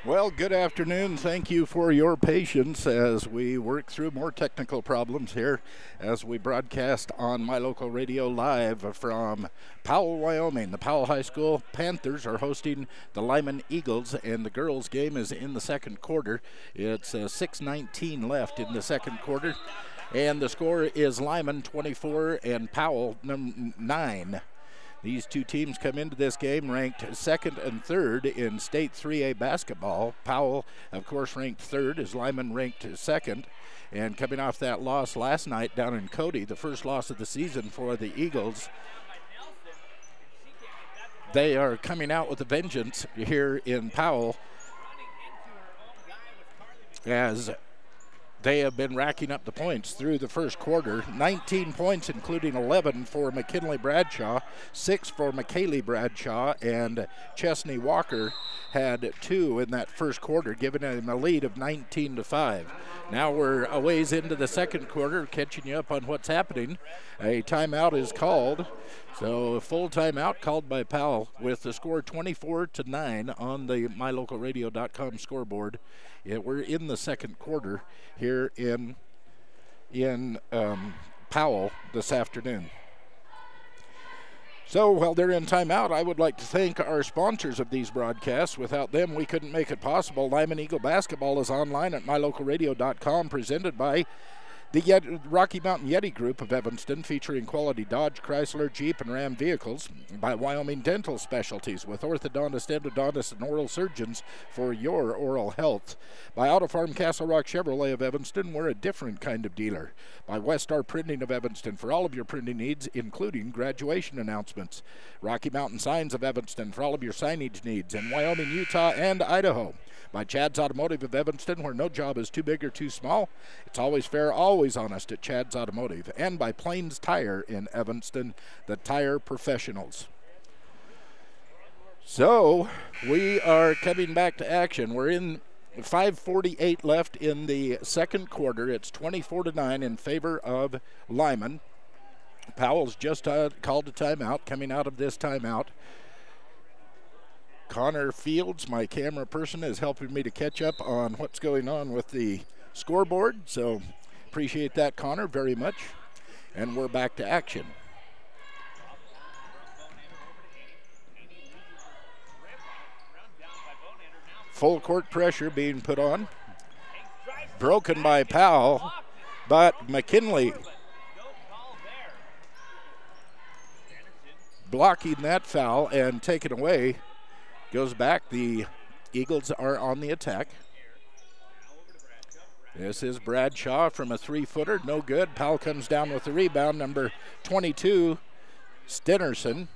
Well, good afternoon. Thank you for your patience as we work through more technical problems here as we broadcast on My Local Radio live from Powell, Wyoming. The Powell High School Panthers are hosting the Lyman Eagles, and the girls' game is in the second quarter. It's 6:19 left in the second quarter, and the score is Lyman 24 and Powell 9. These two teams come into this game ranked second and third in state 3A basketball. Powell, of course, ranked third, as Lyman ranked second. And coming off that loss last night down in Cody, the first loss of the season for the Eagles, they are coming out with a vengeance here in Powell as they have been racking up the points through the first quarter. 19 points, including 11 for McKinley Bradshaw, 6 for McKaylee Bradshaw, and Chesney Walker had 2 in that first quarter, giving them a lead of 19-5. Now we're a ways into the second quarter, catching you up on what's happening. A timeout is called. So a full timeout called by Powell with the score 24-9 on the mylocalradio.com scoreboard. We're in the second quarter here in Powell this afternoon. So while they're in timeout, I would like to thank our sponsors of these broadcasts. Without them, we couldn't make it possible. Lyman Eagle Basketball is online at mylocalradio.com, presented by the Rocky Mountain Yeti Group of Evanston, featuring quality Dodge, Chrysler, Jeep, and Ram vehicles. By Wyoming Dental Specialties, with orthodontists, endodontists, and oral surgeons for your oral health. By Auto Farm Castle Rock Chevrolet of Evanston, we're a different kind of dealer. By Westar Printing of Evanston, for all of your printing needs, including graduation announcements. Rocky Mountain Signs of Evanston, for all of your signage needs in Wyoming, Utah, and Idaho. By Chad's Automotive of Evanston, where no job is too big or too small. It's always fair, always honest at Chad's Automotive. And by Plains Tire in Evanston, the tire professionals. So we are coming back to action. We're in 5:48 left in the second quarter. It's 24-9 in favor of Lyman. Powell's just called a timeout. Coming out of this timeout, Connor Fields, my camera person, is helping me to catch up on what's going on with the scoreboard. So appreciate that, Connor, very much. And we're back to action. Full court pressure being put on. Broken by Powell, but McKinley blocking that foul and taken away. Goes back. The Eagles are on the attack. This is Bradshaw from a three-footer. No good. Powell comes down with the rebound. Number 22, Stenerson.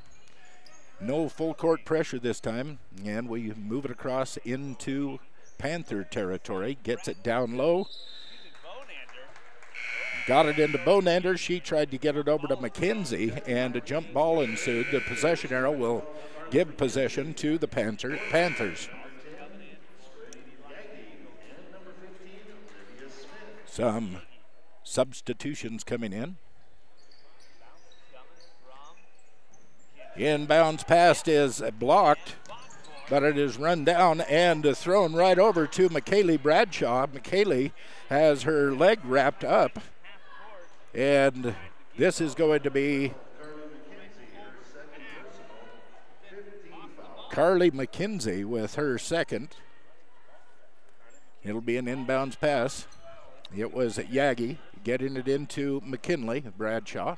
No full court pressure this time. And we move it across into Panther territory. Gets it down low. Got it into Bonander. She tried to get it over to McKenzie, and a jump ball ensued. The possession arrow will give possession to the Panthers. Some substitutions coming in. Inbounds pass is blocked, but it is run down and thrown right over to McKaylee Bradshaw. McKaylee has her leg wrapped up, and this is going to be Carly McKenzie with her second. It'll be an inbounds pass. It was Yagi getting it into McKinley Bradshaw.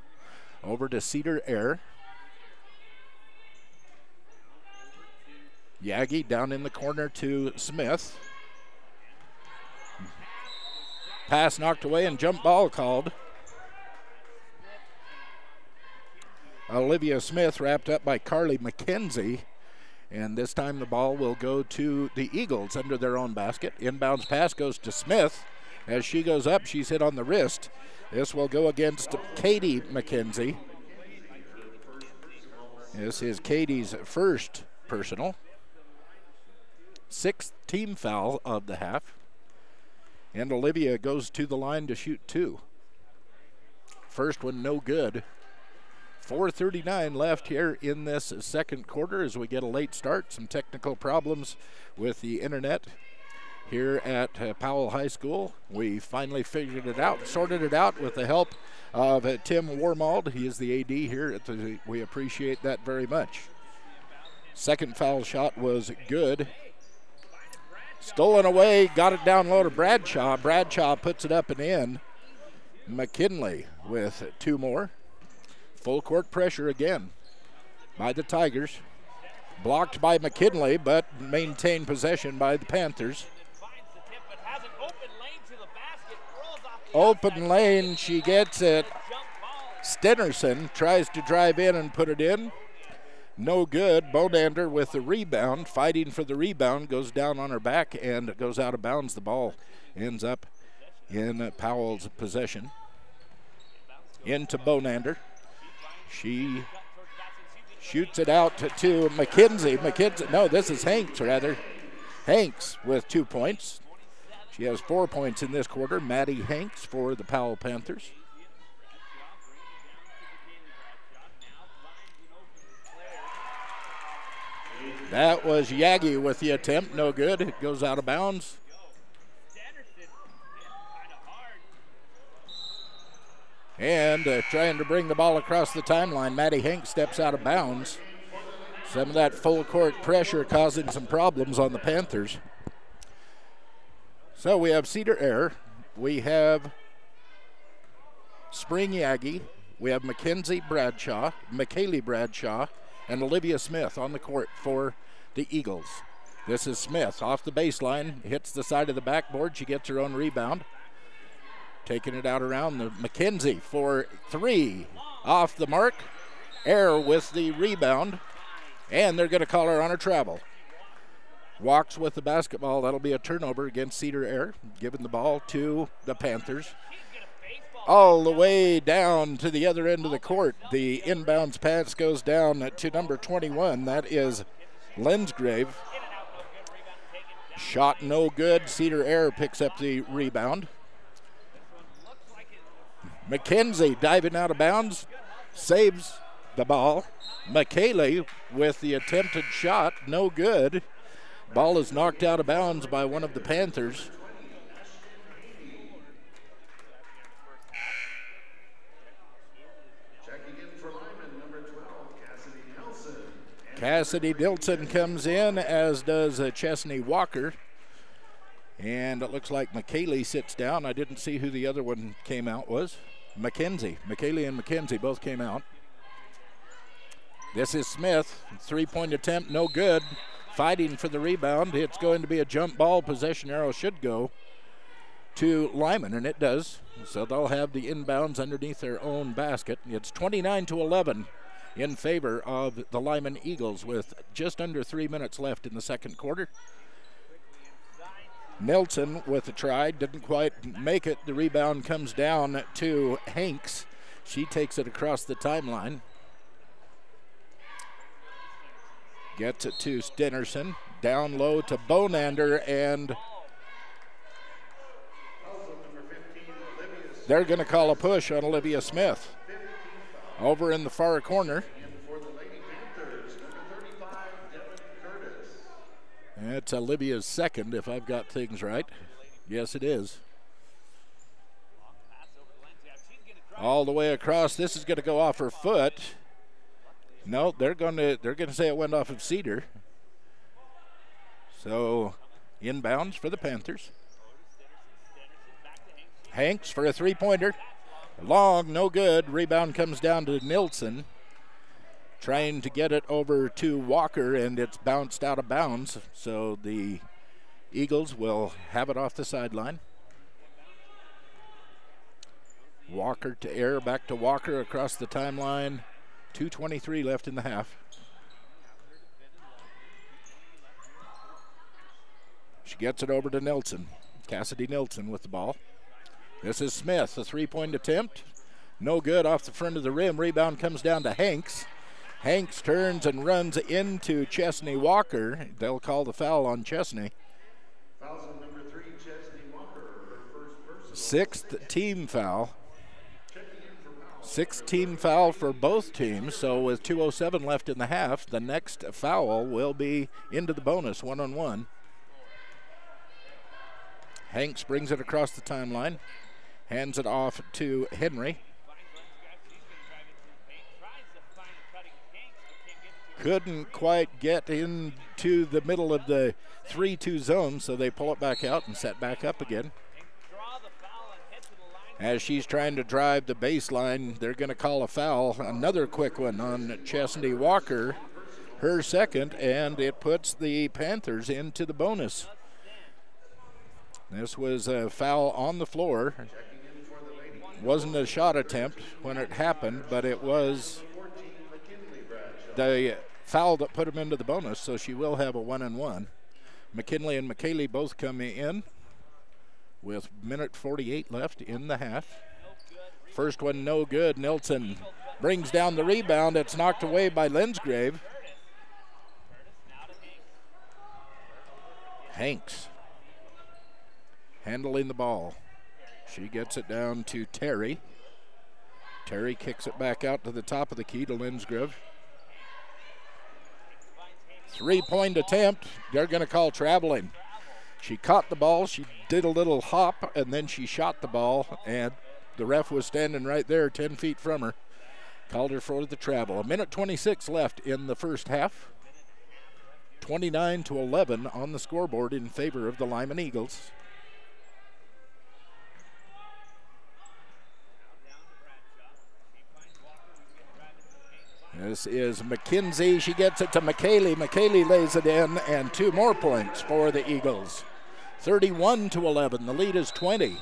Over to Cedar Air. Yagi down in the corner to Smith. Pass knocked away and jump ball called. Olivia Smith wrapped up by Carly McKenzie. And this time the ball will go to the Eagles under their own basket. Inbounds pass goes to Smith. As she goes up, she's hit on the wrist. This will go against Katie McKenzie. This is Katie's first personal. 6th team foul of the half. And Olivia goes to the line to shoot 2. First one no good 4:39 left here in this second quarter as we get a late start. Some technical problems with the internet here at Powell High School. We finally figured it out, sorted it out with the help of Tim Warmald. He is the AD here. We appreciate that very much. Second foul shot was good. Stolen away, got it down low to Bradshaw. Bradshaw puts it up and in. McKinley with 2 more. Full court pressure again by the Tigers. Blocked by McKinley, but maintained possession by the Panthers. Open lane, she gets it. Stenerson tries to drive in and put it in. No good. Bonander with the rebound, fighting for the rebound, goes down on her back and goes out of bounds. The ball ends up in Powell's possession. Into Bonander. She shoots it out to McKenzie. No, this is Hanks, rather. Hanks with 2 points. She has 4 points in this quarter. Maddie Hanks for the Powell Panthers. That was Yagi with the attempt. No good. It goes out of bounds. And trying to bring the ball across the timeline, Maddie Hanks steps out of bounds. Some of that full court pressure causing some problems on the Panthers. So we have Cedar Air, we have Spring Yagi, we have Mackenzie Bradshaw, McKaylee Bradshaw, and Olivia Smith on the court for the Eagles. This is Smith off the baseline, hits the side of the backboard. She gets her own rebound. Taking it out around the McKenzie for 3. Off the mark. Air with the rebound. And they're going to call her on her travel. Walks with the basketball. That'll be a turnover against Cedar Air. Giving the ball to the Panthers. All the way down to the other end of the court. The inbounds pass goes down to number 21. That is Lensgrave. Shot no good. Cedar Air picks up the rebound. McKenzie diving out of bounds, saves the ball. McKaylee with the attempted shot, no good. Ball is knocked out of bounds by one of the Panthers. Checking in for Lyman, number 12, Cassidy Nelson. Cassidy Nelson comes in, as does Chesney Walker. And it looks like McKaylee sits down. I didn't see who the other one came out was. McKaylee and McKenzie both came out. This is Smith, 3-point attempt, no good. Fighting for the rebound. It's going to be a jump ball. Possession arrow should go to Lyman, and it does. So they'll have the inbounds underneath their own basket. It's 29-11 in favor of the Lyman Eagles with just under 3 minutes left in the second quarter. Nelson with a try, didn't quite make it. The rebound comes down to Hanks. She takes it across the timeline. Gets it to Stenerson. Down low to Bonander, and they're going to call a push on Olivia Smith. Over in the far corner. It's Olivia's second, if I've got things right. Yes, it is. All the way across. This is going to go off her foot. No, they're going to say it went off of Cedar. So, inbounds for the Panthers. Hanks for a three-pointer. Long, no good. Rebound comes down to Nilsson. Trying to get it over to Walker, and it's bounced out of bounds. So the Eagles will have it off the sideline. Walker to Air, back to Walker across the timeline. 2:23 left in the half. She gets it over to Nelson. Cassidy Nelson with the ball. This is Smith, a three-point attempt. No good, off the front of the rim. Rebound comes down to Hanks. Hanks turns and runs into Chesney Walker. They'll call the foul on Chesney. Fouls on number 3, Chesney Walker, her first personal. Sixth team foul. 6-team foul for both teams, so with 2:07 left in the half, the next foul will be into the bonus, 1-on-1. Hanks brings it across the timeline, hands it off to Henry. Couldn't quite get into the middle of the 3-2 zone, so they pull it back out and set back up again. As she's trying to drive the baseline, they're going to call a foul. Another quick one on Chastity Walker, her second, and it puts the Panthers into the bonus. This was a foul on the floor. Wasn't a shot attempt when it happened, but it was the foul that put him into the bonus, so she will have a 1-on-1. McKinley and McKaylee both come in with minute 48 left in the half. First one no good. Nilsson brings down the rebound. It's knocked away by Lensgrave. Hanks handling the ball. She gets it down to Terry. Terry kicks it back out to the top of the key to Lensgrave. 3-point attempt. They're going to call traveling. She caught the ball, she did a little hop, and then she shot the ball, and the ref was standing right there 10 feet from her. Called her for the travel. A minute 26 left in the first half. 29-11 on the scoreboard in favor of the Lyman Eagles. This is McKenzie. She gets it to McKaylee. McKaylee lays it in, and 2 more points for the Eagles. 31-11. The lead is 20.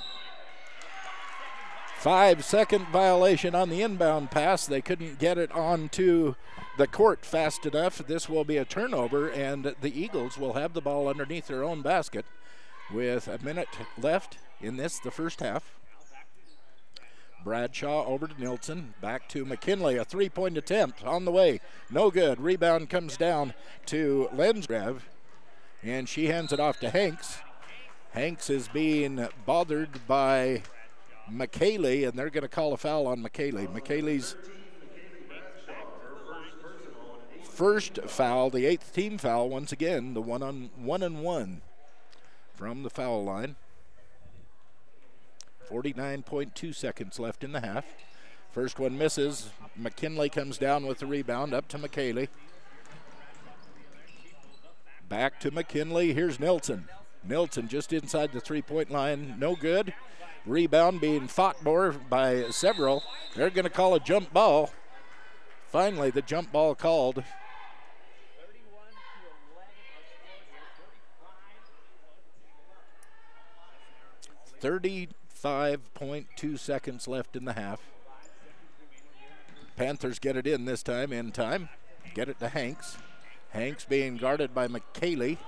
5-second violation on the inbound pass. They couldn't get it onto the court fast enough. This will be a turnover, and the Eagles will have the ball underneath their own basket with a minute left in this, the first half. Bradshaw over to Nilsson, back to McKinley, a 3-point attempt on the way, no good. Rebound comes down to Lensgrave, and she hands it off to Hanks. Hanks is being bothered by McKaylee, and they're going to call a foul on McKaylee. McKaylee's first foul, the 8th team foul, once again, the 1-on-1 from the foul line. 49.2 seconds left in the half. First one misses. McKinley comes down with the rebound up to McKaylee. Back to McKinley. Here's Nilsson. Nilsson just inside the 3-point line. No good. Rebound being fought for by several. They're going to call a jump ball. Finally, the jump ball called. 35.2 seconds left in the half. Panthers get it in this time, in time. Get it to Hanks. Hanks being guarded by McKaylee.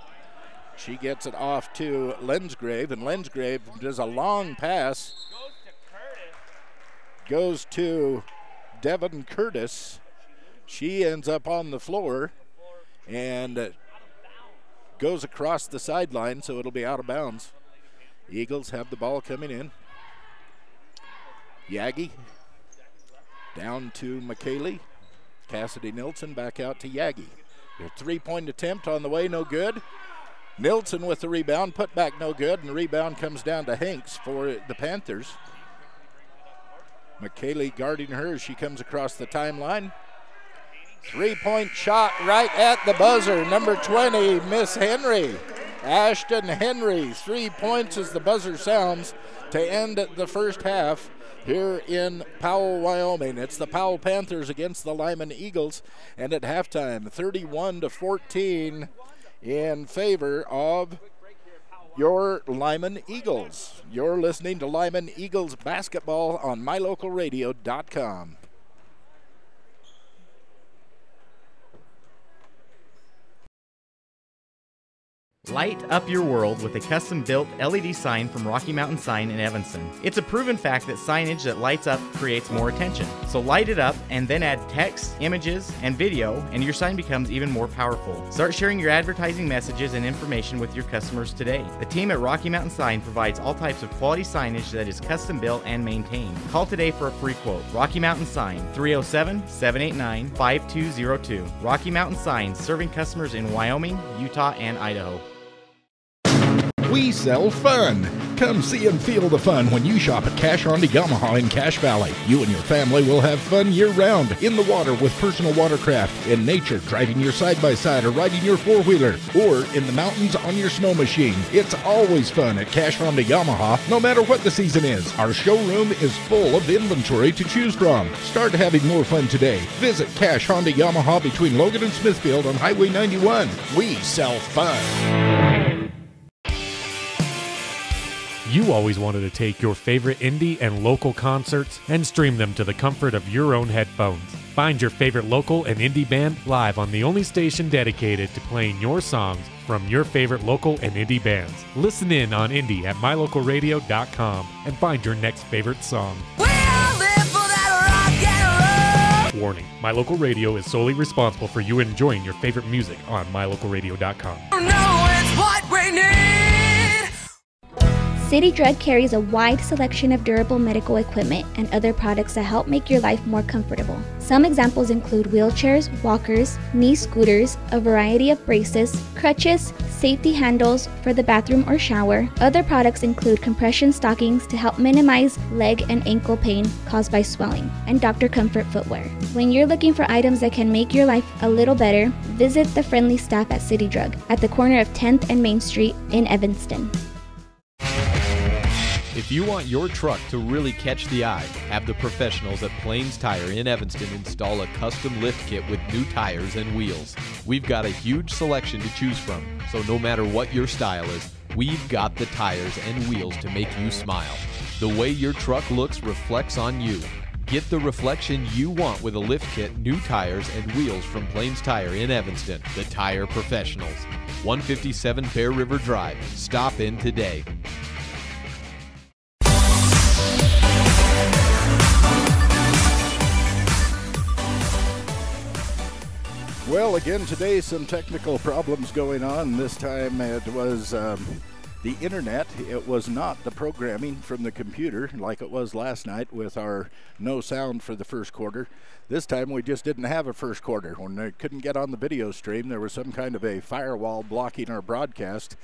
She gets it off to Lensgrave, and Lensgrave does a long pass. Goes to Devin Curtis. She ends up on the floor and goes across the sideline, so it'll be out of bounds. Eagles have the ball coming in. Yagi down to McKaylee. Cassidy Nilsson back out to Yagi. Their 3-point attempt on the way, no good. Nilsson with the rebound, put back no good, and the rebound comes down to Hanks for the Panthers. McKaylee guarding her as she comes across the timeline. 3-point shot right at the buzzer. Number 20, Miss Henry. Ashton Henry, 3 points as the buzzer sounds to end the first half here in Powell, Wyoming. It's the Powell Panthers against the Lyman Eagles, and at halftime, 31-14 in favor of your Lyman Eagles. You're listening to Lyman Eagles basketball on mylocalradio.com. Light up your world with a custom-built LED sign from Rocky Mountain Sign in Evanston. It's a proven fact that signage that lights up creates more attention. So light it up and then add text, images, and video, and your sign becomes even more powerful. Start sharing your advertising messages and information with your customers today. The team at Rocky Mountain Sign provides all types of quality signage that is custom-built and maintained. Call today for a free quote. Rocky Mountain Sign, 307-789-5202. Rocky Mountain Sign, serving customers in Wyoming, Utah, and Idaho. We sell fun. Come see and feel the fun when you shop at Cash Honda Yamaha in Cache Valley. You and your family will have fun year-round, in the water with personal watercraft, in nature driving your side-by-side or riding your four-wheeler, or in the mountains on your snow machine. It's always fun at Cache Honda Yamaha, no matter what the season is. Our showroom is full of inventory to choose from. Start having more fun today. Visit Cache Honda Yamaha between Logan and Smithfield on Highway 91. We sell fun. You always wanted to take your favorite indie and local concerts and stream them to the comfort of your own headphones. Find your favorite local and indie band live on the only station dedicated to playing your songs from your favorite local and indie bands. Listen in on indie at mylocalradio.com and find your next favorite song. Warning, My Local Radio is solely responsible for you enjoying your favorite music on mylocalradio.com. City Drug carries a wide selection of durable medical equipment and other products that help make your life more comfortable. Some examples include wheelchairs, walkers, knee scooters, a variety of braces, crutches, safety handles for the bathroom or shower. Other products include compression stockings to help minimize leg and ankle pain caused by swelling, and Dr. Comfort footwear. When you're looking for items that can make your life a little better, visit the friendly staff at City Drug at the corner of 10th and Main Street in Evanston. If you want your truck to really catch the eye, have the professionals at Plains Tire in Evanston install a custom lift kit with new tires and wheels. We've got a huge selection to choose from, so no matter what your style is, we've got the tires and wheels to make you smile. The way your truck looks reflects on you. Get the reflection you want with a lift kit, new tires, and wheels from Plains Tire in Evanston, the tire professionals. 157 Bear River Drive. Stop in today. Well, again today, some technical problems going on. This time it was the internet. It was not the programming from the computer like it was last night with our no sound for the first quarter. This time we just didn't have a first quarter. When they couldn't get on the video stream, there was some kind of a firewall blocking our broadcast,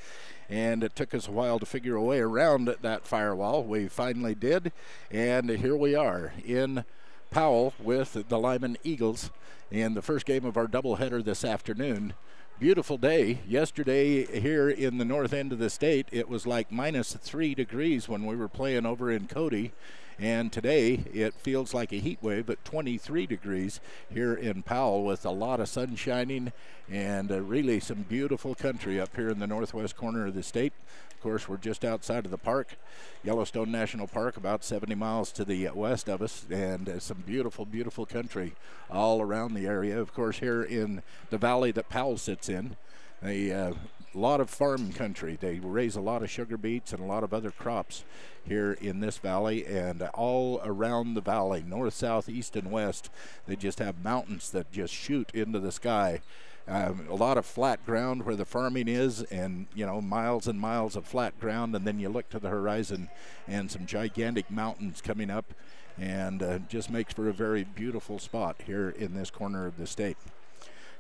and it took us a while to figure a way around that firewall. We finally did, and here we are in Powell with the Lyman Eagles in the first game of our doubleheader this afternoon. Beautiful day. Yesterday here in the north end of the state, it was like -3 degrees when we were playing over in Cody. And today it feels like a heat wave at 23 degrees here in Powell with a lot of sun shining and really some beautiful country up here in the northwest corner of the state. Of course, we're just outside of the park, Yellowstone National Park, about 70 miles to the west of us, and some beautiful, beautiful country all around the area. Of course, here in the valley that Powell sits in, a lot of farm country. They raise a lot of sugar beets and a lot of other crops here in this valley, and all around the valley, north, south, east, and west, they just have mountains that just shoot into the sky. A lot of flat ground where the farming is, and miles and miles of flat ground, and then you look to the horizon and some gigantic mountains coming up, and just makes for a very beautiful spot here in this corner of the state.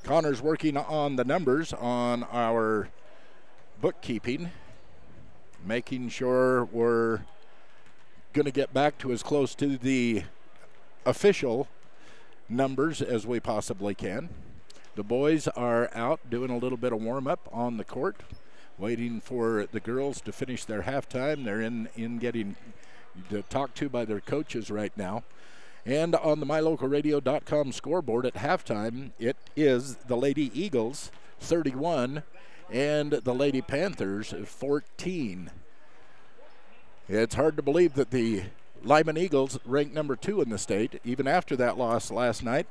Connor's working on the numbers on our bookkeeping, making sure we're going to get back to as close to the official numbers as we possibly can. The boys are out doing a little bit of warm-up on the court, waiting for the girls to finish their halftime. They're in getting talked to by their coaches right now. And on the mylocalradio.com scoreboard at halftime, it is the Lady Eagles 31 and the Lady Panthers 14. It's hard to believe that the Lyman Eagles, ranked number 2 in the state, even after that loss last night,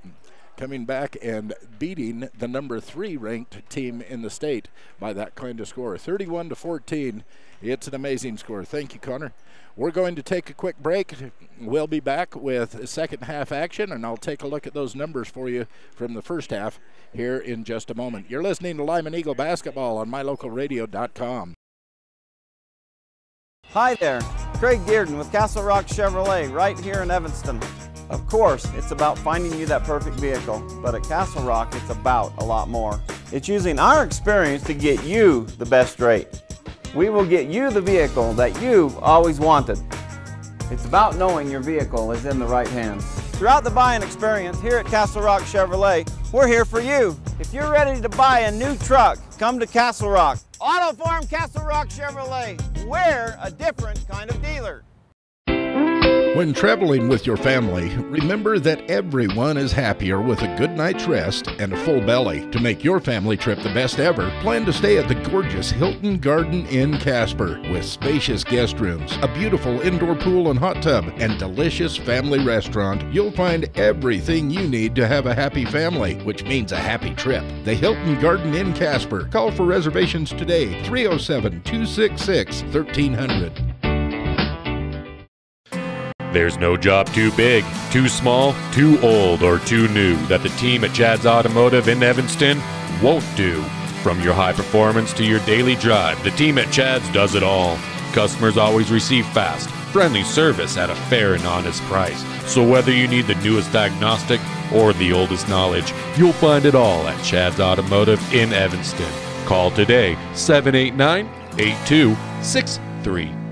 coming back and beating the number 3 ranked team in the state by that kind of score. 31-14. It's an amazing score. Thank you, Connor. We're going to take a quick break. We'll be back with second half action, and I'll take a look at those numbers for you from the first half here in just a moment. You're listening to Lyman Eagle Basketball on mylocalradio.com. Hi there, Craig Dearden with Castle Rock Chevrolet right here in Evanston. Of course, it's about finding you that perfect vehicle, but at Castle Rock, it's about a lot more. It's using our experience to get you the best rate. We will get you the vehicle that you've always wanted. It's about knowing your vehicle is in the right hands. Throughout the buying experience here at Castle Rock Chevrolet, we're here for you. If you're ready to buy a new truck, come to Castle Rock. Auto Farm Castle Rock Chevrolet. We're a different kind of dealer. When traveling with your family, remember that everyone is happier with a good night's rest and a full belly. To make your family trip the best ever, plan to stay at the gorgeous Hilton Garden Inn Casper with spacious guest rooms, a beautiful indoor pool and hot tub, and delicious family restaurant. You'll find everything you need to have a happy family, which means a happy trip. The Hilton Garden Inn Casper. Call for reservations today, 307-266-1300. There's no job too big, too small, too old, or too new that the team at Chad's Automotive in Evanston won't do. From your high performance to your daily drive, the team at Chad's does it all. Customers always receive fast, friendly service at a fair and honest price. So whether you need the newest diagnostic or the oldest knowledge, you'll find it all at Chad's Automotive in Evanston. Call today, 789-8263.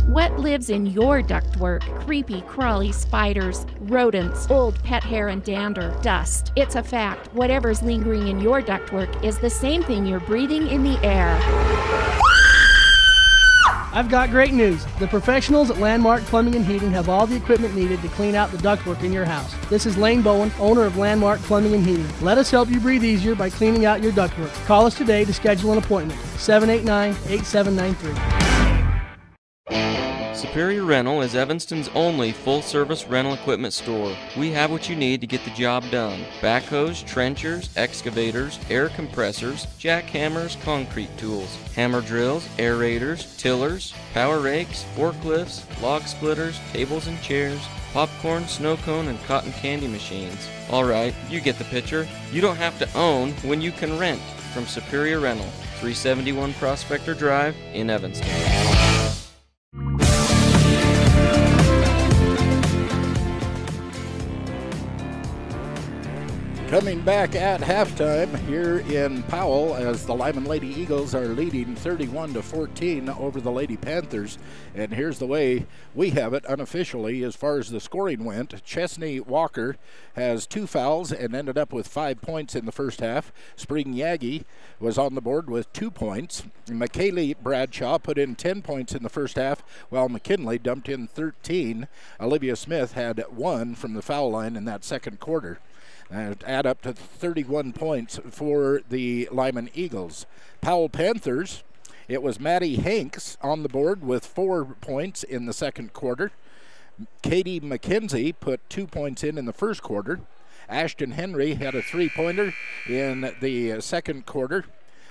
What lives in your ductwork? Creepy, crawly spiders, rodents, old pet hair and dander, dust. It's a fact. Whatever's lingering in your ductwork is the same thing you're breathing in the air. I've got great news. The professionals at Landmark Plumbing and Heating have all the equipment needed to clean out the ductwork in your house. This is Lane Bowen, owner of Landmark Plumbing and Heating. Let us help you breathe easier by cleaning out your ductwork. Call us today to schedule an appointment. 789-8793. Superior Rental is Evanston's only full-service rental equipment store. We have what you need to get the job done. Backhoes, trenchers, excavators, air compressors, jackhammers, concrete tools, hammer drills, aerators, tillers, power rakes, forklifts, log splitters, tables and chairs, popcorn, snow cone, and cotton candy machines. Alright, you get the picture. You don't have to own when you can rent from Superior Rental, 371 Prospector Drive in Evanston. Coming back at halftime here in Powell as the Lyman Lady Eagles are leading 31-14 over the Lady Panthers. And here's the way we have it unofficially as far as the scoring went. Chesney Walker has 2 fouls and ended up with 5 points in the first half. Spring Yagi was on the board with 2 points. McKaylee Bradshaw put in 10 points in the first half, while McKinley dumped in 13. Olivia Smith had 1 from the foul line in that second quarter. Add up to 31 points for the Lyman Eagles. Powell Panthers, it was Maddie Hanks on the board with 4 points in the second quarter. Katie McKenzie put 2 points in the first quarter. Ashton Henry had a 3-pointer in the second quarter.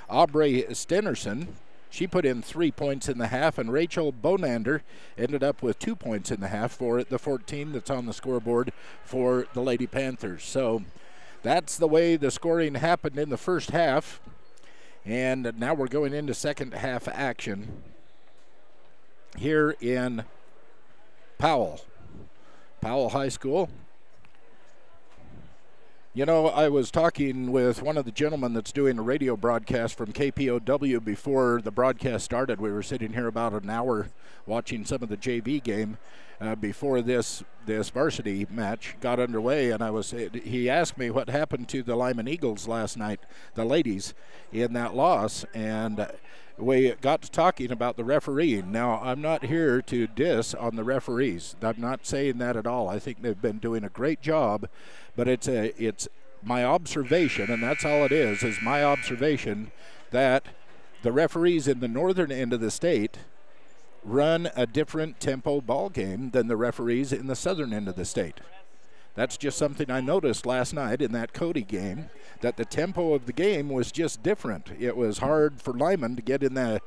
Aubrey Stenerson, she put in 3 points in the half, and Rachel Bonander ended up with 2 points in the half for the 14 that's on the scoreboard for the Lady Panthers. So that's the way the scoring happened in the first half. And now we're going into second half action here in Powell High School. You know, I was talking with one of the gentlemen that's doing a radio broadcast from KPOW before the broadcast started. We were sitting here about an hour watching some of the JV game before this varsity match got underway, and he asked me what happened to the Lyman Eagles last night, the ladies, in that loss, and we got to talking about the refereeing. Now, I'm not here to diss on the referees. I'm not saying that at all. I think they've been doing a great job, but it's my observation, and that's all it is my observation, that the referees in the northern end of the state run a different tempo ball game than the referees in the southern end of the state. That's just something I noticed last night in that Cody game, that the tempo of the game was just different. It was hard for Lyman to get in the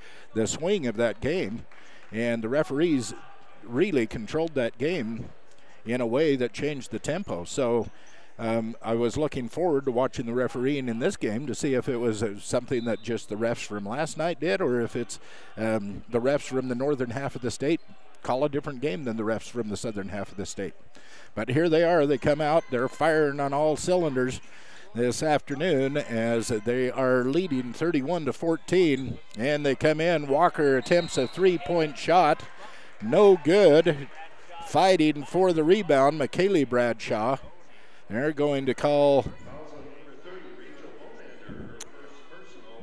swing of that game, and the referees really controlled that game in a way that changed the tempo. So I was looking forward to watching the refereeing in this game to see if it was something that just the refs from last night did, or if it's the refs from the northern half of the state call a different game than the refs from the southern half of the state. But here they are. They come out. They're firing on all cylinders this afternoon as they are leading 31-14. And they come in. Walker attempts a three-point shot. No good. Fighting for the rebound, McKaylee Bradshaw. They're going to call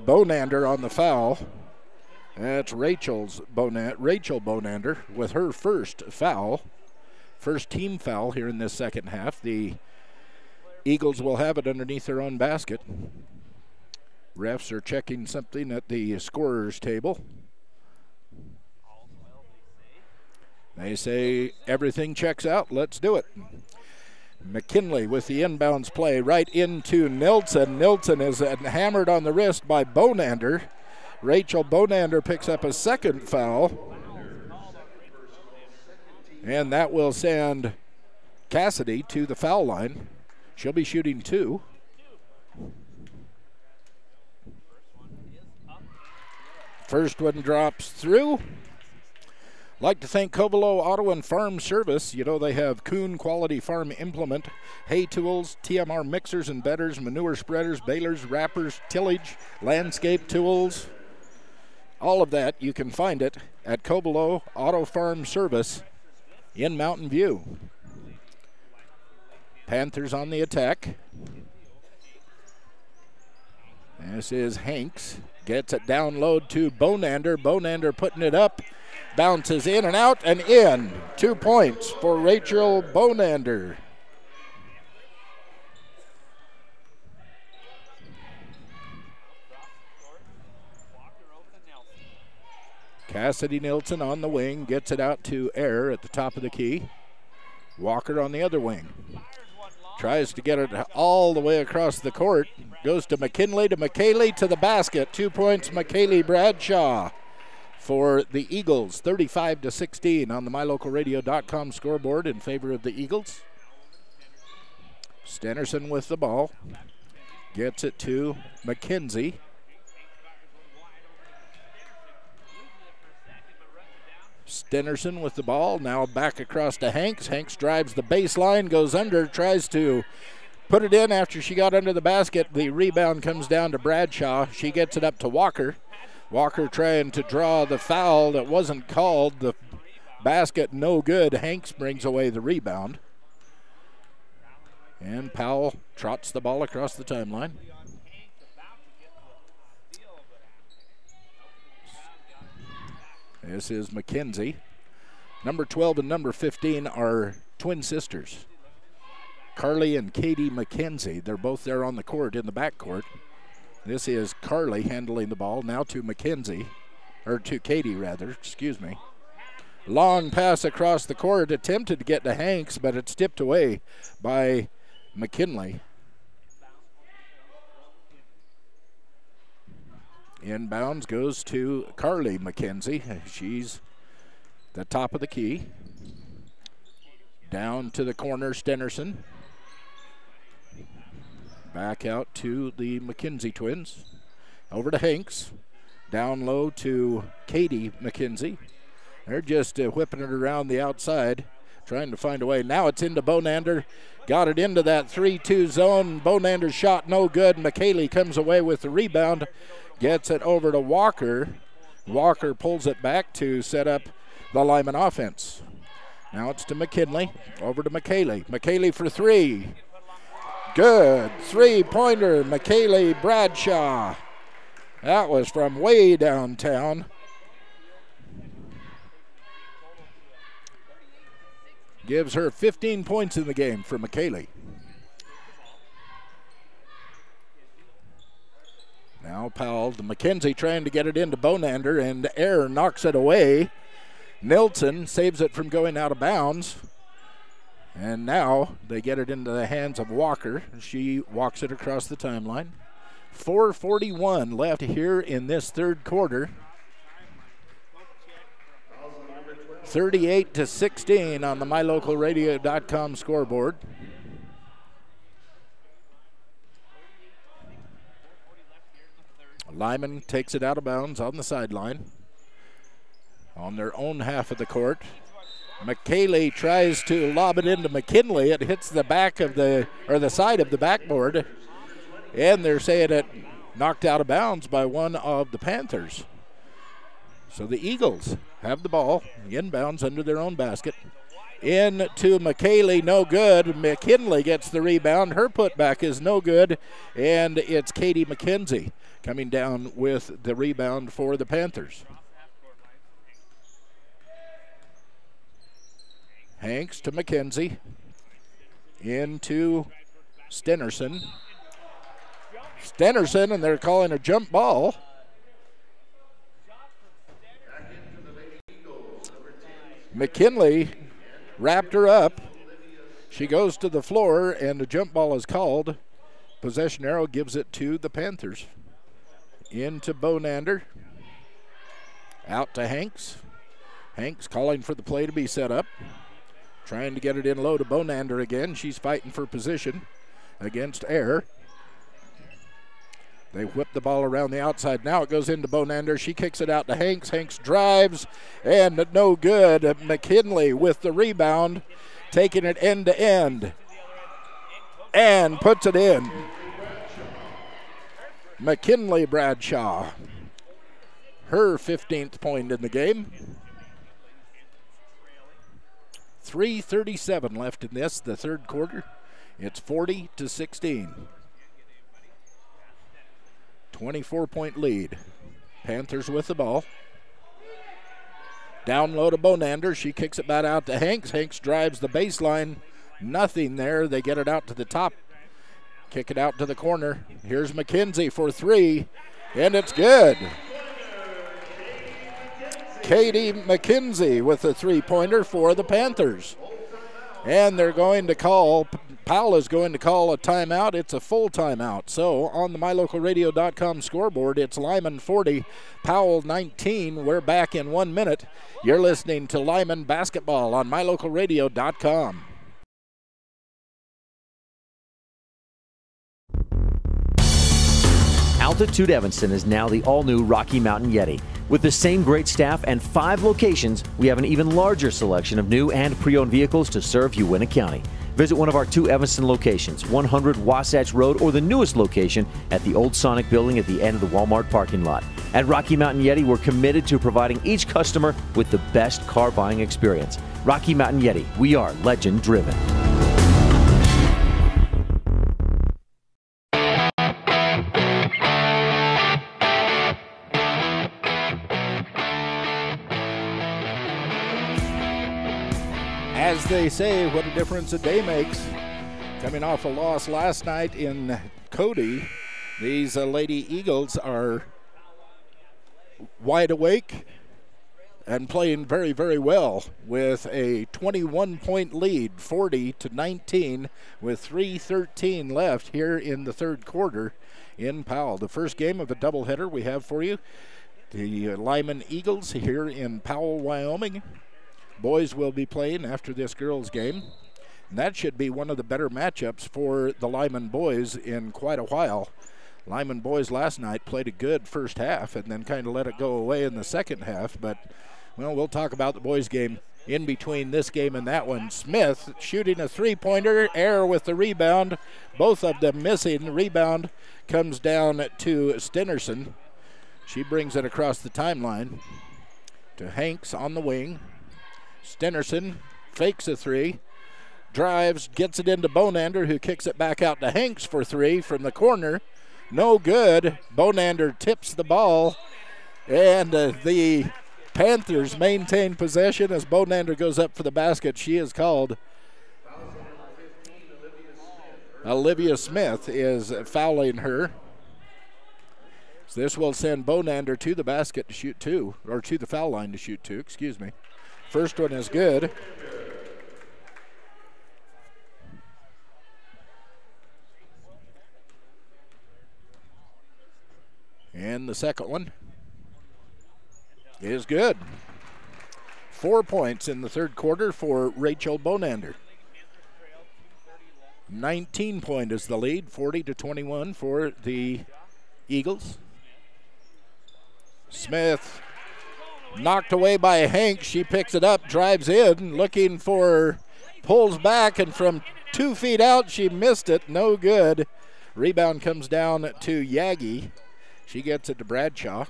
Bonander on the foul. That's Rachel Bonander with her first foul. First team foul here in this second half. The Eagles will have it underneath their own basket. Refs are checking something at the scorer's table. They say everything checks out. Let's do it. McKinley with the inbounds play right into Nilsson. Nilsson is hammered on the wrist by Bonander. Rachel Bonander picks up a second foul. And that will send Cassidy to the foul line. She'll be shooting 2. First one drops through. Like to thank Covelo Auto and Farm Service. You know they have Kuhn Quality Farm Implement, hay tools, TMR mixers and bedders, manure spreaders, balers, wrappers, tillage, landscape tools. All of that, you can find it at Covelo Auto Farm Service in Mountain View. Panthers on the attack. This is Hanks. Gets it down low to Bonander. Bonander putting it up. Bounces in and out and in. 2 points for Rachel Bonander. Cassidy Nilsson on the wing, gets it out to Air at the top of the key. Walker on the other wing. Tries to get it all the way across the court. Goes to McKinley, to McKaylee, to the basket. 2 points, McKaylee Bradshaw for the Eagles. 35-16 on the MyLocalRadio.com scoreboard in favor of the Eagles. Stenerson with the ball. Gets it to McKenzie. Stenerson with the ball, now back across to Hanks. Hanks drives the baseline, goes under, tries to put it in after she got under the basket. The rebound comes down to Bradshaw. She gets it up to Walker. Walker trying to draw the foul that wasn't called. The basket no good. Hanks brings away the rebound. And Powell trots the ball across the timeline. This is McKenzie. Number 12 and number 15 are twin sisters. Carly and Katie McKenzie. They're both there on the court in the backcourt. This is Carly handling the ball now to McKenzie, or to Katie rather, excuse me. Long pass across the court, attempted to get to Hanks, but it's tipped away by McKinley. Inbounds goes to Carly McKenzie. She's the top of the key. Down to the corner, Stenerson. Back out to the McKenzie twins. Over to Hanks. Down low to Katie McKenzie. They're just whipping it around the outside, trying to find a way. Now it's into Bonander. Got it into that 3-2 zone. Bonander's shot no good. McKaylee comes away with the rebound. Gets it over to Walker. Walker pulls it back to set up the Lyman offense. Now it's to McKinley. Over to McKaylee. McKaylee for three. Good. Three-pointer, McKaylee Bradshaw. That was from way downtown. Gives her 15 points in the game for McKaylee. Now Powell to McKenzie trying to get it into Bonander, and Air knocks it away. Nilsson saves it from going out of bounds. And now they get it into the hands of Walker. She walks it across the timeline. 4:41 left here in this third quarter. 38-16 on the MyLocalRadio.com scoreboard. Lyman takes it out of bounds on the sideline. On their own half of the court. McKaylee tries to lob it into McKinley. It hits the back of the side of the backboard. And they're saying it knocked out of bounds by one of the Panthers. So the Eagles have the ball inbounds under their own basket. Into McKaylee, no good. McKinley gets the rebound. Her putback is no good. And it's Katie McKenzie coming down with the rebound for the Panthers. Hanks to McKenzie. Into Stenerson. Stenerson, and they're calling a jump ball. McKinley wrapped her up. She goes to the floor, and the jump ball is called. Possession arrow gives it to the Panthers. Into Bonander. Out to Hanks. Hanks calling for the play to be set up. Trying to get it in low to Bonander again. She's fighting for position against Air. They whip the ball around the outside. Now it goes into Bonander. She kicks it out to Hanks. Hanks drives, and no good. McKinley with the rebound, taking it end to end, and puts it in. McKinley Bradshaw, her 15th point in the game. 3:37 left in this, the third quarter. It's 40-16. 24-point lead. Panthers with the ball. Down low to Bonander. She kicks it back out to Hanks. Hanks drives the baseline. Nothing there. They get it out to the top. Kick it out to the corner. Here's McKenzie for three, and it's good. Katie McKenzie with a three-pointer for the Panthers. And they're going to call, Powell is going to call a timeout. It's a full timeout. So on the MyLocalRadio.com scoreboard, it's Lyman 40, Powell 19. We're back in 1 minute. You're listening to Lyman Basketball on MyLocalRadio.com. Altitude Evanston is now the all-new Rocky Mountain Yeti. With the same great staff and 5 locations, we have an even larger selection of new and pre-owned vehicles to serve Uintah County. Visit one of our 2 Evanston locations, 100 Wasatch Road, or the newest location at the old Sonic building at the end of the Walmart parking lot. At Rocky Mountain Yeti, we're committed to providing each customer with the best car buying experience. Rocky Mountain Yeti, we are legend driven. As they say, what a difference a day makes. Coming off a loss last night in Cody, these Lady Eagles are wide awake and playing very, very well with a 21-point lead, 40-19, with 3:13 left here in the third quarter in Powell. The first game of a doubleheader we have for you. The Lyman Eagles here in Powell, Wyoming. Boys will be playing after this girls' game. And that should be one of the better matchups for the Lyman boys in quite a while. Lyman boys last night played a good first half and then kind of let it go away in the second half. But, well, we'll talk about the boys' game in between this game and that one. Smith shooting a three-pointer, Air with the rebound. Both of them missing. The rebound comes down to Stenerson. She brings it across the timeline to Hanks on the wing. Stenerson fakes a three, drives, gets it into Bonander, who kicks it back out to Hanks for three from the corner. No good. Bonander tips the ball, and the Panthers maintain possession as Bonander goes up for the basket. She is called. Olivia Smith is fouling her. So this will send Bonander to the basket to shoot two, or to the foul line to shoot two, excuse me. First one is good. And the second one is good. 4 points in the third quarter for Rachel Bonander. 19-point is the lead, 40-21 for the Eagles. Smith knocked away by Hank. She picks it up, drives in, looking for, pulls back, and from 2 feet out, she missed it. No good. Rebound comes down to Yagi. She gets it to Bradshaw.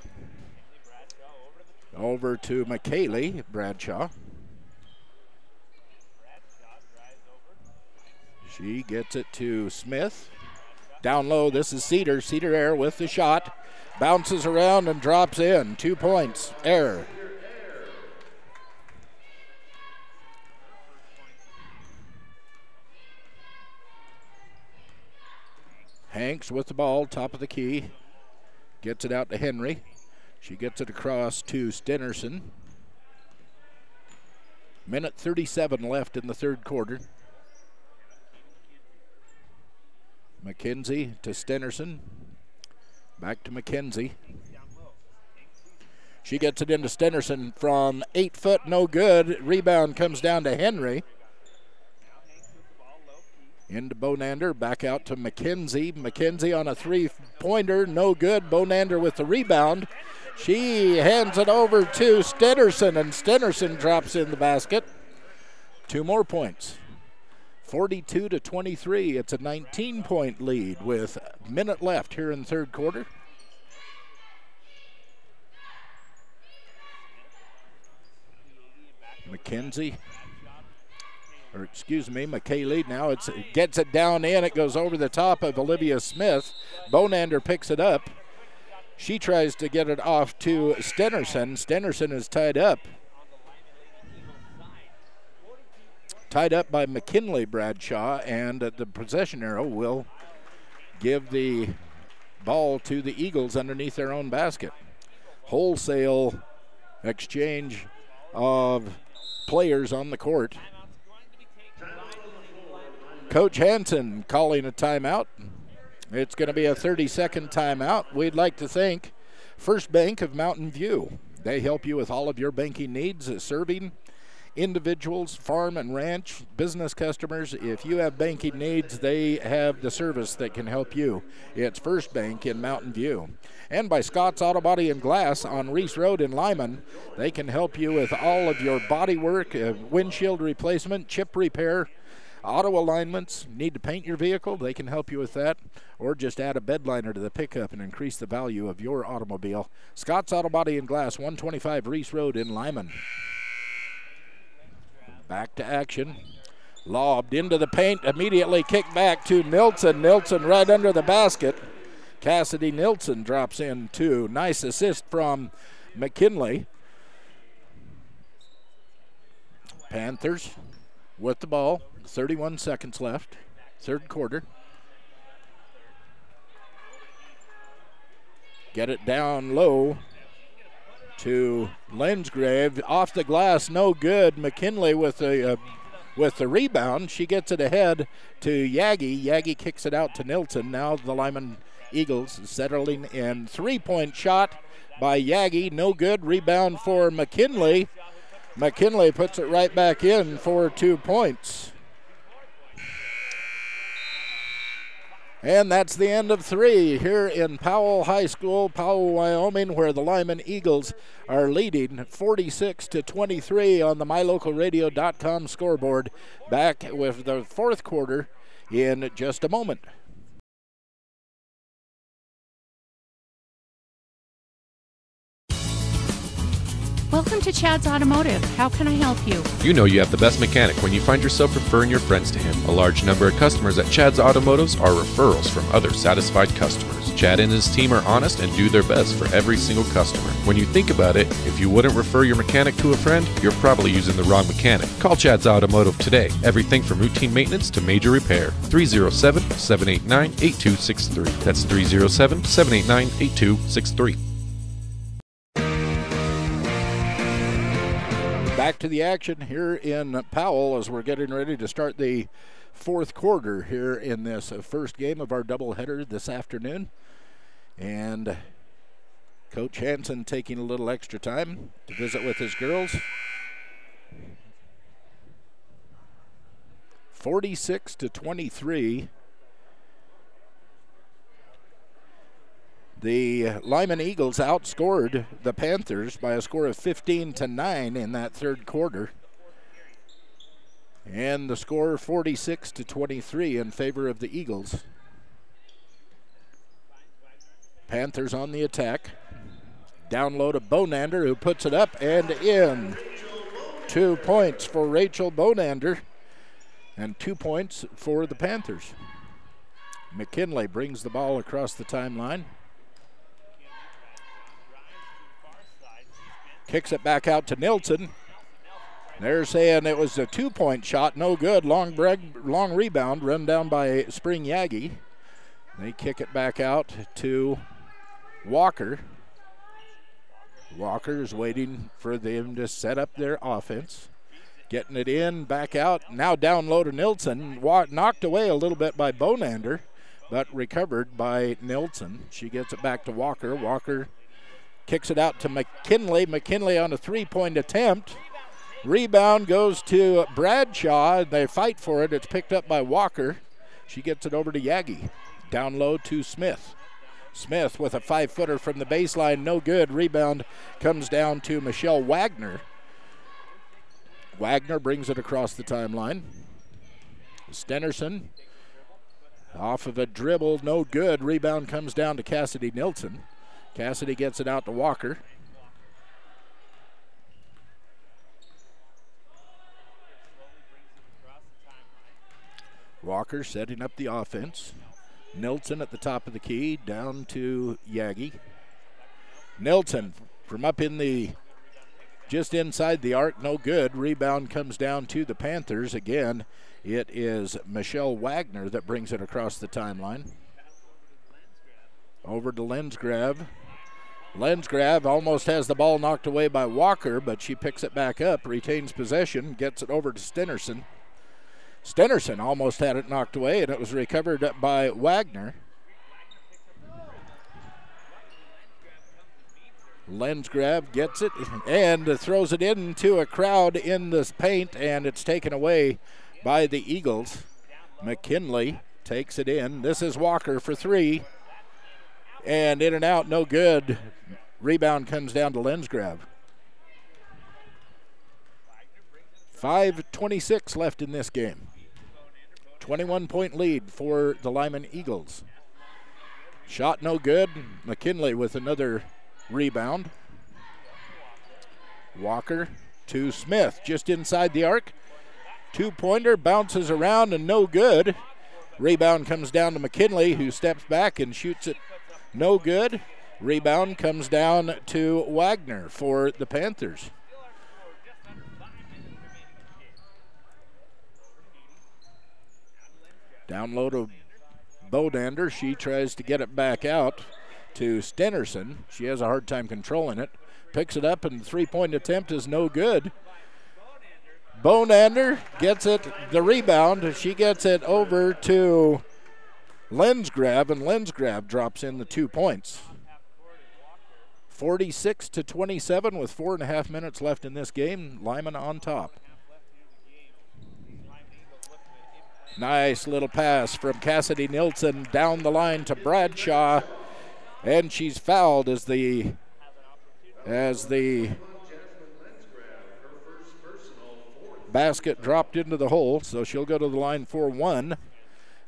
Over to McKaylee Bradshaw. She gets it to Smith. Down low, this is Cedar. Cedar Air with the shot. Bounces around and drops in. 2 points. Air. Hanks with the ball, top of the key. Gets it out to Henry. She gets it across to Stenerson. Minute 37 left in the third quarter. McKenzie to Stenerson. Back to McKenzie. She gets it into Stenerson from 8 foot, no good. Rebound comes down to Henry. Into Bonander, back out to McKenzie. McKenzie on a 3-pointer, no good. Bonander with the rebound. She hands it over to Stenerson, and Stenerson drops in the basket. 2 more points. 42-23. It's a 19-point lead with a minute left here in the third quarter. McKaylee now gets it down in. It goes over the top of Olivia Smith. Bonander picks it up. She tries to get it off to Stenerson. Stenerson is tied up. Tied up by McKinley Bradshaw, and the possession arrow will give the ball to the Eagles underneath their own basket. Wholesale exchange of players on the court. Coach Hansen calling a timeout. It's going to be a 30-second timeout. We'd like to thank First Bank of Mountain View. They help you with all of your banking needs, serving individuals, farm and ranch, business customers. If you have banking needs, they have the service that can help you. It's First Bank in Mountain View. And by Scott's Auto Body and Glass on Reese Road in Lyman. They can help you with all of your body work, windshield replacement, chip repair, auto alignments. Need to paint your vehicle? They can help you with that. Or just add a bed liner to the pickup and increase the value of your automobile. Scott's Auto Body and Glass, 125 Reese Road in Lyman. Back to action. Lobbed into the paint, immediately kicked back to Nilsson. Nilsson right under the basket. Cassidy Nilsson drops in too. Nice assist from McKinley. Panthers with the ball. 31 seconds left. Third quarter. Get it down low to Lensgrave. Off the glass, no good. McKinley with the rebound. She gets it ahead to Yagi. Yagi kicks it out to Nilsson. Now the Lyman Eagles settling in. 3-point shot by Yagi. No good. Rebound for McKinley. McKinley puts it right back in for 2 points. And that's the end of 3 here in Powell High School, Powell, Wyoming, where the Lyman Eagles are leading 46-23 on the MyLocalRadio.com scoreboard. Back with the fourth quarter in just a moment. Welcome to Chad's Automotive. How can I help you? You know you have the best mechanic when you find yourself referring your friends to him. A large number of customers at Chad's Automotives are referrals from other satisfied customers. Chad and his team are honest and do their best for every single customer. When you think about it, if you wouldn't refer your mechanic to a friend, you're probably using the wrong mechanic. Call Chad's Automotive today. Everything from routine maintenance to major repair. 307-789-8263. That's 307-789-8263. Back to the action here in Powell as we're getting ready to start the fourth quarter here in this first game of our doubleheader this afternoon. And Coach Hansen taking a little extra time to visit with his girls. 46-23. The Lyman Eagles outscored the Panthers by a score of 15-9 in that third quarter. And the score 46-23 in favor of the Eagles. Panthers on the attack. Down low to Bonander, who puts it up and in. 2 points for Rachel Bonander and 2 points for the Panthers. McKinley brings the ball across the timeline. Kicks it back out to Nilsson. They're saying it was a 2-point shot, no good. Long rebound, run down by Spring Yagi. They kick it back out to Walker. Walker is waiting for them to set up their offense. Getting it in, back out. Now down low to Nilsson. Knocked away a little bit by Bonander, but recovered by Nilsson. She gets it back to Walker. Walker kicks it out to McKinley. McKinley on a 3-point attempt. Rebound goes to Bradshaw. They fight for it. It's picked up by Walker. She gets it over to Yagi. Down low to Smith. Smith with a 5-footer from the baseline. No good. Rebound comes down to Michelle Wagner. Wagner brings it across the timeline. Stenerson off of a dribble. No good. Rebound comes down to Cassidy Nilsson. Cassidy gets it out to Walker. Walker setting up the offense. Nilsson at the top of the key, down to Yagi. Nilsson from up in the, just inside the arc, no good. Rebound comes down to the Panthers. Again, it is Michelle Wagner that brings it across the timeline. Over to Lensgrave. Lensgrave almost has the ball knocked away by Walker, but she picks it back up, retains possession, gets it over to Stenerson. Stenerson almost had it knocked away, and it was recovered by Wagner. Lensgrave gets it and throws it into a crowd in this paint, and it's taken away by the Eagles. McKinley takes it in. This is Walker for 3. And in and out, no good. Rebound comes down to Lensgrave. 5:26 left in this game. 21-point lead for the Lyman Eagles. Shot no good. McKinley with another rebound. Walker to Smith, just inside the arc. 2-pointer, bounces around and no good. Rebound comes down to McKinley, who steps back and shoots it. No good. Rebound comes down to Wagner for the Panthers. Down low to Bodander. She tries to get it back out to Stenerson. She has a hard time controlling it. Picks it up, and the 3-point attempt is no good. Bonander gets it, the rebound. She gets it over to Lensgrave, and Lensgrave drops in the 2 points. 46-27 with 4.5 minutes left in this game. Lyman on top. Nice little pass from Cassidy Nilsson down the line to Bradshaw, and she's fouled as the basket dropped into the hole, so she'll go to the line for 1.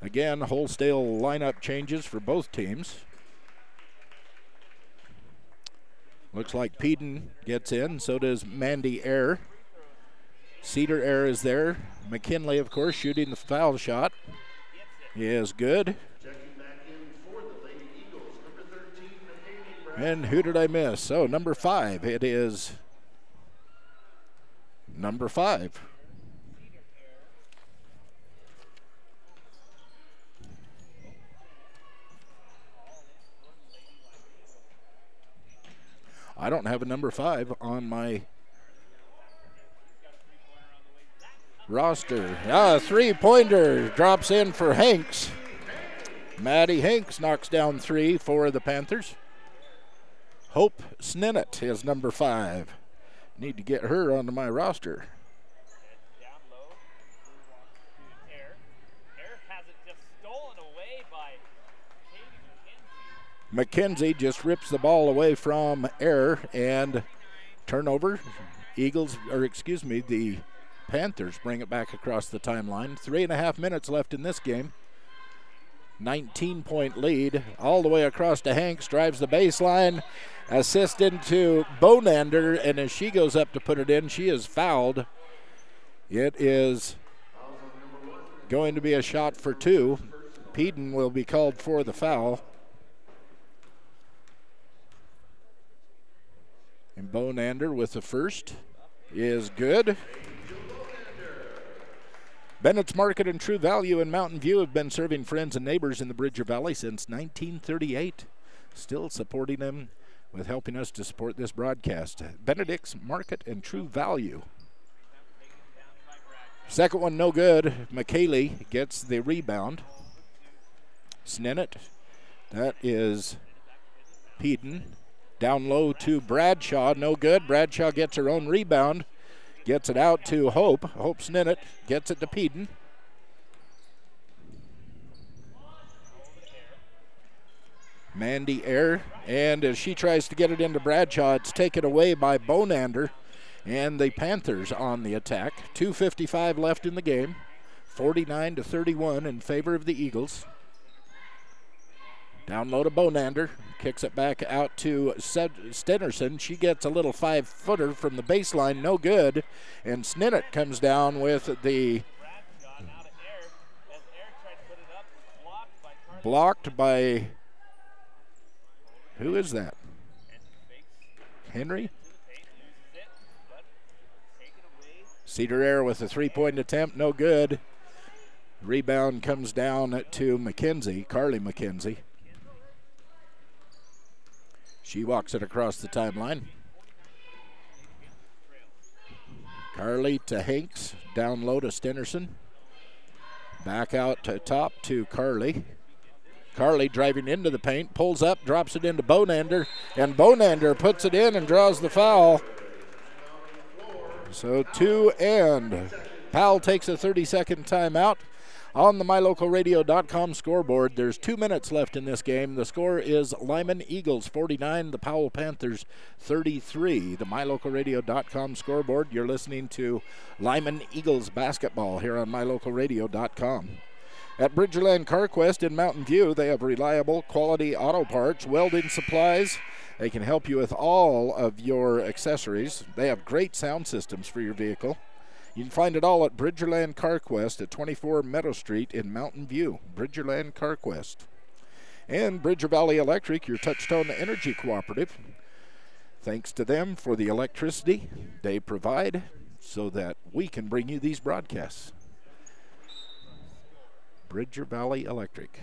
Again, wholesale lineup changes for both teams. Looks like Peden gets in, so does Mandy Eyre. Cedar Eyre is there. McKinley, of course, shooting the foul shot. Is good. And who did I miss? Oh, number 5. It is number 5. I don't have a number 5 on my roster. 3-pointer drops in for Hanks. Maddie Hanks knocks down 3 for the Panthers. Hope Snennett is number 5. Need to get her onto my roster. McKenzie just rips the ball away from Air, and turnover. The Panthers bring it back across the timeline. 3.5 minutes left in this game. 19-point lead all the way across to Hanks, drives the baseline, assist into Bonander, and as she goes up to put it in, she is fouled. It is going to be a shot for 2. Peden will be called for the foul. And Bonander with the first is good. Bennett's Market and True Value in Mountain View have been serving friends and neighbors in the Bridger Valley since 1938. Still supporting them with helping us to support this broadcast. Benedict's Market and True Value. Second one no good. McKaylee gets the rebound. Snennett. That is Peden. Down low to Bradshaw, no good. Bradshaw gets her own rebound. Gets it out to Hope. Hope Snennett gets it to Peden. Mandy Air, and as she tries to get it into Bradshaw, it's taken away by Bonander, and the Panthers on the attack. 2:55 left in the game. 49-31 in favor of the Eagles. Down low to Bonander, kicks it back out to Stenerson. She gets a little 5-footer from the baseline, no good. And Snennett comes down with the blocked by, who is that? Henry? Cedar Air with a 3-point attempt, no good. Rebound comes down to McKenzie, Carly McKenzie. She walks it across the timeline. Carly to Hanks, down low to Stenerson. Back out to top to Carly. Carly driving into the paint, pulls up, drops it into Bonander, and Bonander puts it in and draws the foul. So 2 and Powell takes a 30-second timeout. On the MyLocalRadio.com scoreboard, there's 2 minutes left in this game. The score is Lyman Eagles 49, the Powell Panthers 33. The MyLocalRadio.com scoreboard, you're listening to Lyman Eagles basketball here on MyLocalRadio.com. At Bridgerland CarQuest in Mountain View, they have reliable, quality auto parts, welding supplies. They can help you with all of your accessories. They have great sound systems for your vehicle. You can find it all at Bridgerland CarQuest at 24 Meadow Street in Mountain View. Bridgerland CarQuest. And Bridger Valley Electric, your Touchstone Energy Cooperative. Thanks to them for the electricity they provide so that we can bring you these broadcasts. Bridger Valley Electric.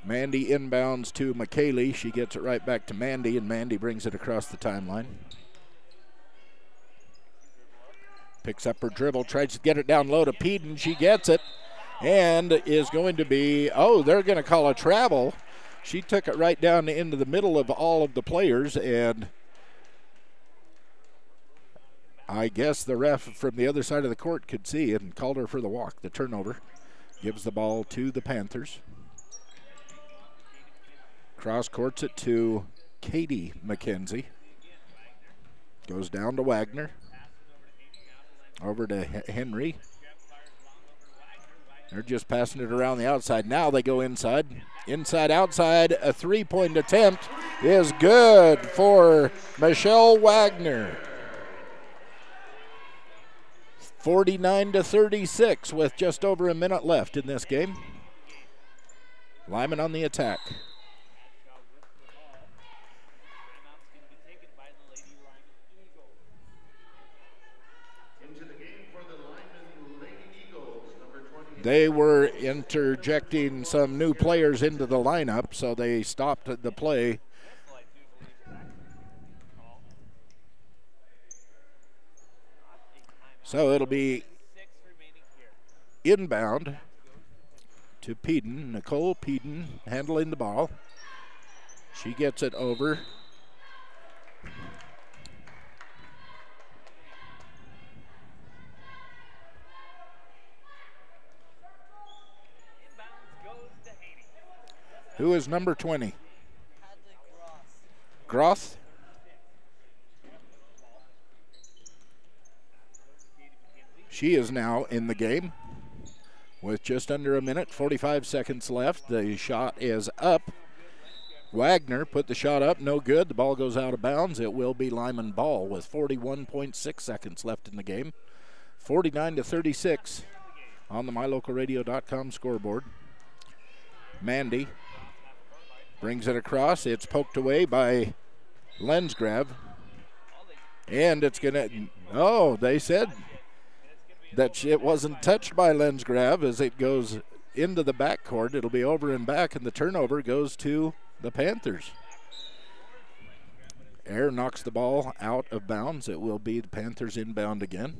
Mandy inbounds to McKaylee. She gets it right back to Mandy, and Mandy brings it across the timeline. Picks up her dribble, tries to get it down low to Peden. She gets it and is going to be, they're going to call a travel. She took it right down into the middle of all of the players, and I guess the ref from the other side of the court could see it and called her for the walk. The turnover gives the ball to the Panthers. Cross courts it to Katie McKenzie. Goes down to Wagner. Over to Henry. They're just passing it around the outside. Now they go inside. Inside, outside. A 3-point attempt is good for Michelle Wagner. 49-36 with just over a minute left in this game. Lyman on the attack. They were interjecting some new players into the lineup, so they stopped the play. So it'll be inbound to Peden. Nicole Peden handling the ball. She gets it over. Who is number 20? Groth. She is now in the game with just under a minute, 45 seconds left. The shot is up. Wagner put the shot up, no good. The ball goes out of bounds. It will be Lyman ball with 41.6 seconds left in the game. 49-36 on the mylocalradio.com scoreboard. Mandy brings it across. It's poked away by Lensgrave. And it's going to, oh, they said that it wasn't touched by Lensgrave as it goes into the backcourt. It'll be over and back, and the turnover goes to the Panthers. Air knocks the ball out of bounds. It will be the Panthers inbound again.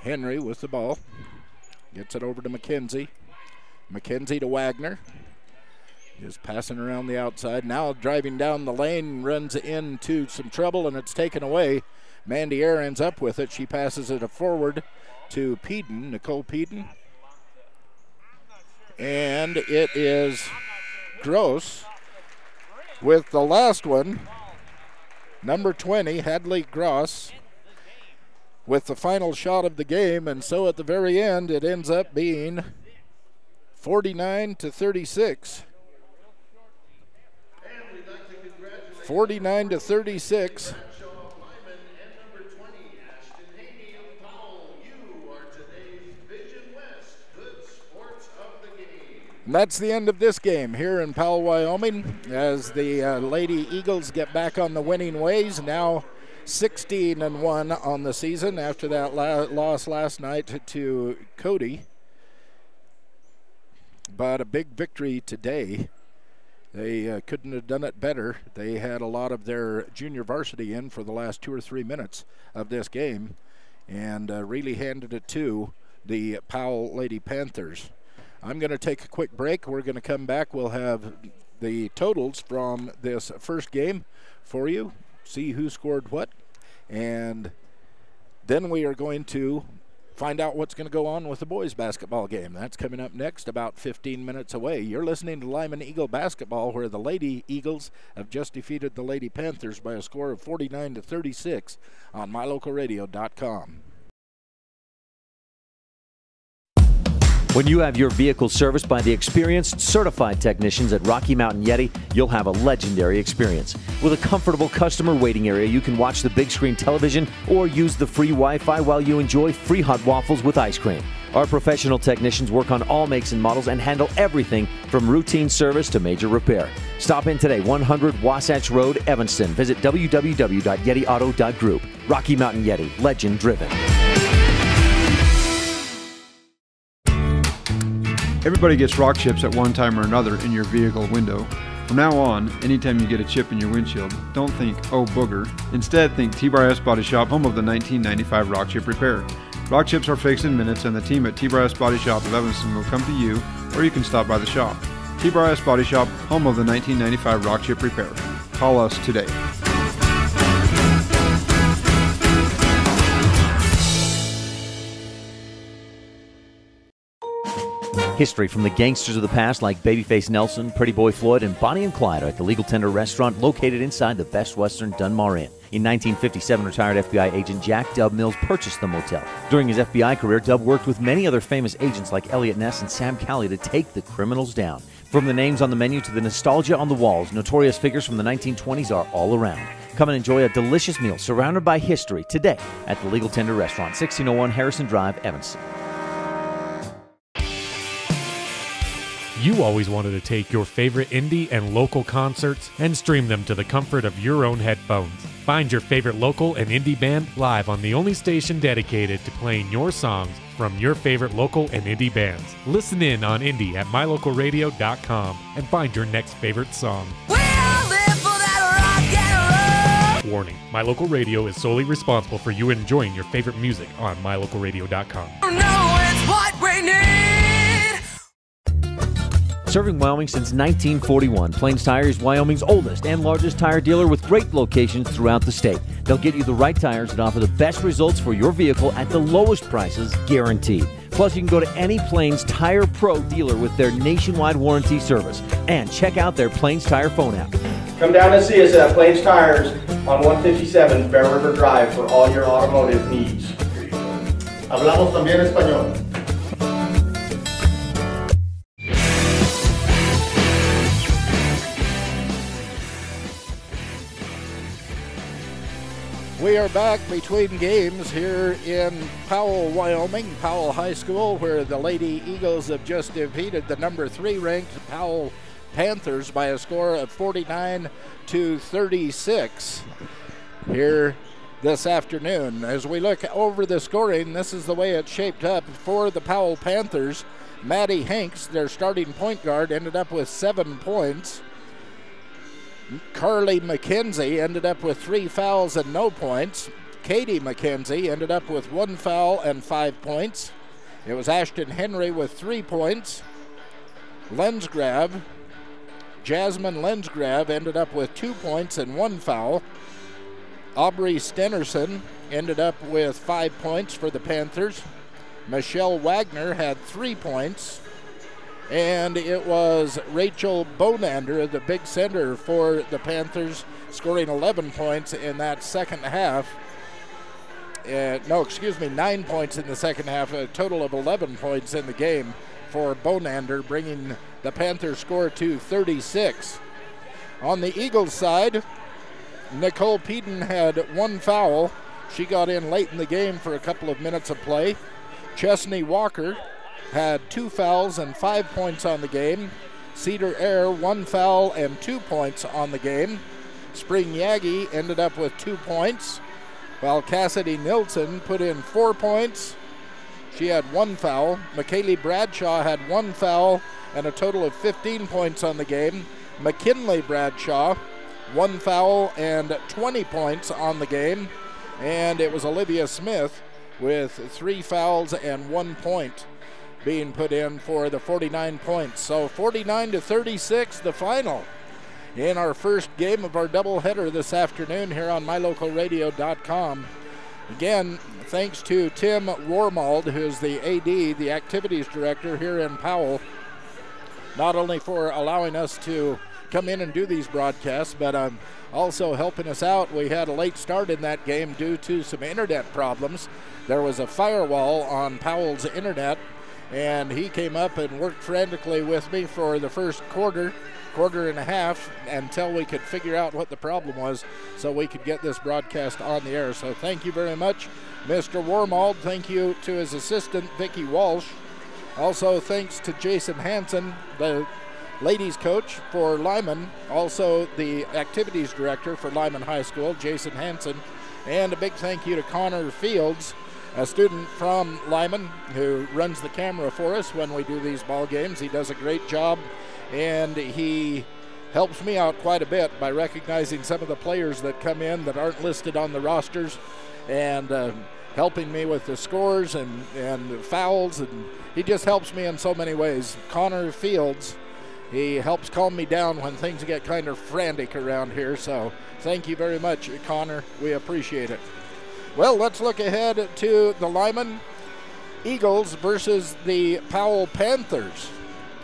Henry with the ball. Gets it over to McKenzie. McKenzie to Wagner. Just passing around the outside. Now driving down the lane, runs into some trouble, and it's taken away. Mandy Air ends up with it. She passes it forward to Peden, Nicole Peden. And it is Gross with the last one. Number 20, Hadley Gross, with the final shot of the game, and so at the very end it ends up being 49-36. 49-36. And that's the end of this game here in Powell, Wyoming, as the Lady Eagles get back on the winning ways. Now 16-1 on the season after that loss last night to Cody. But a big victory today. They couldn't have done it better. They had a lot of their junior varsity in for the last 2 or 3 minutes of this game and really handed it to the Powell Lady Panthers. I'm going to take a quick break. We're going to come back. We'll have the totals from this first game for you, see who scored what, and then we are going to find out what's going to go on with the boys basketball game. That's coming up next, about 15 minutes away. You're listening to Lyman Eagle basketball, where the Lady Eagles have just defeated the Lady Panthers by a score of 49-36 on mylocalradio.com. When you have your vehicle serviced by the experienced, certified technicians at Rocky Mountain Yeti, you'll have a legendary experience. With a comfortable customer waiting area, you can watch the big screen television or use the free Wi-Fi while you enjoy free hot waffles with ice cream. Our professional technicians work on all makes and models and handle everything from routine service to major repair. Stop in today, 100 Wasatch Road, Evanston. Visit www.yetiauto.group. Rocky Mountain Yeti, legend driven. Everybody gets rock chips at one time or another in your vehicle window. From now on, anytime you get a chip in your windshield, don't think, oh booger. Instead, think T-Bar S Body Shop, home of the 1995 rock chip repair. Rock chips are fixed in minutes, and the team at T-Bar S Body Shop of Evanston will come to you, or you can stop by the shop. T-Bar S Body Shop, home of the 1995 rock chip repair. Call us today. History from the gangsters of the past like Babyface Nelson, Pretty Boy Floyd, and Bonnie and Clyde are at the Legal Tender restaurant located inside the Best Western Dunmar Inn. In 1957, retired FBI agent Jack Dub Mills purchased the motel. During his FBI career, Dub worked with many other famous agents like Elliot Ness and Sam Calley to take the criminals down. From the names on the menu to the nostalgia on the walls, notorious figures from the 1920s are all around. Come and enjoy a delicious meal surrounded by history today at the Legal Tender restaurant, 1601 Harrison Drive, Evanston. You always wanted to take your favorite indie and local concerts and stream them to the comfort of your own headphones. Find your favorite local and indie band live on the only station dedicated to playing your songs from your favorite local and indie bands. Listen in on indie at mylocalradio.com and find your next favorite song. warning, My Local Radio is solely responsible for you enjoying your favorite music on mylocalradio.com. Serving Wyoming since 1941, Plains Tire is Wyoming's oldest and largest tire dealer with great locations throughout the state. They'll get you the right tires and offer the best results for your vehicle at the lowest prices, guaranteed. Plus, you can go to any Plains Tire Pro dealer with their nationwide warranty service. And check out their Plains Tire phone app. Come down and see us at Plains Tires on 157 Bear River Drive for all your automotive needs. Hablamos también español. We are back between games here in Powell, Wyoming, Powell High School, where the Lady Eagles have just defeated the number 3 ranked Powell Panthers by a score of 49-36 here this afternoon. As we look over the scoring, this is the way it's shaped up for the Powell Panthers. Maddie Hanks, their starting point guard, ended up with 7 points. Carly McKenzie ended up with 3 fouls and no points. Katie McKenzie ended up with 1 foul and 5 points. It was Ashton Henry with 3 points. Jasmine Lensgrave ended up with 2 points and 1 foul. Aubrey Stenerson ended up with 5 points for the Panthers. Michelle Wagner had 3 points. And it was Rachel Bonander, the big center for the Panthers, scoring 11 points in that second half. 9 points in the second half, a total of 11 points in the game for Bonander, bringing the Panthers score to 36. On the Eagles side, Nicole Peden had 1 foul. She got in late in the game for a couple of minutes of play. Chesney Walker had 2 fouls and 5 points on the game. Cedar Air, 1 foul and 2 points on the game. Spring Yagi ended up with 2 points, while Cassidy Nilsson put in 4 points. She had 1 foul. McKaylee Bradshaw had 1 foul and a total of 15 points on the game. McKinley Bradshaw, 1 foul and 20 points on the game. And it was Olivia Smith with 3 fouls and 1 point being put in for the 49 points. So 49-36, the final in our first game of our doubleheader this afternoon here on mylocalradio.com. Again, thanks to Tim Warmald, who's the AD, the activities director here in Powell, not only for allowing us to come in and do these broadcasts, but also helping us out. We had a late start in that game due to some internet problems. There was a firewall on Powell's internet, and he came up and worked frantically with me for the first quarter and a half until we could figure out what the problem was so we could get this broadcast on the air. So thank you very much, Mr. Warmald. Thank you to his assistant, Vicki Walsh. Also thanks to Jason Hansen, the ladies coach for Lyman, also the activities director for Lyman High School, Jason Hansen. And a big thank you to Connor Fields, a student from Lyman who runs the camera for us when we do these ball games. He does a great job, and he helps me out quite a bit by recognizing some of the players that come in that aren't listed on the rosters, and helping me with the scores and fouls, and he just helps me in so many ways. Connor Fields, he helps calm me down when things get kind of frantic around here, so thank you very much, Connor. We appreciate it. Well, let's look ahead to the Lyman Eagles versus the Powell Panthers.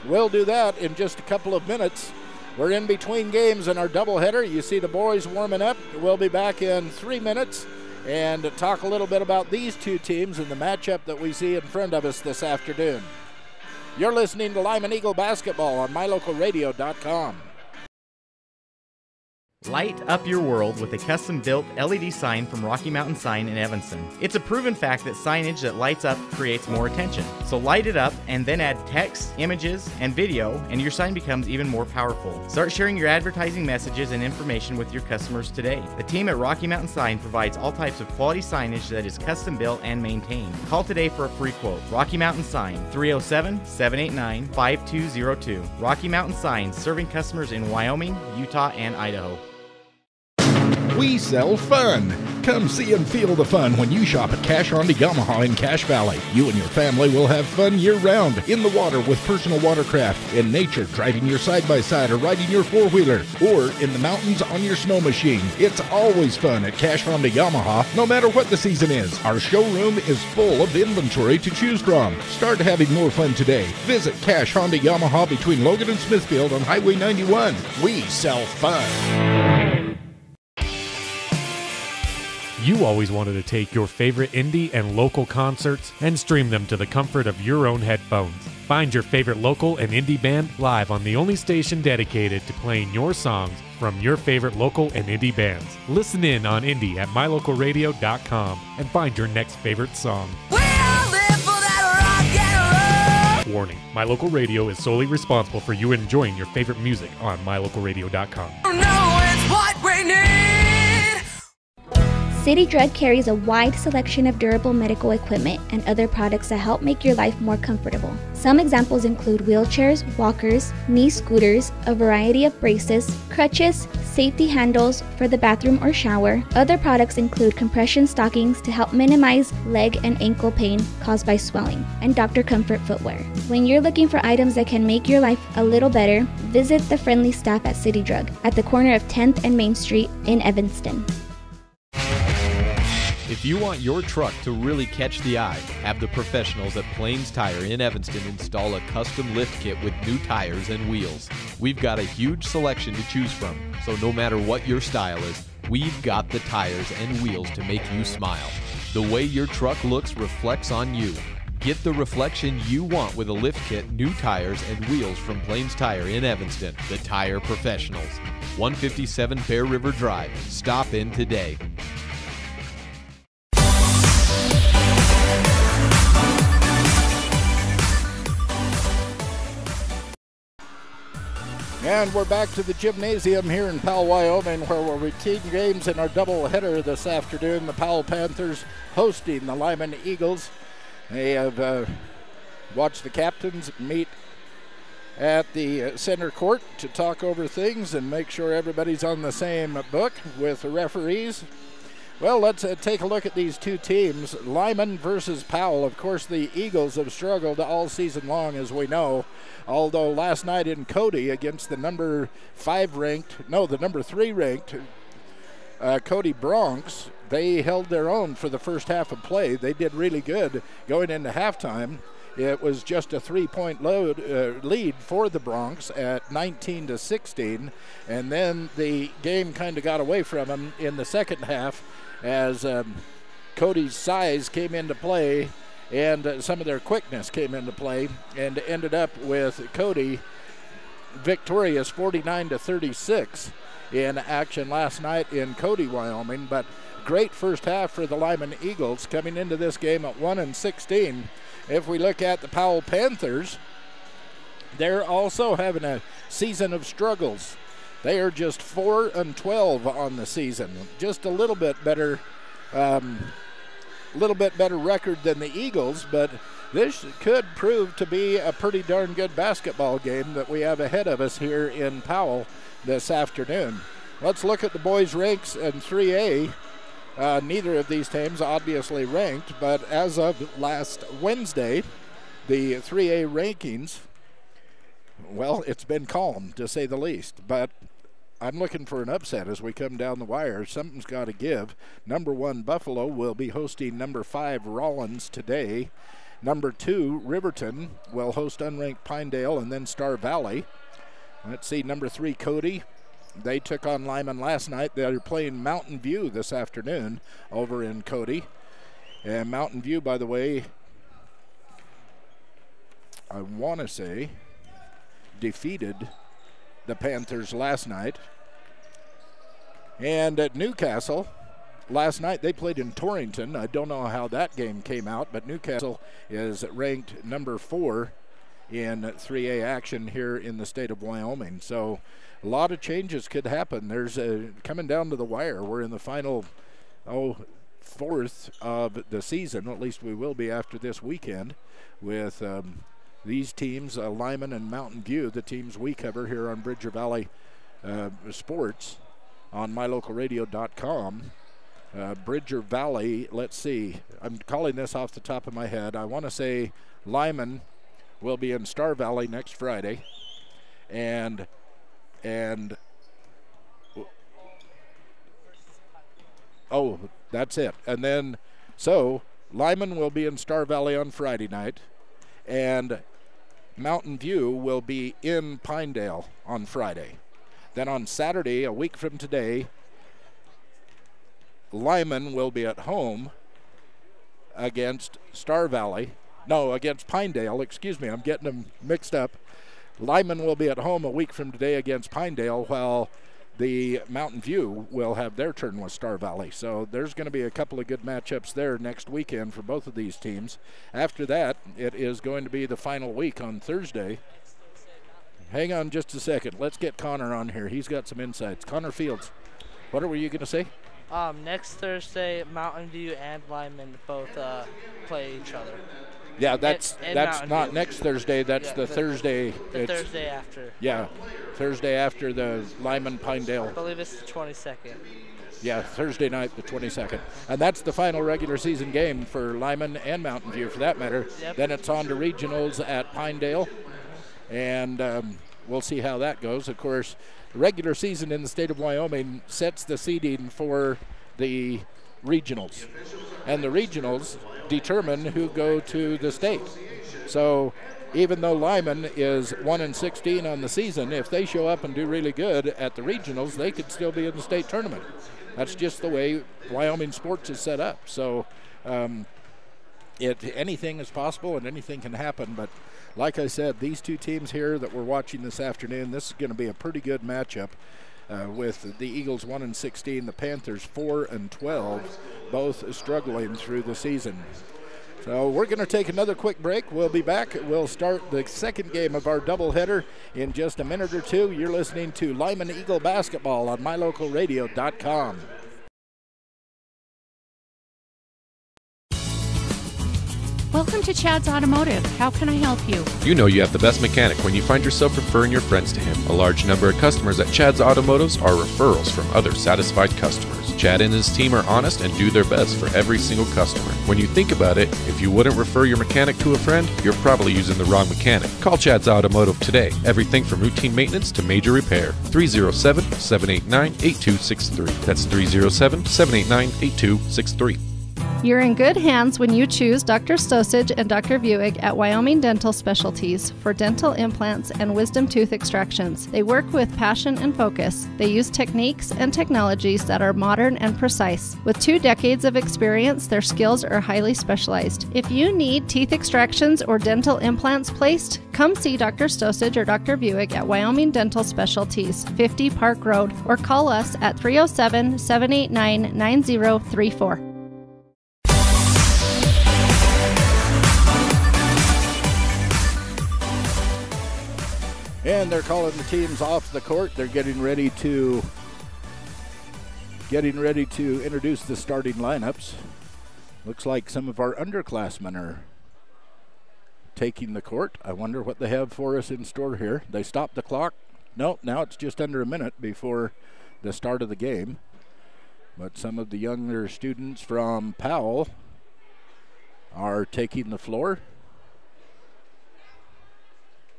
We'll do that in just a couple of minutes. We're in between games in our doubleheader. You see the boys warming up. We'll be back in 3 minutes and talk a little bit about these two teams and the matchup that we see in front of us this afternoon. You're listening to Lyman Eagle Basketball on mylocalradio.com. Light up your world with a custom-built LED sign from Rocky Mountain Sign in Evanston. It's a proven fact that signage that lights up creates more attention. So light it up and then add text, images, and video, and your sign becomes even more powerful. Start sharing your advertising messages and information with your customers today. The team at Rocky Mountain Sign provides all types of quality signage that is custom-built and maintained. Call today for a free quote. Rocky Mountain Sign, 307-789-5202. Rocky Mountain Sign, serving customers in Wyoming, Utah, and Idaho. We sell fun. Come see and feel the fun when you shop at Cash Honda Yamaha in Cache Valley. You and your family will have fun year-round, in the water with personal watercraft, in nature driving your side-by-side or riding your four-wheeler, or in the mountains on your snow machine. It's always fun at Cache Honda Yamaha, no matter what the season is. Our showroom is full of inventory to choose from. Start having more fun today. Visit Cache Honda Yamaha between Logan and Smithfield on Highway 91. We sell fun. You always wanted to take your favorite indie and local concerts and stream them to the comfort of your own headphones. Find your favorite local and indie band live on the only station dedicated to playing your songs from your favorite local and indie bands. Listen in on indie at mylocalradio.com and find your next favorite song. Warning, My Local Radio is solely responsible for you enjoying your favorite music on mylocalradio.com. City Drug carries a wide selection of durable medical equipment and other products that help make your life more comfortable. Some examples include wheelchairs, walkers, knee scooters, a variety of braces, crutches, safety handles for the bathroom or shower. Other products include compression stockings to help minimize leg and ankle pain caused by swelling, and Dr. Comfort footwear. When you're looking for items that can make your life a little better, visit the friendly staff at City Drug at the corner of 10th and Main Street in Evanston. If you want your truck to really catch the eye, have the professionals at Plains Tire in Evanston install a custom lift kit with new tires and wheels. We've got a huge selection to choose from, so no matter what your style is, we've got the tires and wheels to make you smile. The way your truck looks reflects on you. Get the reflection you want with a lift kit, new tires, and wheels from Plains Tire in Evanston, the tire professionals. 157 Bear River Drive. Stop in today. And we're back to the gymnasium here in Powell, Wyoming, where we'll routine games in our doubleheader this afternoon. The Powell Panthers hosting the Lyman Eagles. They have watched the captains meet at the center court to talk over things and make sure everybody's on the same book with the referees. Well, let's take a look at these two teams. Lyman versus Powell. Of course, the Eagles have struggled all season long, as we know. Although last night in Cody against the number 3 ranked Cody Bronx, they held their own for the first half of play. They did really good going into halftime. It was just a 3-point lead for the Bronx at 19-16, and then the game kind of got away from them in the second half as Cody's size came into play and some of their quickness came into play, and ended up with Cody victorious 49-36 in action last night in Cody, Wyoming. But great first half for the Lyman Eagles coming into this game at 1-16. If we look at the Powell Panthers, they're also having a season of struggles. They are just 4-12 on the season, just a little bit better record than the Eagles, but this could prove to be a pretty darn good basketball game that we have ahead of us here in Powell this afternoon. Let's look at the boys' ranks in 3A. Neither of these teams obviously ranked, but as of last Wednesday, the 3A rankings, well, it's been calm to say the least, but I'm looking for an upset as we come down the wire. Something's got to give. Number 1, Buffalo, will be hosting number 5, Rollins, today. Number 2, Riverton, will host unranked Pinedale and then Star Valley. Let's see, number 3, Cody. They took on Lyman last night. They're playing Mountain View this afternoon over in Cody. And Mountain View, by the way, I want to say, defeated the Panthers last night. And at Newcastle, last night they played in Torrington. I don't know how that game came out, but Newcastle is ranked number 4 in 3A action here in the state of Wyoming. So a lot of changes could happen. There's coming down to the wire. We're in the final fourth of the season. At least we will be after this weekend with these teams, Lyman and Mountain View, the teams we cover here on Bridger Valley Sports. on mylocalradio.com. Bridger Valley, let's see. I'm calling this off the top of my head. I want to say Lyman will be in Star Valley next Friday. And oh, that's it. And then, so Lyman will be in Star Valley on Friday night, and Mountain View will be in Pinedale on Friday. Then on Saturday, a week from today, Lyman will be at home against Star Valley. No, against Pinedale. Excuse me, I'm getting them mixed up. Lyman will be at home a week from today against Pinedale, while the Mountain View will have their turn with Star Valley. So there's going to be a couple of good matchups there next weekend for both of these teams. After that, it is going to be the final week on Thursday. Hang on just a second. Let's get Connor on here. He's got some insights. Connor Fields, what were you going to say? Next Thursday, Mountain View and Lyman both play each other. Yeah, that's not next Thursday. That's the Thursday. The Thursday after. Yeah, Thursday after the Lyman Pinedale. I believe it's the 22nd. Yeah, Thursday night, the 22nd. And that's the final regular season game for Lyman and Mountain View, for that matter. Yep. Then it's on to regionals at Pinedale, and we'll see how that goes. Of course, the regular season in the state of Wyoming sets the seeding for the regionals, and the regionals determine who go to the state. So even though Lyman is 1-16 on the season, if they show up and do really good at the regionals, they could still be in the state tournament. That's just the way Wyoming sports is set up. So anything is possible and anything can happen. But like I said, these two teams here that we're watching this afternoon, this is going to be a pretty good matchup. With the Eagles 1-16, the Panthers 4-12, both struggling through the season. So we're going to take another quick break. We'll be back. We'll start the second game of our doubleheader in just a minute or two. You're listening to Lyman Eagle Basketball on mylocalradio.com. Welcome to Chad's Automotive. How can I help you? You know you have the best mechanic when you find yourself referring your friends to him. A large number of customers at Chad's Automotives are referrals from other satisfied customers. Chad and his team are honest and do their best for every single customer. When you think about it, if you wouldn't refer your mechanic to a friend, you're probably using the wrong mechanic. Call Chad's Automotive today. Everything from routine maintenance to major repair. 307-789-8263. That's 307-789-8263. You're in good hands when you choose Dr. Stosage and Dr. Buick at Wyoming Dental Specialties for dental implants and wisdom tooth extractions. They work with passion and focus. They use techniques and technologies that are modern and precise. With 2 decades of experience, their skills are highly specialized. If you need teeth extractions or dental implants placed, come see Dr. Stosage or Dr. Buick at Wyoming Dental Specialties, 50 Park Road, or call us at 307-789-9034. And they're calling the teams off the court. They're getting ready to introduce the starting lineups. Looks like some of our underclassmen are taking the court. I wonder what they have for us in store here. They stopped the clock. No, now it's just under a minute before the start of the game. But some of the younger students from Powell are taking the floor.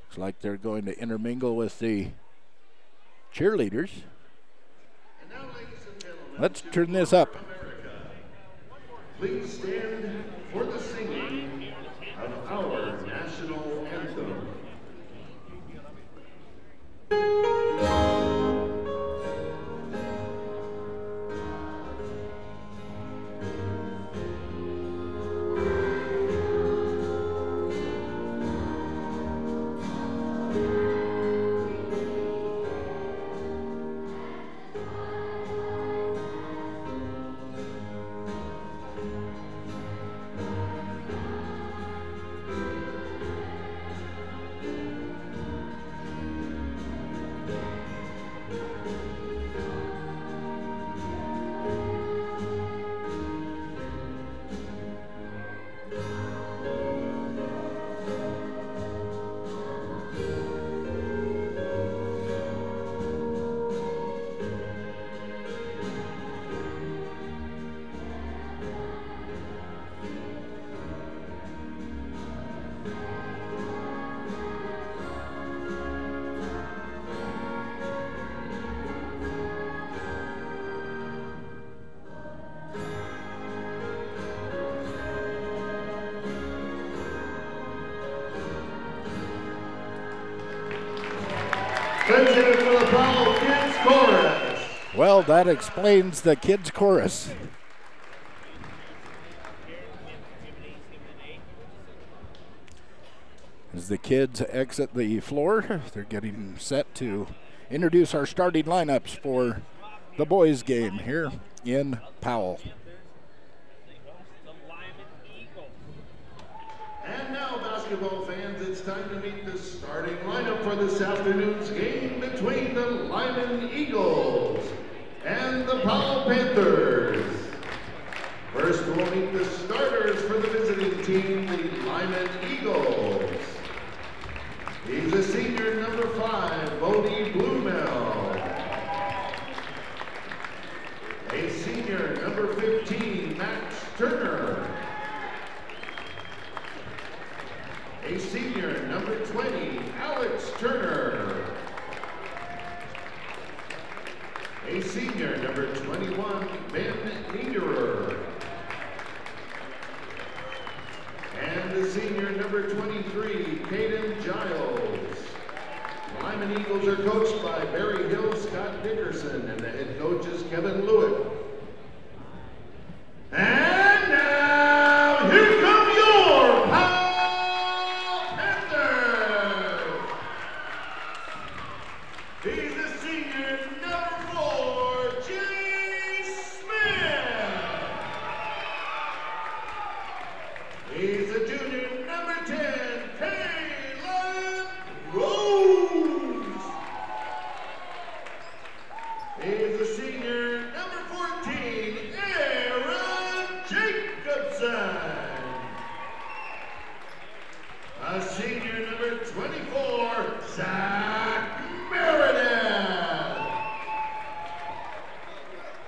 Looks like they're going to intermingle with the cheerleaders. Let's turn this up. Please stand for the singing of our national anthem. Let's hear it for the Powell Kids Chorus. Well, that explains the kids' chorus. As the kids exit the floor, they're getting set to introduce our starting lineups for the boys' game here in Powell. And now, basketball fans, it's time to meet the starting lineup for this afternoon's game between the Lyman Eagles and the Powell Panthers. First, we'll meet the starters for the visiting team, the Lyman Eagles. He's a senior, number 5, Bodie Blumel. A senior, number 15, Max Turner. A senior, number 20, Alex Turner. A senior, number 21, Ben Niederer. And the senior, number 23, Caden Giles. Lyman Eagles are coached by Barry Hill, Scott Dickerson, and the head coach is Kevin Lewitt. And now, here come your Powell Panthers. He's the senior, number 4, Jay Smith. He's a junior, number 10, Kaylin Rose. He's a senior, number 14, Aaron Jacobson. A senior, number 24, Zach Meredith.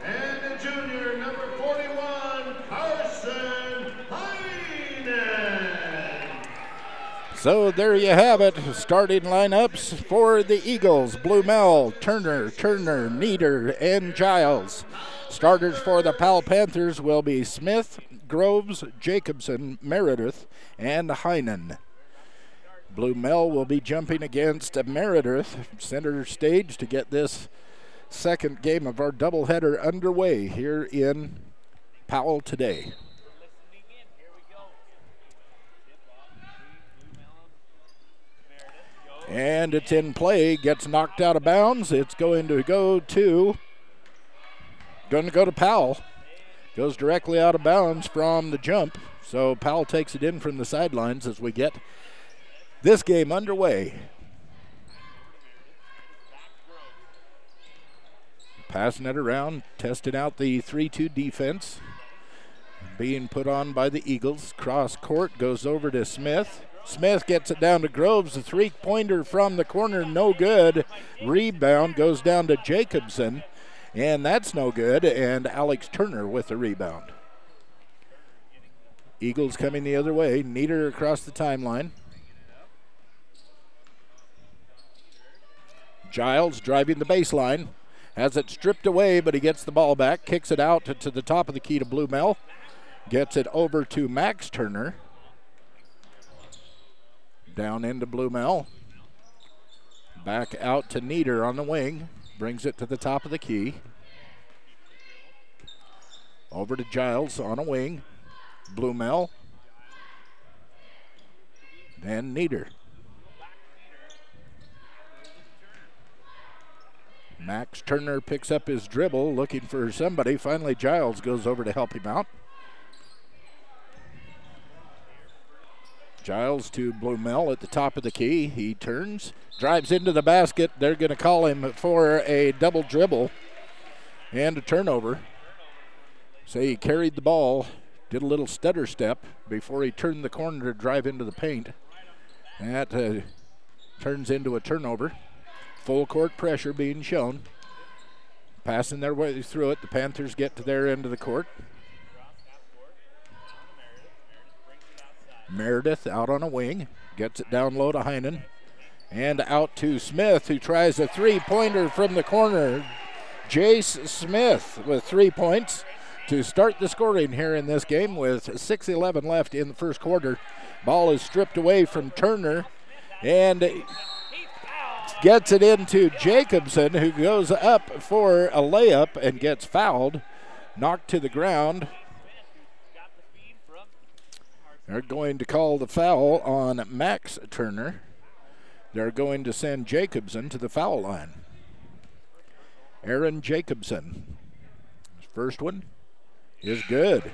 And a junior, number 41, Carson Heinen. So there you have it, starting lineups for the Eagles. Blumel, Turner, Nieder, and Giles. Starters for the Powell Panthers will be Smith, Groves, Jacobson, Meredith, and Heinen. Blumel will be jumping against Meredith, center stage, to get this second game of our doubleheader underway here in Powell today. And it's in play, gets knocked out of bounds. It's going to go to Powell. Goes directly out of bounds from the jump. So Powell takes it in from the sidelines as we get this game underway. Passing it around, testing out the 3-2 defense. Being put on by the Eagles. Cross court, goes over to Smith. Smith gets it down to Groves. A three-pointer from the corner, no good. Rebound goes down to Jacobson, and that's no good. And Alex Turner with the rebound. Eagles coming the other way. Nieder across the timeline. Giles driving the baseline. Has it stripped away, but he gets the ball back. Kicks it out to the top of the key to Blumel. Gets it over to Max Turner. Down into Blumel. Back out to Nieder on the wing. Brings it to the top of the key. Over to Giles on a wing. Blumel. Then Nieder. Max Turner picks up his dribble, looking for somebody. Finally, Giles goes over to help him out. Giles to Blumel at the top of the key. He turns, drives into the basket. They're going to call him for a double dribble and a turnover. So he carried the ball, did a little stutter step before he turned the corner to drive into the paint. That turns into a turnover. Full court pressure being shown. Passing their way through it. The Panthers get to their end of the court. Meredith out on a wing. Gets it down low to Heinen. And out to Smith, who tries a three-pointer from the corner. Jace Smith with 3 points to start the scoring here in this game with 6:11 left in the first quarter. Ball is stripped away from Turner. And Gets it into Jacobson, who goes up for a layup and gets fouled, knocked to the ground. They're going to call the foul on Max Turner. They're going to send Jacobson to the foul line. Aaron Jacobson. His first one is good.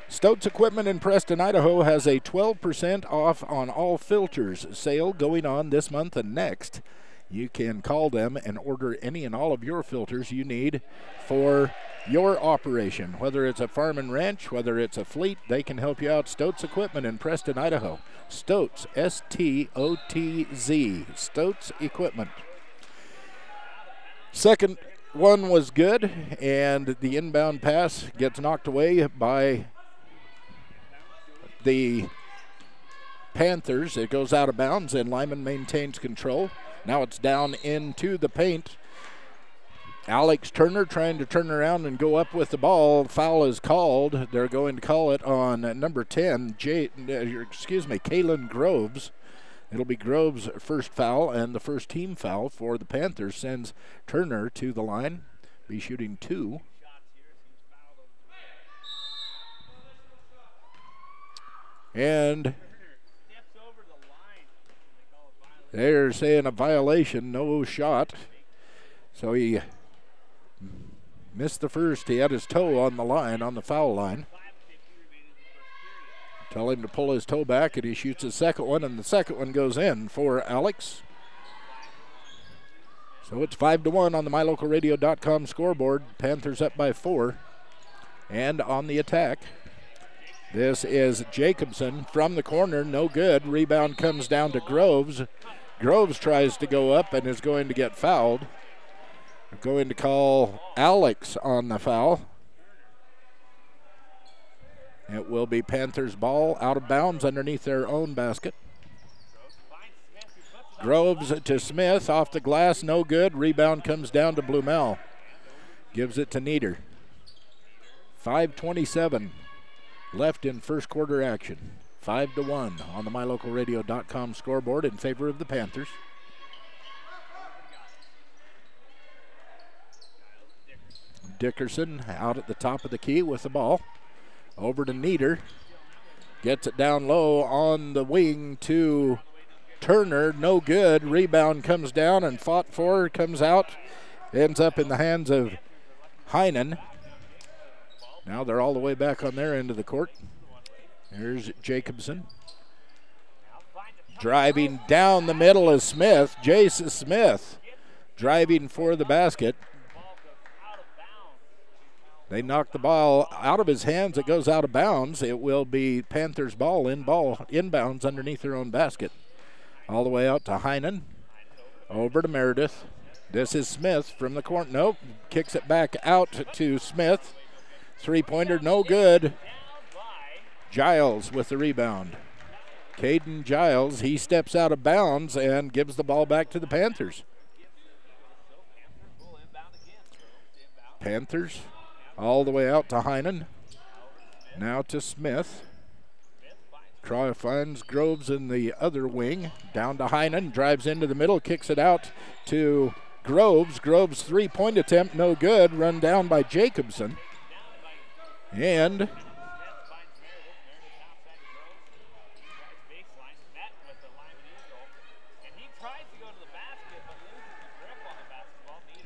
Stoats Equipment in Preston, Idaho has a 12% off on all filters sale going on this month and next. You can call them and order any and all of your filters you need for your operation. Whether it's a farm and ranch, whether it's a fleet, they can help you out. Stoats Equipment in Preston, Idaho. Stoats, S-T-O-T-Z. Stoats Equipment. Second one was good, and the inbound pass gets knocked away by the Panthers. It goes out of bounds, and Lyman maintains control. Now it's down into the paint. Alex Turner trying to turn around and go up with the ball. Foul is called. They're going to call it on number 10, Kalen Groves. It'll be Groves' first foul, and the first team foul for the Panthers sends Turner to the line. Be shooting 2. And they're saying a violation, no shot. So he missed the first. He had his toe on the line, on the foul line. Tell him to pull his toe back, and he shoots his second one, and the second one goes in for Alex. So it's 5-1 on the MyLocalRadio.com scoreboard. Panthers up by 4. And on the attack, this is Jacobson from the corner, no good. Rebound comes down to Groves. Groves tries to go up and is going to get fouled. They're going to call Alex on the foul. It will be Panthers ball out of bounds underneath their own basket. Groves to Smith, off the glass, no good. Rebound comes down to Blumel. Gives it to Nieder. 5:27 left in first quarter action. 5-1 on the MyLocalRadio.com scoreboard in favor of the Panthers. Dickerson out at the top of the key with the ball. Over to Nieder. Gets it down low on the wing to Turner. No good. Rebound comes down and fought for, comes out. Ends up in the hands of Heinen. Now they're all the way back on their end of the court. Here's Jacobson. Driving down the middle is Smith. Jace Smith driving for the basket. They knock the ball out of his hands. It goes out of bounds. It will be Panthers ball inbounds underneath their own basket. All the way out to Heinen. Over to Meredith. This is Smith from the corner. Nope. Kicks it back out to Smith. Three-pointer, no good. Giles with the rebound. Caden Giles, he steps out of bounds and gives the ball back to the Panthers. Panthers all the way out to Heinen. Now to Smith. Troy finds Groves in the other wing. Down to Heinen, drives into the middle, kicks it out to Groves. Groves' three-point attempt, no good. Run down by Jacobson. And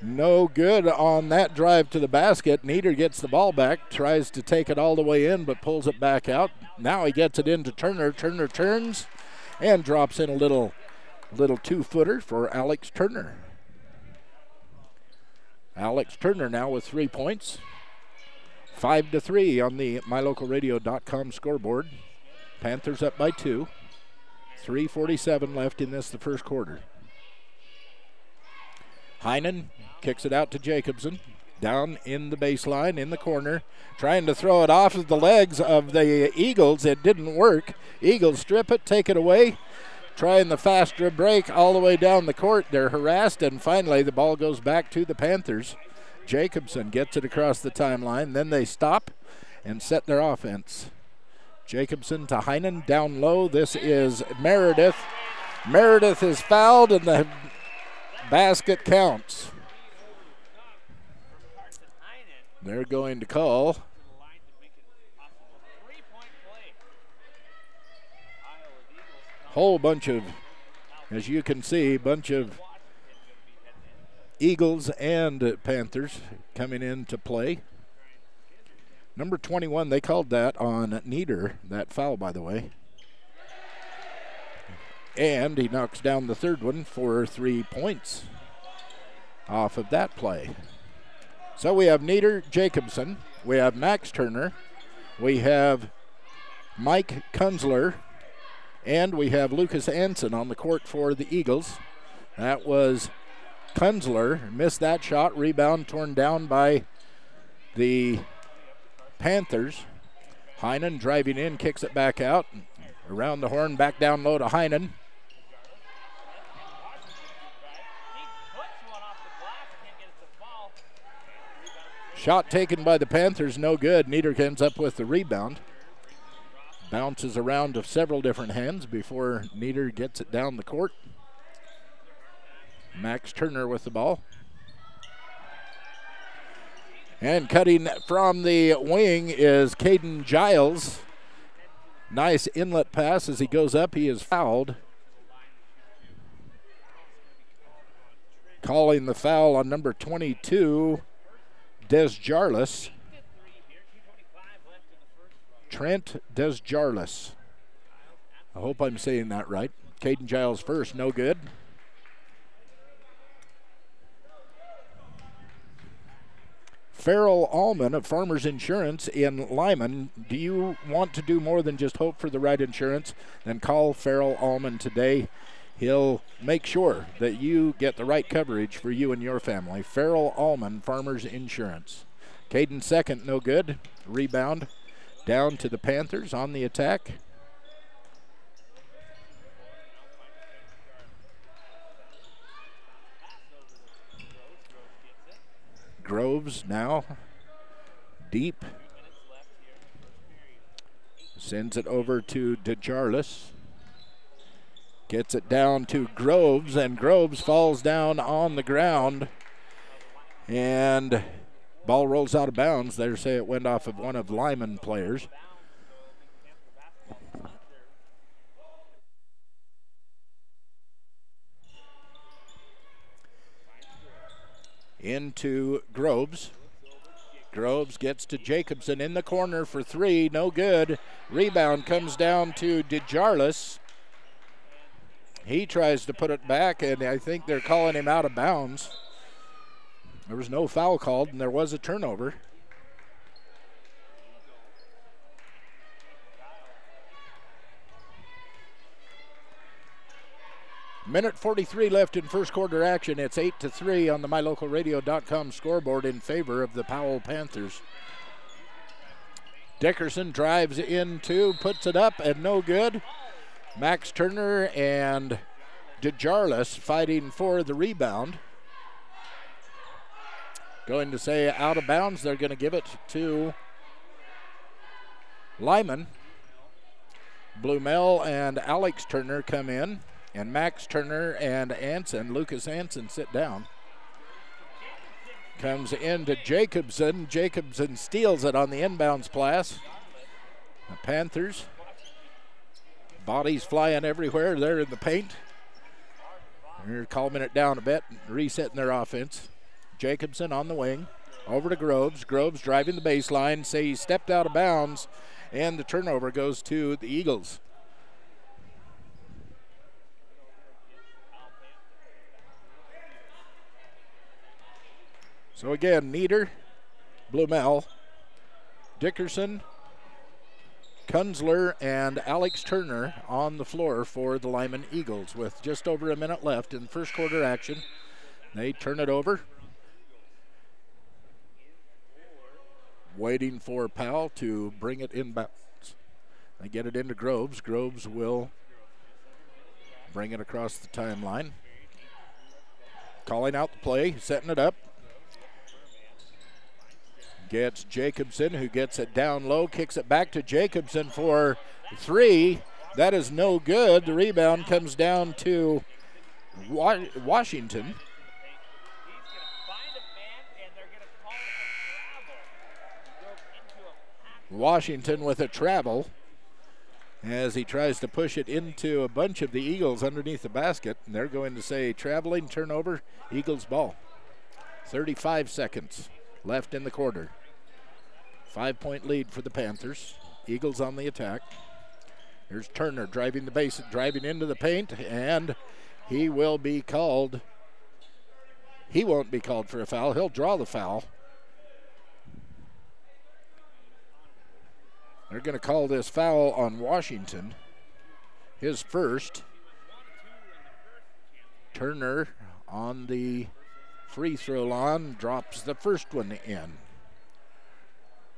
no good on that drive to the basket. Nieder gets the ball back, tries to take it all the way in, but pulls it back out. Now he gets it into Turner. Turner turns and drops in a little two-footer for Alex Turner. Alex Turner now with 3 points. 5-3 on the MyLocalRadio.com scoreboard. Panthers up by 2. 3:47 left in the first quarter. Heinen kicks it out to Jacobson. Down in the baseline, in the corner. Trying to throw it off of the legs of the Eagles. It didn't work. Eagles strip it, take it away. Trying the faster break all the way down the court. They're harassed, and finally the ball goes back to the Panthers. Jacobson gets it across the timeline. Then they stop and set their offense. Jacobson to Heinen down low. This is Meredith. Meredith is fouled, and the basket counts. They're going to call whole bunch of, as you can see, bunch of Eagles and Panthers coming into play. Number 21, they called that on Nieder, that foul, by the way. And he knocks down the third one for 3 points off of that play. So we have Nieder Jacobson, we have Max Turner, we have Mike Kunzler, and we have Lucas Anson on the court for the Eagles. That was Kunzler, missed that shot, rebound torn down by the Panthers. Heinen driving in, kicks it back out, around the horn, back down low to Heinen. Shot taken by the Panthers, no good. Nieder ends up with the rebound. Bounces around to several different hands before Nieder gets it down the court. Max Turner with the ball. And cutting from the wing is Caden Giles. Nice inlet pass as he goes up. He is fouled. Calling the foul on number 22, Desjarlis. Trent Desjarlis. I hope I'm saying that right. Caden Giles first, no good. Farrell Allman of Farmers Insurance in Lyman. Do you want to do more than just hope for the right insurance? Then call Farrell Allman today. He'll make sure that you get the right coverage for you and your family. Farrell Allman, Farmers Insurance. Caden second, no good. Rebound down to the Panthers on the attack. Groves now deep. Sends it over to Desjarlis. Gets it down to Groves, and Groves falls down on the ground. And ball rolls out of bounds. They say it went off of one of Lyman players. Into Groves. Groves gets to Jacobson in the corner for three, no good. Rebound comes down to Desjarlis. He tries to put it back, and I think they're calling him out of bounds. There was no foul called, and there was a turnover. Minute 43 left in first quarter action. It's 8-3 on the MyLocalRadio.com scoreboard in favor of the Powell Panthers. Dickerson drives into, puts it up, and no good. Max Turner and Desjarlis fighting for the rebound. Going to say out of bounds. They're going to give it to Lyman. Blumel and Alex Turner come in, and Max Turner and Anson, Lucas Anson, sit down. Comes into Jacobson. Jacobson steals it on the inbounds pass. The Panthers. Bodies flying everywhere. They're in the paint. They're calming it down a bit, resetting their offense. Jacobson on the wing. Over to Groves. Groves driving the baseline. Say he stepped out of bounds, and the turnover goes to the Eagles. So again, Nieder, Blumel, Dickerson, Kunzler, and Alex Turner on the floor for the Lyman Eagles with just over a minute left in first quarter action. They turn it over. Waiting for Powell to bring it inbounds. They get it into Groves. Groves will bring it across the timeline. Calling out the play, setting it up. Gets Jacobson, who gets it down low, kicks it back to Jacobson for three. That is no good. The rebound comes down to Washington. Washington with a travel as he tries to push it into a bunch of the Eagles underneath the basket. And they're going to say traveling, turnover, Eagles ball. 35 seconds left in the quarter. 5-point lead for the Panthers. Eagles on the attack. Here's Turner driving the base, driving into the paint, and he will be called. He won't be called for a foul. He'll draw the foul. They're going to call this foul on Washington. His first. Turner on the free throw line drops the first one in.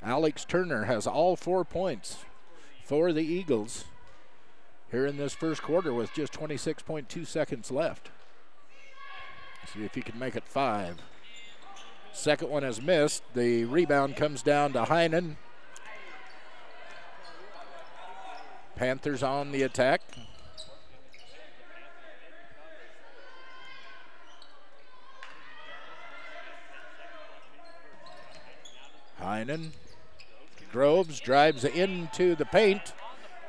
Alex Turner has all 4 points for the Eagles here in this first quarter with just 26.2 seconds left. See if he can make it 5. Second one is missed. The rebound comes down to Heinen. Panthers on the attack. Heinen. Groves drives into the paint,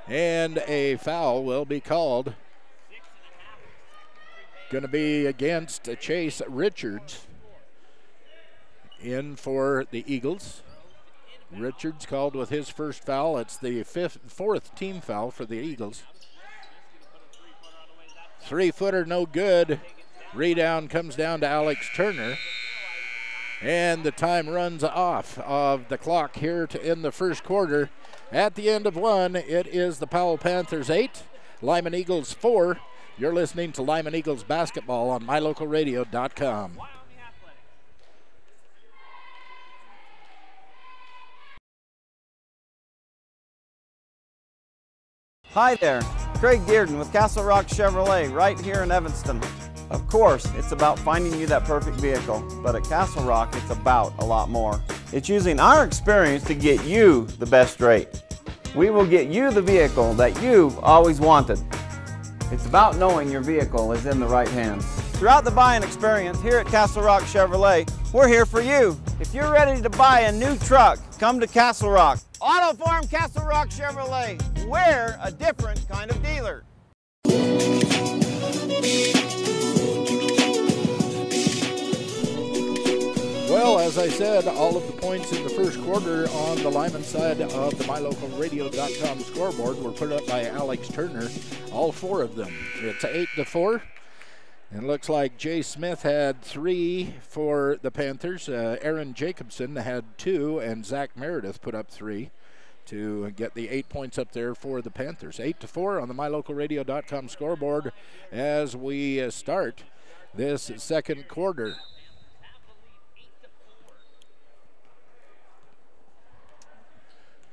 and a foul will be called. Going to be against Chase Richards in for the Eagles. Richards called with his first foul. It's the fourth team foul for the Eagles. 3-footer, no good. Rebound comes down to Alex Turner. And the time runs off of the clock here to end the first quarter. At the end of one, it is the Powell Panthers 8, Lyman Eagles 4. You're listening to Lyman Eagles basketball on mylocalradio.com. Hi there, Craig Dearden with Castle Rock Chevrolet right here in Evanston. Of course, it's about finding you that perfect vehicle, but at Castle Rock, it's about a lot more. It's using our experience to get you the best rate. We will get you the vehicle that you've always wanted. It's about knowing your vehicle is in the right hands. Throughout the buying experience here at Castle Rock Chevrolet, we're here for you. If you're ready to buy a new truck, come to Castle Rock. Auto Farm Castle Rock Chevrolet. We're a different kind of dealer. Well, as I said, all of the points in the first quarter on the Lyman side of the mylocalradio.com scoreboard were put up by Alex Turner, all 4 of them. It's 8-4. And it looks like Jay Smith had 3 for the Panthers. Aaron Jacobson had 2, and Zach Meredith put up 3 to get the 8 points up there for the Panthers. 8-4 on the mylocalradio.com scoreboard as we start this second quarter.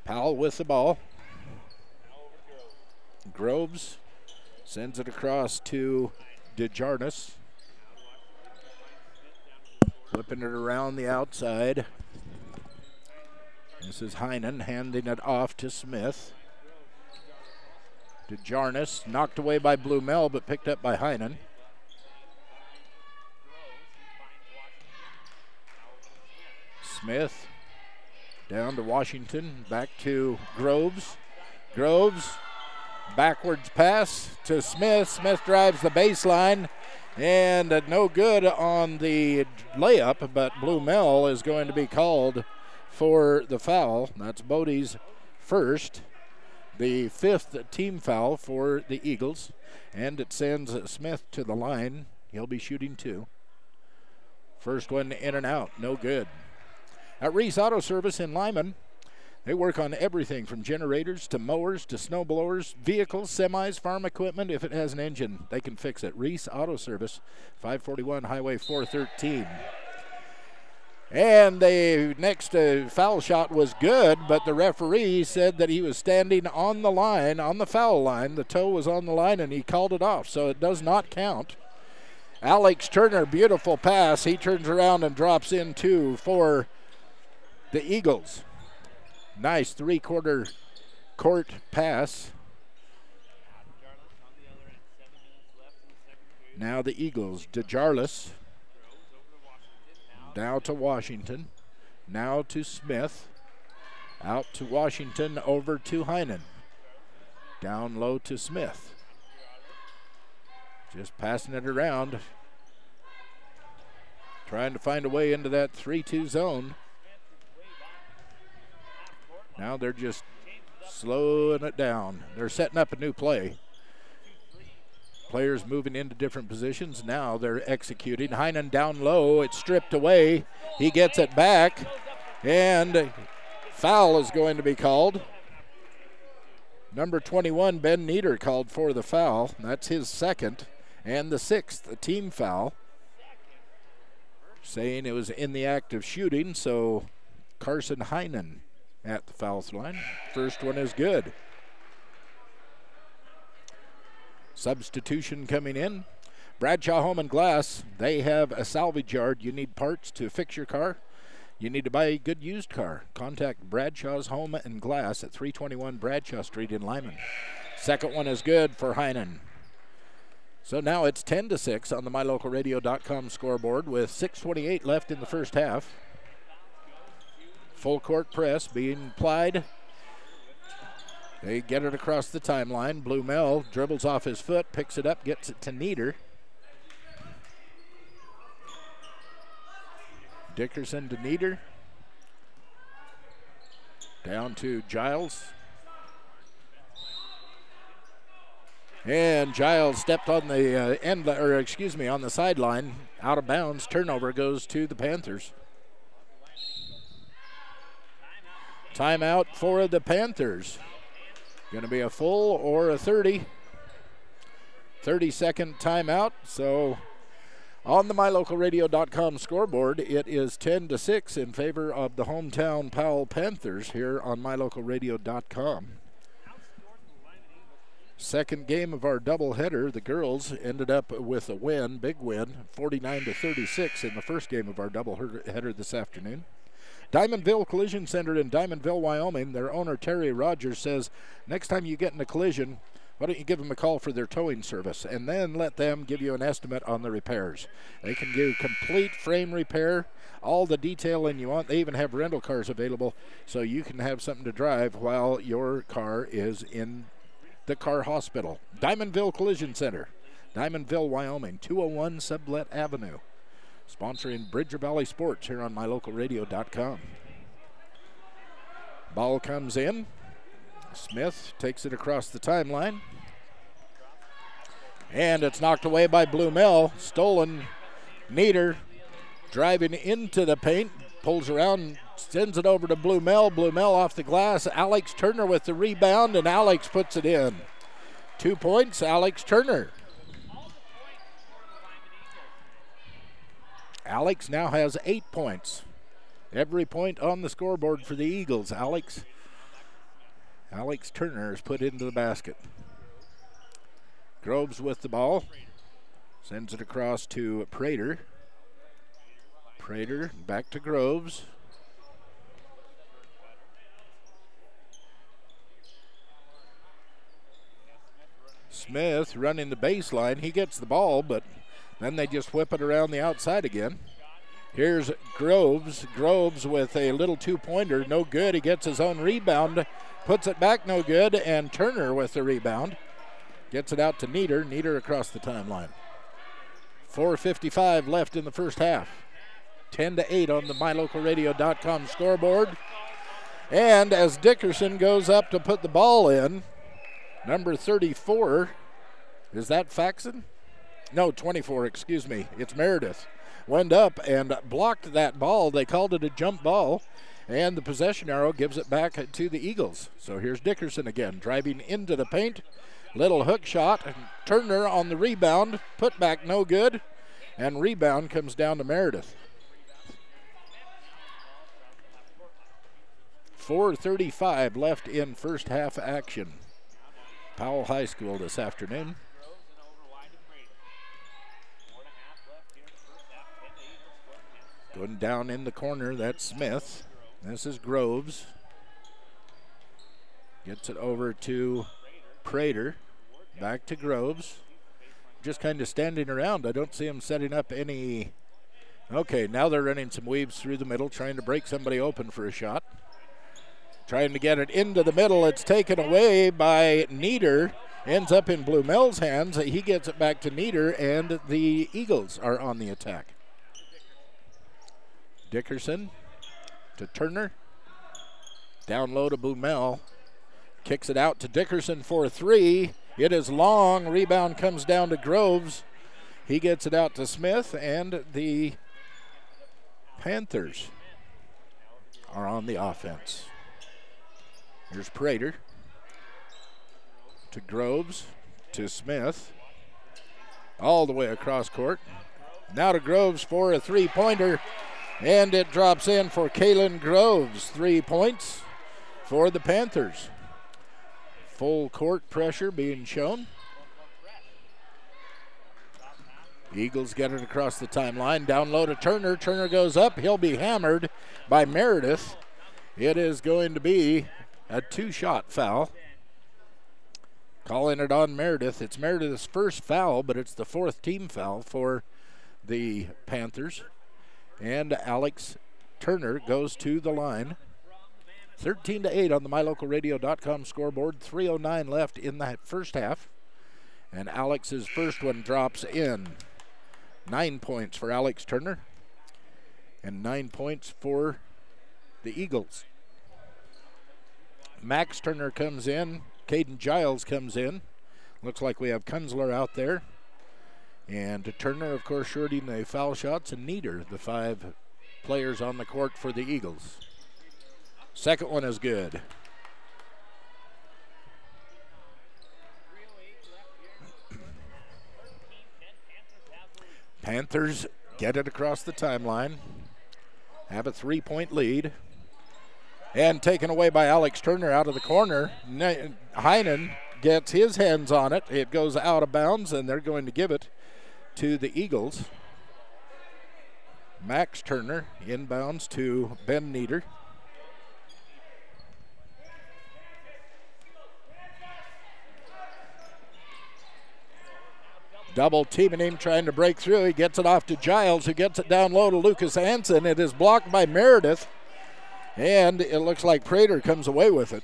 Powell with the ball. Groves sends it across to DeJarnis. Flipping it around the outside. This is Heinen handing it off to Smith. DeJarnis knocked away by Blumel, but picked up by Heinen. Smith down to Washington, back to Groves. Groves, backwards pass to Smith. Smith drives the baseline, and no good on the layup, but Blumel is going to be called for the foul. That's Bodie's first, the 5th team foul for the Eagles, and it sends Smith to the line. He'll be shooting 2. First one in and out, no good. At Reese Auto Service in Lyman, they work on everything from generators to mowers to snow blowers, vehicles, semis, farm equipment. If it has an engine, they can fix it. Reese Auto Service, 541 Highway 413. And the next foul shot was good, but the referee said that he was standing on the line, on the foul line. The toe was on the line, and he called it off, so it does not count. Alex Turner, beautiful pass. He turns around and drops in 2 for the Eagles. Nice 3-quarter court pass. Now the Eagles, DeJarlis. Now to Washington. Now to Smith. Out to Washington, over to Heinen. Down low to Smith. Just passing it around. Trying to find a way into that 3-2 zone. Now they're just slowing it down. They're setting up a new play. Players moving into different positions. Now they're executing. Heinen down low. It's stripped away. He gets it back. And foul is going to be called. Number 21, Ben Nieder, called for the foul. That's his second and the sixth, a team foul. Saying it was in the act of shooting, so Carson Heinen at the foul line. First one is good. Substitution coming in. Bradshaw Home and Glass, they have a salvage yard. You need parts to fix your car. You need to buy a good used car. Contact Bradshaw's Home and Glass at 321 Bradshaw Street in Lyman. Second one is good for Heinen. So now it's 10-6 on the MyLocalRadio.com scoreboard with 6:28 left in the first half. Full court press being applied. They get it across the timeline. Blumel dribbles off his foot, picks it up, gets it to Nieder. Dickerson to Nieder. Down to Giles. And Giles stepped on the on the sideline, out of bounds. Turnover goes to the Panthers. Timeout for the Panthers. Going to be a full or a 30. 30-second timeout. So on the MyLocalRadio.com scoreboard, it is 10-6 in favor of the hometown Powell Panthers here on MyLocalRadio.com. Second game of our doubleheader, the girls ended up with a win, big win, 49-36 in the first game of our doubleheader this afternoon. Diamondville Collision Center in Diamondville, Wyoming, their owner Terry Rogers says, next time you get in a collision, why don't you give them a call for their towing service and then let them give you an estimate on the repairs. They can do complete frame repair, all the detailing you want. They even have rental cars available so you can have something to drive while your car is in the car hospital. Diamondville Collision Center, Diamondville, Wyoming, 201 Sublet Avenue. Sponsoring Bridger Valley Sports here on MyLocalRadio.com. Ball comes in. Smith takes it across the timeline. And it's knocked away by Blumel. Stolen. Nieder driving into the paint. Pulls around, sends it over to Blumel. Blumel off the glass. Alex Turner with the rebound, and Alex puts it in. 2 points, Alex Turner. Alex now has 8 points. Every point on the scoreboard for the Eagles. Alex Turner is put into the basket. Groves with the ball. Sends it across to Prater. Prater back to Groves. Smith running the baseline. He gets the ball, but then they just whip it around the outside again. Here's Groves. Groves with a little two-pointer. No good. He gets his own rebound. Puts it back, no good. And Turner with the rebound. Gets it out to Nieder. Nieder across the timeline. 4:55 left in the first half. 10-8 on the MyLocalRadio.com scoreboard. And as Dickerson goes up to put the ball in, number 34, is that Faxon? No, 24, excuse me. It's Meredith. Went up and blocked that ball. They called it a jump ball, and the possession arrow gives it back to the Eagles. So here's Dickerson again, driving into the paint. Little hook shot. Turner on the rebound. Put back no good, and rebound comes down to Meredith. 4:35 left in first half action. Powell High School this afternoon. Going down in the corner, that's Smith. This is Groves. Gets it over to Prater. Back to Groves. just kind of standing around. I don't see them setting up any. Okay, now they're running some weaves through the middle, trying to break somebody open for a shot. Trying to get it into the middle. It's taken away by Nieder. Ends up in Blumel's hands. He gets it back to Nieder, and the Eagles are on the attack. Dickerson to Turner. Down low to Blumel. Kicks it out to Dickerson for 3. It is long. Rebound comes down to Groves. He gets it out to Smith, and the Panthers are on the offense. Here's Prater to Groves to Smith. All the way across court. Now to Groves for a three-pointer, and it drops in for Kalen Groves. 3 points for the Panthers. Full court pressure being shown. Eagles get it across the timeline. Down low to Turner. Turner goes up. He'll be hammered by Meredith. It is going to be a 2-shot foul. Calling it on Meredith. It's Meredith's first foul, but it's the 4th team foul for the Panthers. And Alex Turner goes to the line. 13-8 on the MyLocalRadio.com scoreboard. 3:09 left in the first half. And Alex's first one drops in. 9 points for Alex Turner. And 9 points for the Eagles. Max Turner comes in. Caden Giles comes in. Looks like we have Kunzler out there. And Turner, of course, shorting the foul shots. And Nieder, the 5 players on the court for the Eagles. Second one is good. Panthers get it across the timeline. Have a 3-point lead. And taken away by Alex Turner out of the corner. Heinen gets his hands on it. It goes out of bounds, and they're going to give it to the Eagles. Max Turner inbounds to Ben Nieder. Double teaming him, trying to break through. He gets it off to Giles, who gets it down low to Lucas Hansen. It is blocked by Meredith, and it looks like Prater comes away with it.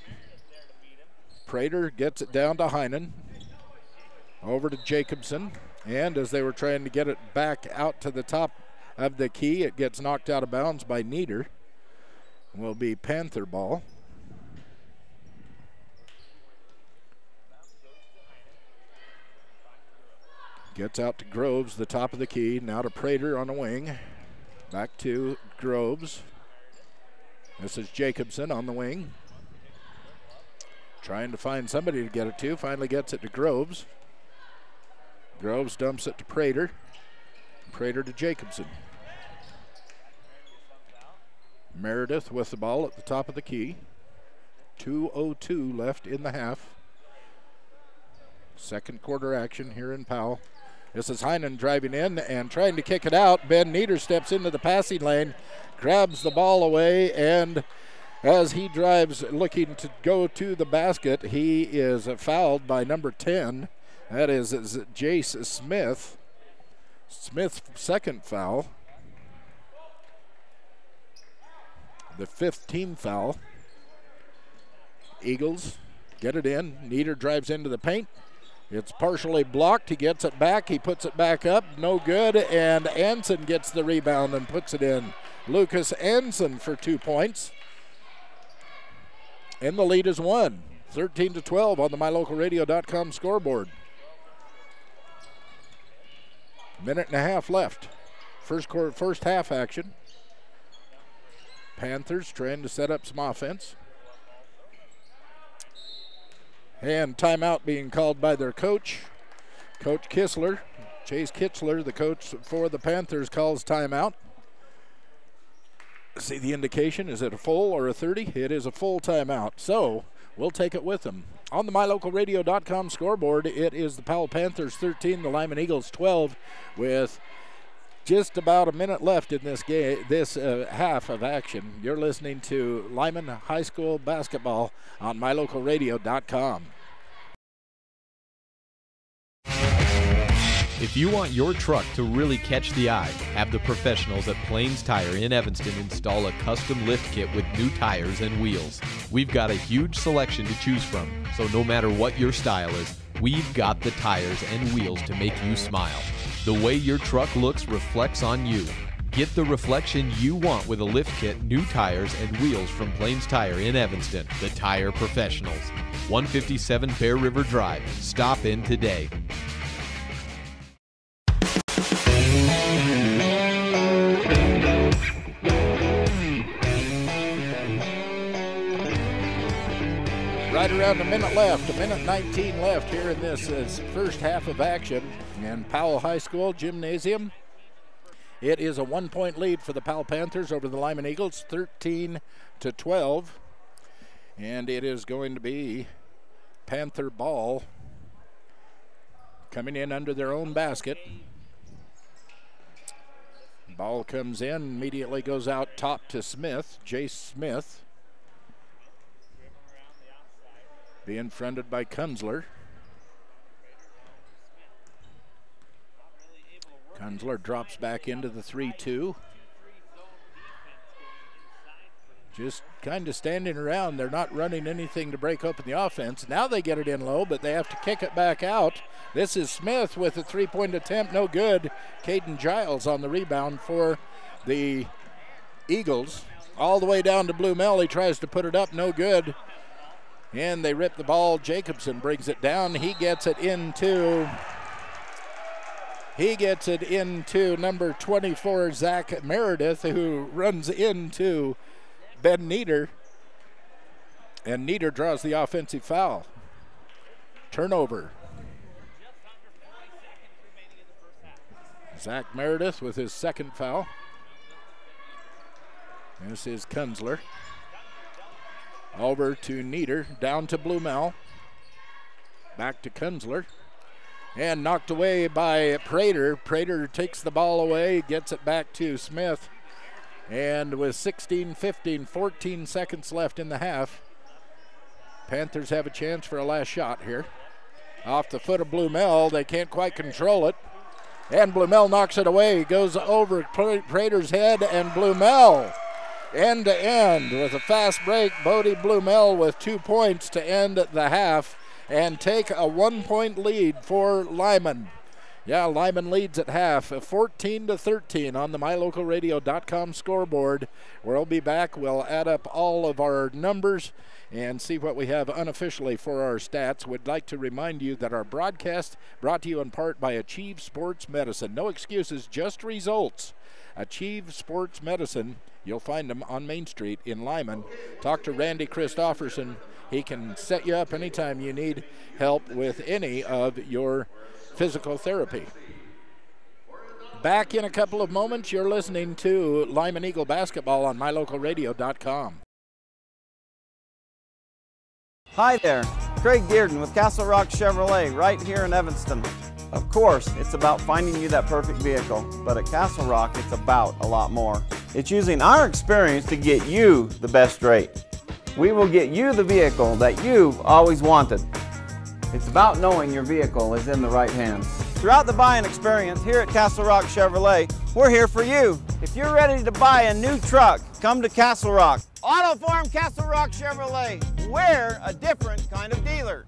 Prater gets it down to Heinen. Over to Jacobson, and as they were trying to get it back out to the top of the key, it gets knocked out of bounds by Nieder. Will be Panther ball. Gets out to Groves, the top of the key. Now to Prater on the wing. Back to Groves. This is Jacobson on the wing. Trying to find somebody to get it to. Finally gets it to Groves. Groves dumps it to Prater. Prater to Jacobson. Meredith with the ball at the top of the key. 2:02 left in the half. Second quarter action here in Powell. This is Heinen driving in and trying to kick it out. Ben Nieder steps into the passing lane, grabs the ball away, and as he drives looking to go to the basket, he is fouled by number 10. That is Jace Smith. Smith's second foul. The 5th team foul. Eagles get it in. Nieder drives into the paint. It's partially blocked. He gets it back. He puts it back up. No good. And Anson gets the rebound and puts it in. Lucas Anson for 2 points. And the lead is 1. 13-12 on the MyLocalRadio.com scoreboard. Minute and a half left. First half action. Panthers trying to set up some offense. And timeout being called by their coach, Coach Kistler. Chase Kitzler, the coach for the Panthers, calls timeout. See the indication. Is it a full or a 30? It is a full timeout. So we'll take it with them. On the MyLocalRadio.com scoreboard, it is the Powell Panthers 13, the Lyman Eagles 12, with just about a minute left in this game, this half of action. You're listening to Lyman High School basketball on MyLocalRadio.com. If you want your truck to really catch the eye, have the professionals at Plains Tire in Evanston install a custom lift kit with new tires and wheels. We've got a huge selection to choose from, so no matter what your style is, we've got the tires and wheels to make you smile. The way your truck looks reflects on you. Get the reflection you want with a lift kit, new tires, and wheels from Plains Tire in Evanston, the tire professionals. 157 Bear River Drive. Stop in today. Right around a minute left, a minute 19 left here in this first half of action in Powell High School Gymnasium. It is a 1-point lead for the Powell Panthers over the Lyman Eagles, 13-12. And it is going to be Panther ball coming in under their own basket. Ball comes in, immediately goes out top to Smith, Jace Smith. Being fronted by Kunzler. Kunzler drops back into the 3-2. Just kind of standing around. They're not running anything to break open the offense. Now they get it in low, but they have to kick it back out. This is Smith with a three-point attempt. No good. Caden Giles on the rebound for the Eagles. All the way down to Blue Mel. He tries to put it up. No good. And they rip the ball. Jacobson brings it down. He gets it into number 24, Zach Meredith, who runs into Ben Nieder. And Nieder draws the offensive foul. Turnover. Zach Meredith with his second foul. This is Kunzler. Over to Nieder, down to Blumel. Back to Kunzler. And knocked away by Prater. Prater takes the ball away, gets it back to Smith. And with 14 seconds left in the half, Panthers have a chance for a last shot here. Off the foot of Blumel, they can't quite control it. And Blumel knocks it away, goes over Prater's head, and Blumel end to end with a fast break. Bodie Blumel with 2 points to end the half and take a 1-point lead for Lyman. Yeah, Lyman leads at half, 14-13 on the MyLocalRadio.com scoreboard. We'll be back. We'll add up all of our numbers and see what we have unofficially for our stats. We'd like to remind you that our broadcast brought to you in part by Achieve Sports Medicine. No excuses, just results. Achieve Sports Medicine. You'll find them on Main Street in Lyman. Talk to Randy Christofferson. He can set you up anytime you need help with any of your physical therapy. Back in a couple of moments. You're listening to Lyman Eagle basketball on MyLocalRadio.com. Hi there, Craig Dearden with Castle Rock Chevrolet right here in Evanston. Of course, it's about finding you that perfect vehicle, but at Castle Rock, it's about a lot more. It's using our experience to get you the best rate. We will get you the vehicle that you've always wanted. It's about knowing your vehicle is in the right hands. Throughout the buying experience here at Castle Rock Chevrolet, we're here for you. If you're ready to buy a new truck, come to Castle Rock. Auto Farm Castle Rock Chevrolet. We're a different kind of dealer.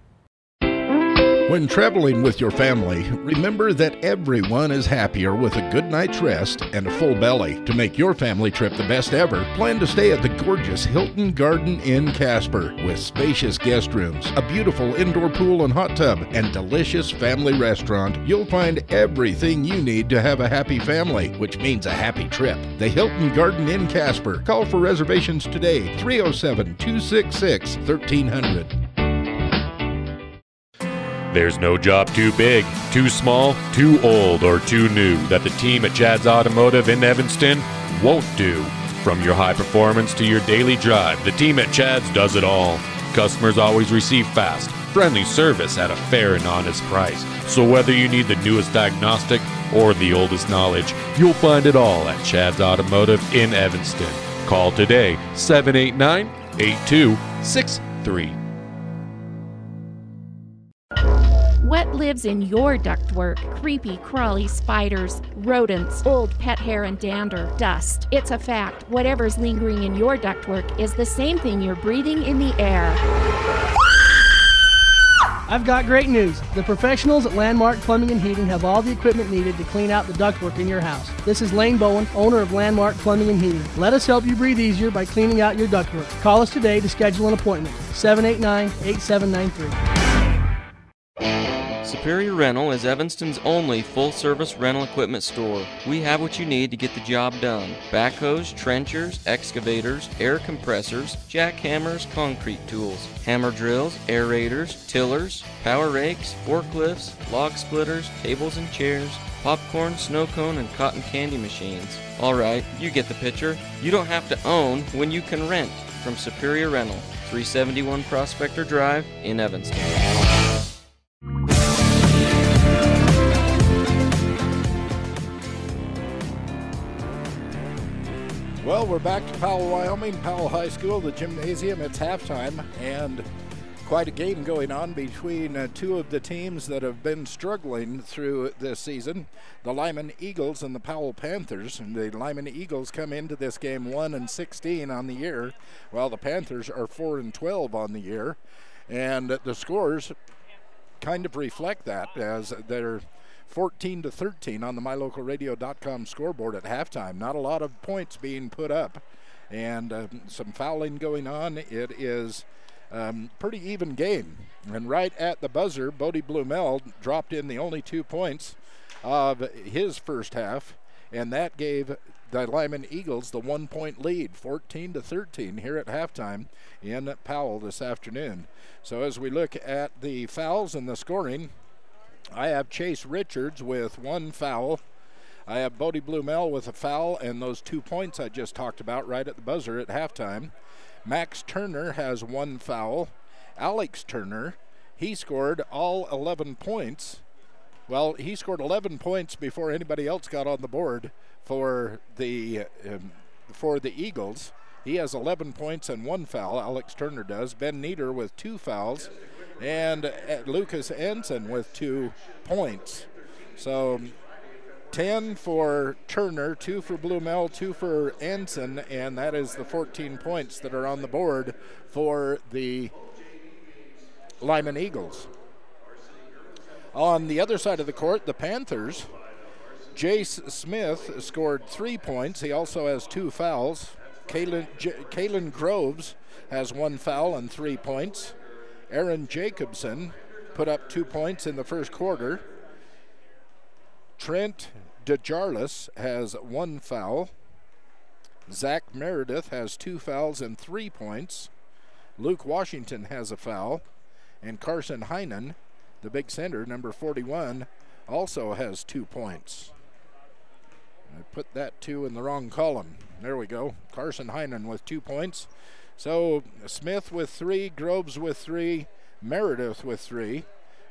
When traveling with your family, remember that everyone is happier with a good night's rest and a full belly. To make your family trip the best ever, plan to stay at the gorgeous Hilton Garden Inn Casper with spacious guest rooms, a beautiful indoor pool and hot tub, and delicious family restaurant. You'll find everything you need to have a happy family, which means a happy trip. The Hilton Garden Inn Casper. Call for reservations today, 307-266-1300. There's no job too big, too small, too old, or too new that the team at Chad's Automotive in Evanston won't do. From your high performance to your daily drive, the team at Chad's does it all. Customers always receive fast, friendly service at a fair and honest price. So whether you need the newest diagnostic or the oldest knowledge, you'll find it all at Chad's Automotive in Evanston. Call today, 789-8263. What lives in your ductwork? Creepy, crawly spiders, rodents, old pet hair and dander, dust. It's a fact. Whatever's lingering in your ductwork is the same thing you're breathing in the air. I've got great news. The professionals at Landmark Plumbing and Heating have all the equipment needed to clean out the ductwork in your house. This is Lane Bowen, owner of Landmark Plumbing and Heating. Let us help you breathe easier by cleaning out your ductwork. Call us today to schedule an appointment. 789-8793. Superior Rental is Evanston's only full-service rental equipment store. We have what you need to get the job done. Backhoes, trenchers, excavators, air compressors, jackhammers, concrete tools, hammer drills, aerators, tillers, power rakes, forklifts, log splitters, tables and chairs, popcorn, snow cone, and cotton candy machines. Alright, you get the picture. You don't have to own when you can rent from Superior Rental, 371 Prospector Drive in Evanston. Well, we're back to Powell, Wyoming, Powell High School, the gymnasium. It's halftime, and quite a game going on between two of the teams that have been struggling through this season, the Lyman Eagles and the Powell Panthers. And the Lyman Eagles come into this game 1-16 on the year, while the Panthers are 4-12 on the year. And the scores kind of reflect that, as they're 14-13 on the mylocalradio.com scoreboard at halftime. Not a lot of points being put up, and some fouling going on. It is pretty even game. And right at the buzzer, Bodie Blumel dropped in the only 2 points of his first half, and that gave the Lyman Eagles the 1-point lead, 14-13 here at halftime in Powell this afternoon. So as we look at the fouls and the scoring, I have Chase Richards with 1 foul. I have Bodie Blumel with a foul and those 2 points I just talked about right at the buzzer at halftime. Max Turner has 1 foul. Alex Turner, he scored all 11 points. Well, he scored 11 points before anybody else got on the board for the Eagles. He has 11 points and 1 foul, Alex Turner does. Ben Nieder with 2 fouls. And Lucas Ensign with 2 points. So 10 for Turner, 2 for Blumel, 2 for Ensign, and that is the 14 points that are on the board for the Lyman Eagles. On the other side of the court, the Panthers, Jace Smith scored 3 points. He also has 2 fouls. Kalen Groves has 1 foul and 3 points. Aaron Jacobson put up 2 points in the first quarter. Trent DeJarlis has 1 foul. Zach Meredith has 2 fouls and 3 points. Luke Washington has a foul. And Carson Heinen, the big center, number 41, also has 2 points. I put that 2 in the wrong column. There we go. Carson Heinen with 2 points. So Smith with 3, Groves with 3, Meredith with 3,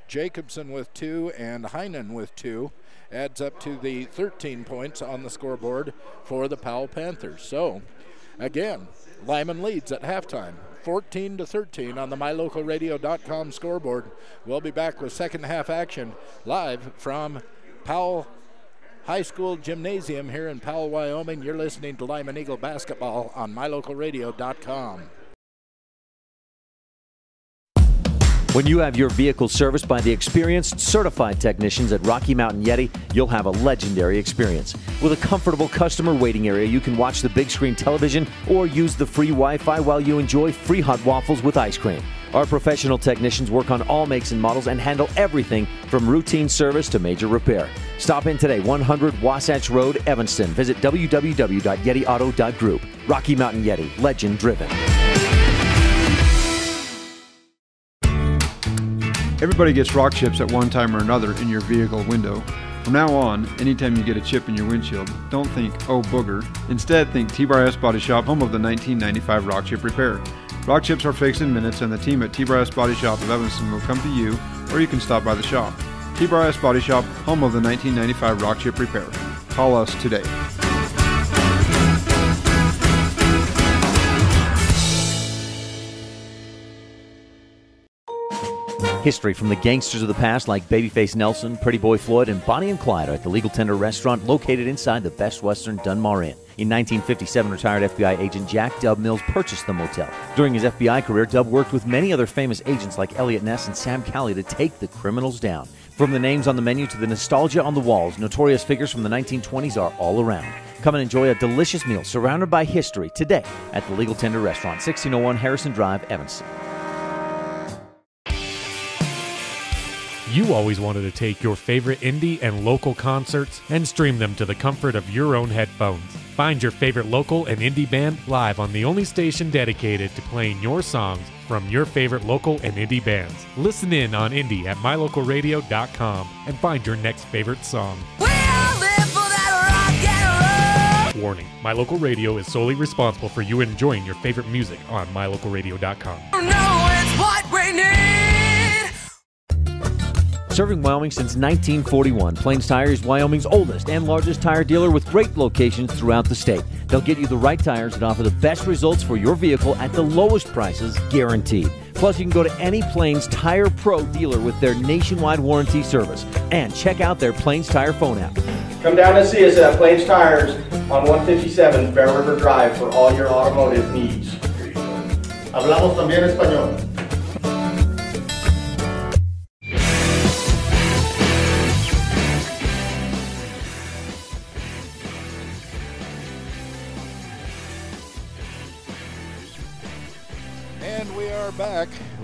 Jacobson with 2, and Heinen with 2. Adds up to the 13 points on the scoreboard for the Powell Panthers. So, again, Lyman leads at halftime, 14-13 on the mylocalradio.com scoreboard. We'll be back with second half action live from Powell High School Gymnasium here in Powell, Wyoming. You're listening to Lyman Eagle Basketball on mylocalradio.com. When you have your vehicle serviced by the experienced, certified technicians at Rocky Mountain Yeti, you'll have a legendary experience. With a comfortable customer waiting area, you can watch the big screen television or use the free Wi-Fi while you enjoy free hot waffles with ice cream. Our professional technicians work on all makes and models and handle everything from routine service to major repair. Stop in today, 100 Wasatch Road, Evanston. Visit www.yetiauto.group. Rocky Mountain Yeti, legend driven. Everybody gets rock chips at one time or another in your vehicle window. From now on, anytime you get a chip in your windshield, don't think, oh booger. Instead, think T-Bar S Body Shop, home of the 1995 rock chip repair. Rock chips are fixed in minutes, and the team at T-Bar S Body Shop of Evanston will come to you, or you can stop by the shop. T-Bar S Body Shop, home of the 1995 rock chip repair. Call us today. History from the gangsters of the past like Babyface Nelson, Pretty Boy Floyd, and Bonnie and Clyde are at the Legal Tender restaurant located inside the Best Western Dunmar Inn. In 1957, retired FBI agent Jack Dub Mills purchased the motel. During his FBI career, Dub worked with many other famous agents like Elliot Ness and Sam Calley to take the criminals down. From the names on the menu to the nostalgia on the walls, notorious figures from the 1920s are all around. Come and enjoy a delicious meal surrounded by history today at the Legal Tender Restaurant, 1601 Harrison Drive, Evanston. You always wanted to take your favorite indie and local concerts and stream them to the comfort of your own headphones. Find your favorite local and indie band live on the only station dedicated to playing your songs from your favorite local and indie bands. Listen in on indie at mylocalradio.com and find your next favorite song. Warning, My Local Radio is solely responsible for you enjoying your favorite music on mylocalradio.com. Serving Wyoming since 1941, Plains Tire is Wyoming's oldest and largest tire dealer with great locations throughout the state. They'll get you the right tires and offer the best results for your vehicle at the lowest prices, guaranteed. Plus, you can go to any Plains Tire Pro dealer with their nationwide warranty service. And check out their Plains Tire phone app. Come down and see us at Plains Tires on 157 Bear River Drive for all your automotive needs. Hablamos también español.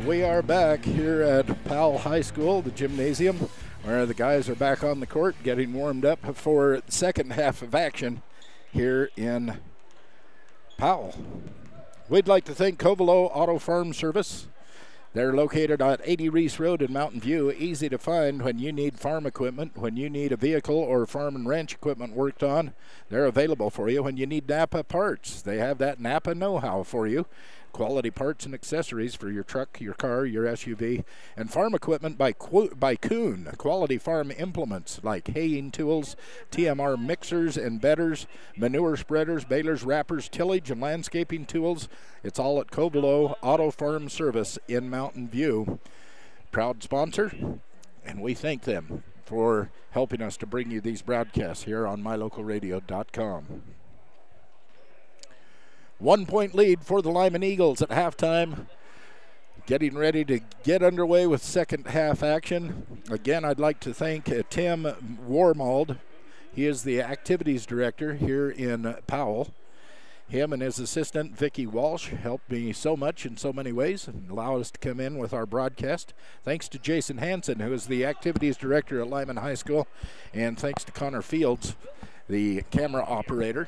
We are back here at Powell High School, the gymnasium, where the guys are back on the court getting warmed up for the second half of action here in Powell. We'd like to thank Covelo Auto Farm Service. They're located on 80 Reese Road in Mountain View, easy to find when you need farm equipment, when you need a vehicle or farm and ranch equipment worked on. They're available for you when you need Napa parts. They have that Napa know-how for you. Quality parts and accessories for your truck, your car, your SUV, and farm equipment by Kuhn. Quality farm implements like haying tools, TMR mixers and bedders, manure spreaders, balers, wrappers, tillage, and landscaping tools. It's all at Covelo Auto Farm Service in Mountain View. Proud sponsor, and we thank them for helping us to bring you these broadcasts here on mylocalradio.com. 1 point lead for the Lyman Eagles at halftime. Getting ready to get underway with second half action. Again, I'd like to thank Tim Warmald. He is the activities director here in Powell. Him and his assistant, Vicki Walsh, helped me so much in so many ways and allow us to come in with our broadcast. Thanks to Jason Hansen, who is the activities director at Lyman High School. And thanks to Connor Fields, the camera operator,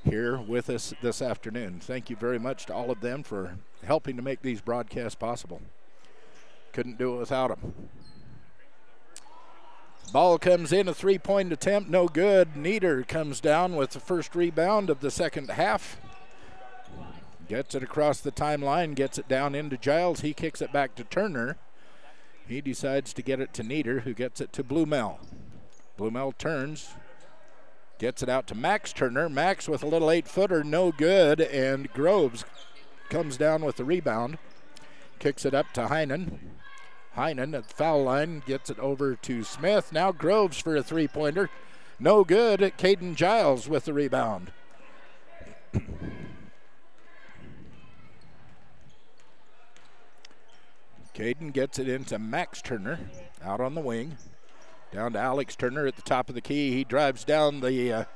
here with us this afternoon. Thank you very much to all of them for helping to make these broadcasts possible. Couldn't do it without them. Ball comes in, a three-point attempt, no good. Nieder comes down with the first rebound of the second half. Gets it across the timeline, gets it down into Giles. He kicks it back to Turner. He decides to get it to Nieder, who gets it to Blumel. Blumel turns, gets it out to Max Turner. Max with a little 8-footer, no good, and Groves comes down with the rebound. Kicks it up to Heinen. Heinen at the foul line gets it over to Smith. Now Groves for a three-pointer. No good. Caden Giles with the rebound. Caden gets it into Max Turner out on the wing. Down to Alex Turner at the top of the key. He drives down the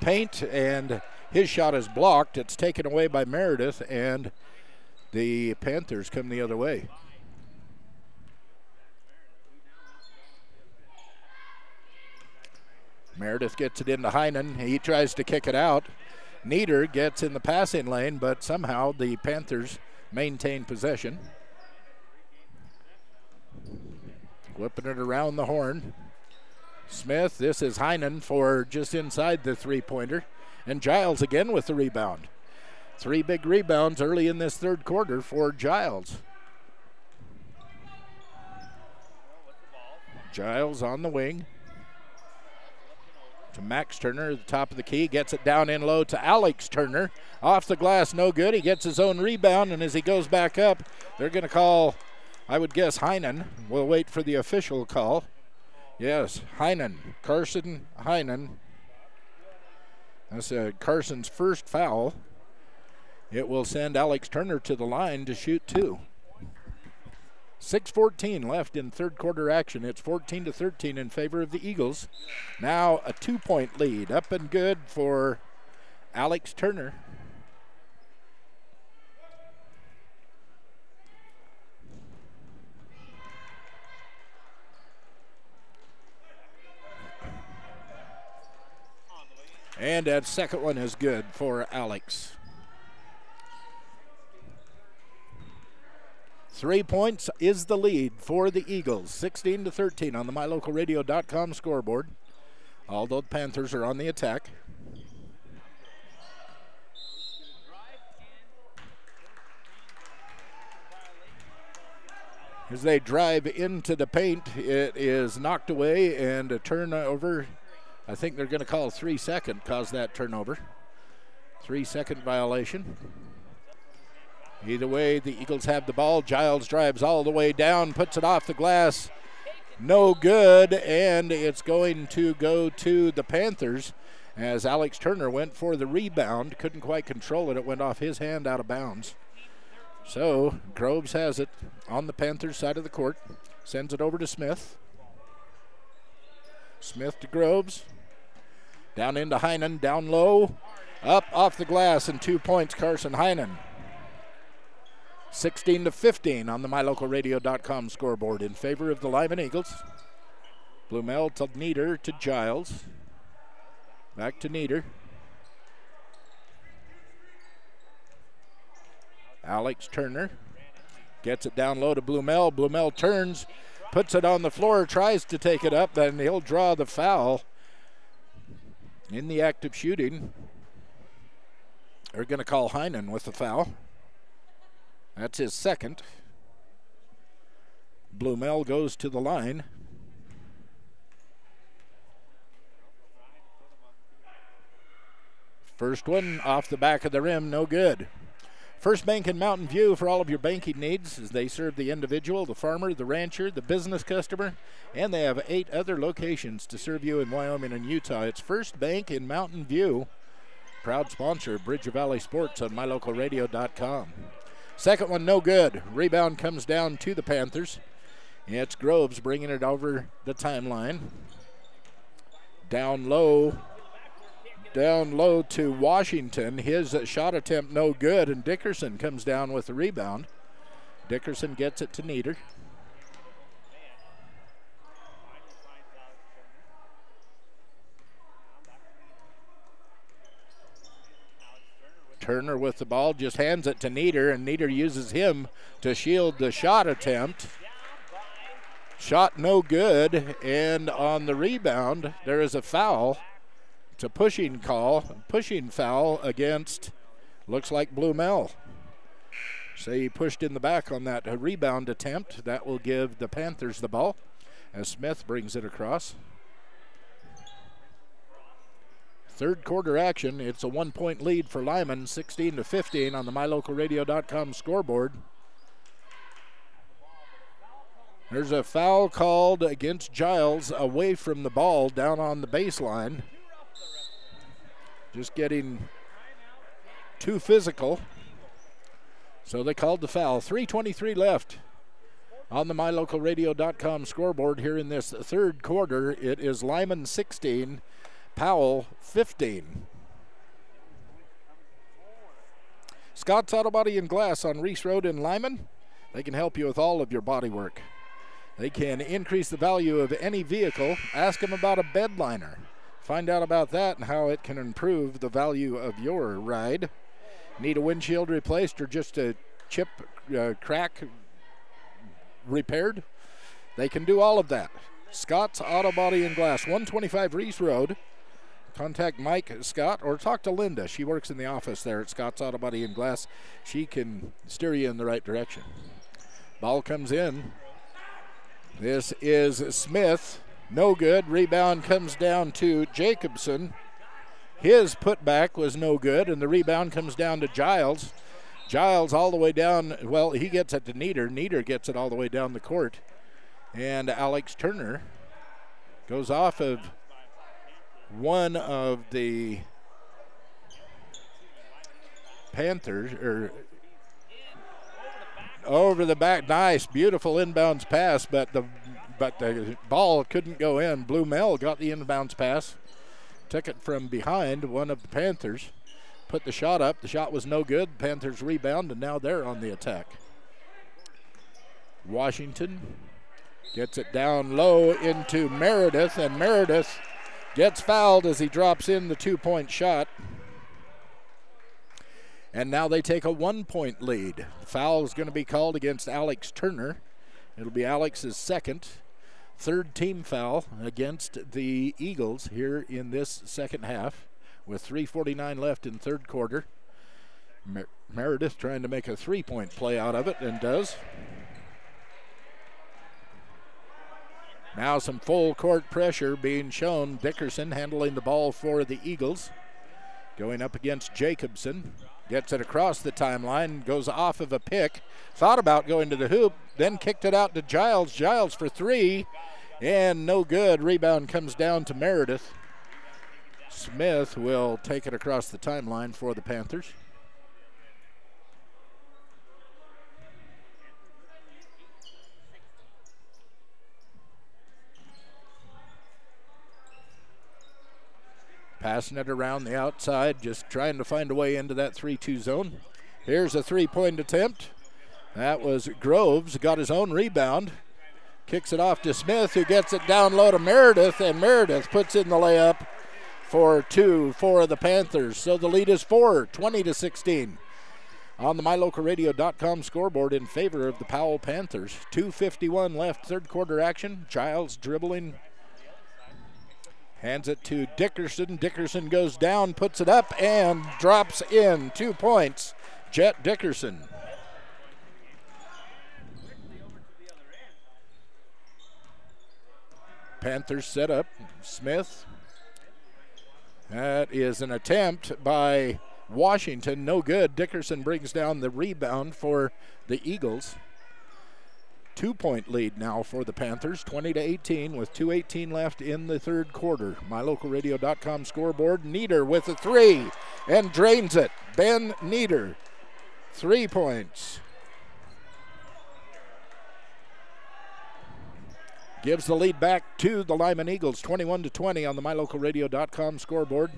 paint, and his shot is blocked. It's taken away by Meredith, and the Panthers come the other way. Meredith gets it into Heinen. He tries to kick it out. Nieder gets in the passing lane, but somehow the Panthers maintain possession. Whipping it around the horn. Smith, this is Heinen for just inside the three-pointer. And Giles again with the rebound. 3 big rebounds early in this third quarter for Giles. Giles on the wing. To Max Turner at the top of the key. Gets it down in low to Alex Turner. Off the glass, no good. He gets his own rebound, and as he goes back up, they're going to call I would guess Heinen. We'll wait for the official call. Yes, Heinen, Carson Heinen. That's Carson's first foul. It will send Alex Turner to the line to shoot 2. 6:14 left in third quarter action. It's 14-13 in favor of the Eagles. Now a 2-point lead. Up and good for Alex Turner. And that second one is good for Alex. 3 points is the lead for the Eagles. 16-13 on the MyLocalRadio.com scoreboard. Although the Panthers are on the attack. As they drive into the paint, it is knocked away and a turnover. I think they're going to call a 3-second, cause that turnover. 3-second violation. Either way, the Eagles have the ball. Giles drives all the way down, puts it off the glass. No good, and it's going to go to the Panthers as Alex Turner went for the rebound. Couldn't quite control it. It went off his hand out of bounds. So Groves has it on the Panthers side of the court. Sends it over to Smith. Smith to Groves. Down into Heinen, down low. Up off the glass, and 2 points, Carson Heinen. 16-15 on the MyLocalRadio.com scoreboard in favor of the Lyman Eagles. Blumel to Nieder to Giles. Back to Nieder. Alex Turner gets it down low to Blumel. Blumel turns, puts it on the floor, tries to take it up, then he'll draw the foul. In the act of shooting, they're going to call Heinen with the foul. That's his second. Blumel goes to the line. First one off the back of the rim, no good. First Bank in Mountain View for all of your banking needs as they serve the individual, the farmer, the rancher, the business customer, and they have 8 other locations to serve you in Wyoming and Utah. It's First Bank in Mountain View, proud sponsor of Bridger Valley Sports on MyLocalRadio.com. Second one, no good. Rebound comes down to the Panthers. It's Groves bringing it over the timeline. Down low to Washington. His shot attempt no good, and Dickerson comes down with the rebound. Dickerson gets it to Nieder. Turner with the ball, just hands it to Nieder, and Nieder uses him to shield the shot attempt. Shot no good, and on the rebound, there is a foul. It's a pushing foul against, looks like Blumel. So he pushed in the back on that rebound attempt. That will give the Panthers the ball as Smith brings it across. Third quarter action. It's a 1-point lead for Lyman, 16-15 on the MyLocalRadio.com scoreboard. There's a foul called against Giles away from the ball down on the baseline. Just getting too physical. So they called the foul. 3:23 left on the MyLocalRadio.com scoreboard here in this third quarter. It is Lyman 16, Powell 15. Scott's Auto Body and Glass on Reese Road in Lyman. They can help you with all of your body work. They can increase the value of any vehicle. Ask them about a bed liner. Find out about that and how it can improve the value of your ride. Need a windshield replaced or just a chip, crack repaired? They can do all of that. Scott's Auto Body and Glass, 125 Reese Road. Contact Mike Scott or talk to Linda. She works in the office there at Scott's Auto Body and Glass. She can steer you in the right direction. Ball comes in. This is Smith. No good. Rebound comes down to Jacobson. His putback was no good, and the rebound comes down to Giles. Giles all the way down. Well, he gets it to Nieder. Nieder gets it all the way down the court. And Alex Turner goes off of one of the Panthers, or over the back. Nice, beautiful inbounds pass, but the ball couldn't go in. Blue Mel got the inbounds pass, took it from behind one of the Panthers, put the shot up. The shot was no good. Panthers rebound, and now they're on the attack. Washington gets it down low into Meredith, and Meredith gets fouled as he drops in the 2-point shot. And now they take a 1-point lead. Foul is going to be called against Alex Turner. It'll be Alex's second, third team foul against the Eagles here in this second half with 3:49 left in third quarter. Meredith trying to make a 3-point play out of it, and does. Now some full court pressure being shown. Dickerson handling the ball for the Eagles. Going up against Jacobson. Gets it across the timeline, goes off of a pick. Thought about going to the hoop, then kicked it out to Giles. Giles for 3, and no good. Rebound comes down to Meredith. Smith will take it across the timeline for the Panthers. Passing it around the outside, just trying to find a way into that 3-2 zone. Here's a 3-point attempt. That was Groves, got his own rebound. Kicks it off to Smith, who gets it down low to Meredith, and Meredith puts in the layup for 2 for the Panthers. So the lead is 4, 20-16. On the MyLocalRadio.com scoreboard in favor of the Powell Panthers. 2:51 left, third quarter action. Giles dribbling. Hands it to Dickerson. Dickerson goes down, puts it up, and drops in. 2 points. Jet Dickerson. Panthers set up. Smith. That is an attempt by Washington. No good. Dickerson brings down the rebound for the Eagles. 2-point lead now for the Panthers, 20-18 with 2:18 left in the third quarter. MyLocalRadio.com scoreboard. Nieder with a 3 and drains it. Ben Nieder, 3 points. Gives the lead back to the Lyman Eagles, 21-20 on the MyLocalRadio.com scoreboard.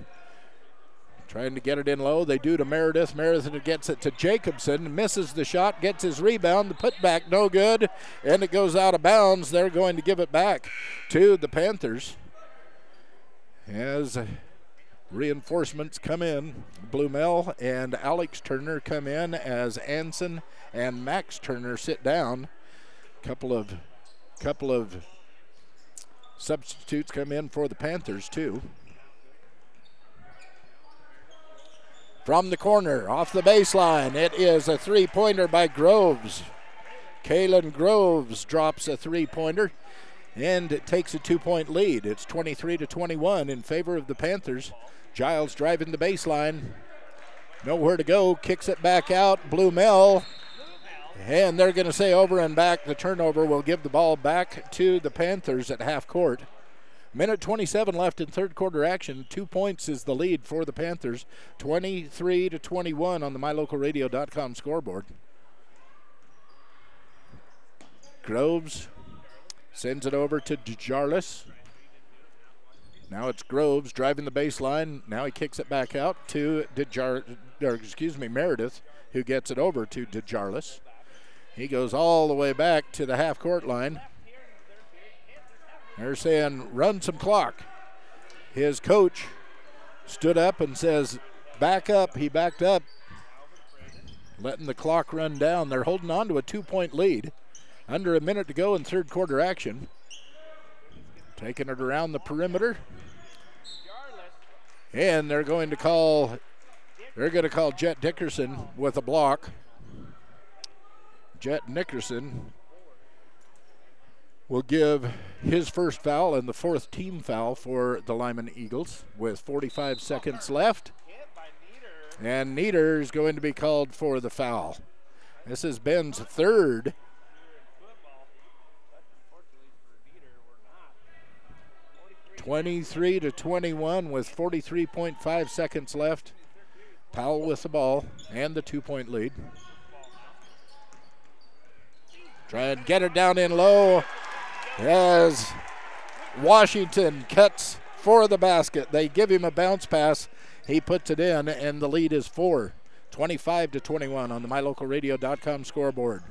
Trying to get it in low. They do to Meredith. Meredith gets it to Jacobson. Misses the shot. Gets his rebound. The putback no good. And it goes out of bounds. They're going to give it back to the Panthers as reinforcements come in. Blumel and Alex Turner come in as Anson and Max Turner sit down. Couple of substitutes come in for the Panthers too. From the corner, off the baseline, it is a 3-pointer by Groves. Kalen Groves drops a 3-pointer, and it takes a 2-point lead. It's 23-21 in favor of the Panthers. Giles driving the baseline. Nowhere to go, kicks it back out. Blumel, and they're going to say over and back. The turnover will give the ball back to the Panthers at half court. Minute 27 left in third quarter action. 2 points is the lead for the Panthers. 23-21 on the MyLocalRadio.com scoreboard. Groves sends it over to DeJarlis. Now it's Groves driving the baseline. Now he kicks it back out to Meredith, who gets it over to DeJarlis. He goes all the way back to the half court line. They're saying, run some clock. His coach stood up and says, back up. He backed up, letting the clock run down. They're holding on to a 2-point lead. Under a minute to go in third quarter action. Taking it around the perimeter. And they're going to call Jet Dickerson with a block. Jet Dickerson will give his first foul and the fourth team foul for the Lyman Eagles with 45 seconds left. And Nieder is going to be called for the foul. This is Ben's third. (23-21) with 43.5 seconds left. Powell with the ball and the 2-point lead. Try and get her down in low as Washington cuts for the basket. They give him a bounce pass. He puts it in, and the lead is 4. 25-21 on the MyLocalRadio.com scoreboard.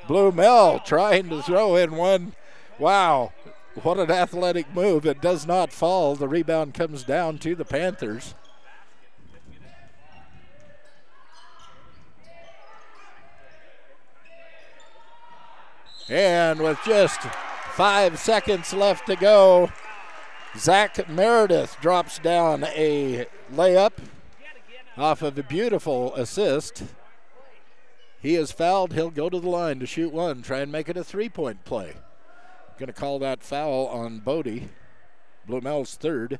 Blumel trying to throw in one. Wow, what an athletic move. It does not fall. The rebound comes down to the Panthers. And with just 5 seconds left to go, Zach Meredith drops down a layup off of a beautiful assist. He is fouled. He'll go to the line to shoot one, try and make it a 3-point play. Going to call that foul on Bodie, Blumel's third.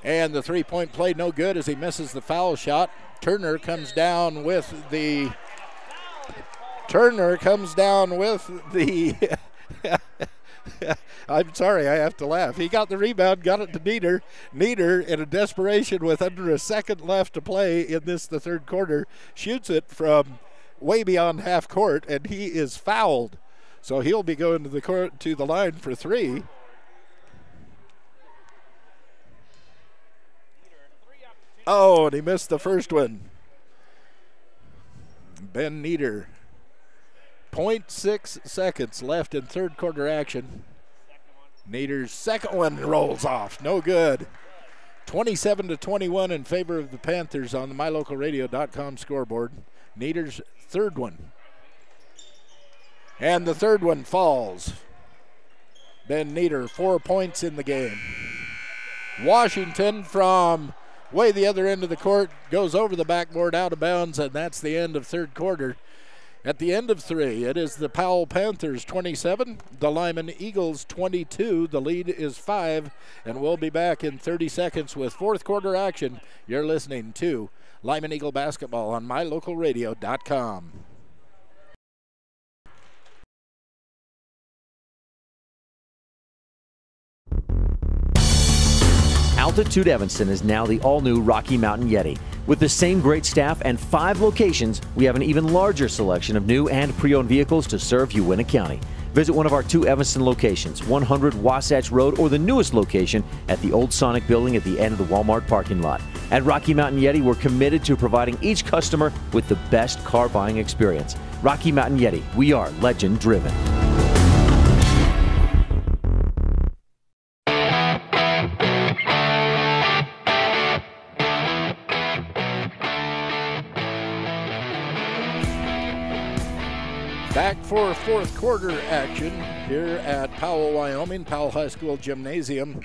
And the 3-point play no good as he misses the foul shot. Turner comes down with the I'm sorry, I have to laugh. He got the rebound, got it to Nieder. Nieder, in a desperation with under a second left to play in the third quarter, shoots it from way beyond half court, and he is fouled. So he'll be going to the line for 3. Oh, and he missed the first one. Ben Nieder. 0.6 seconds left in third quarter action. Nieder's second one rolls off. No good. 27-21 in favor of the Panthers on the MyLocalRadio.com scoreboard. Nieder's third one. And the third one falls. Ben Nieder, 4 points in the game. Washington from way the other end of the court goes over the backboard out of bounds, and that's the end of third quarter. At the end of 3, it is the Powell Panthers 27, the Lyman Eagles 22. The lead is 5, and we'll be back in 30 seconds with fourth quarter action. You're listening to Lyman Eagle Basketball on MyLocalRadio.com. Altitude Evanston is now the all-new Rocky Mountain Yeti. With the same great staff and 5 locations, we have an even larger selection of new and pre-owned vehicles to serve Uinta County. Visit one of our 2 Evanston locations, 100 Wasatch Road, or the newest location at the old Sonic building at the end of the Walmart parking lot. At Rocky Mountain Yeti, we're committed to providing each customer with the best car buying experience. Rocky Mountain Yeti, we are legend driven. Back for fourth quarter action here at Powell, Wyoming, Powell High School Gymnasium.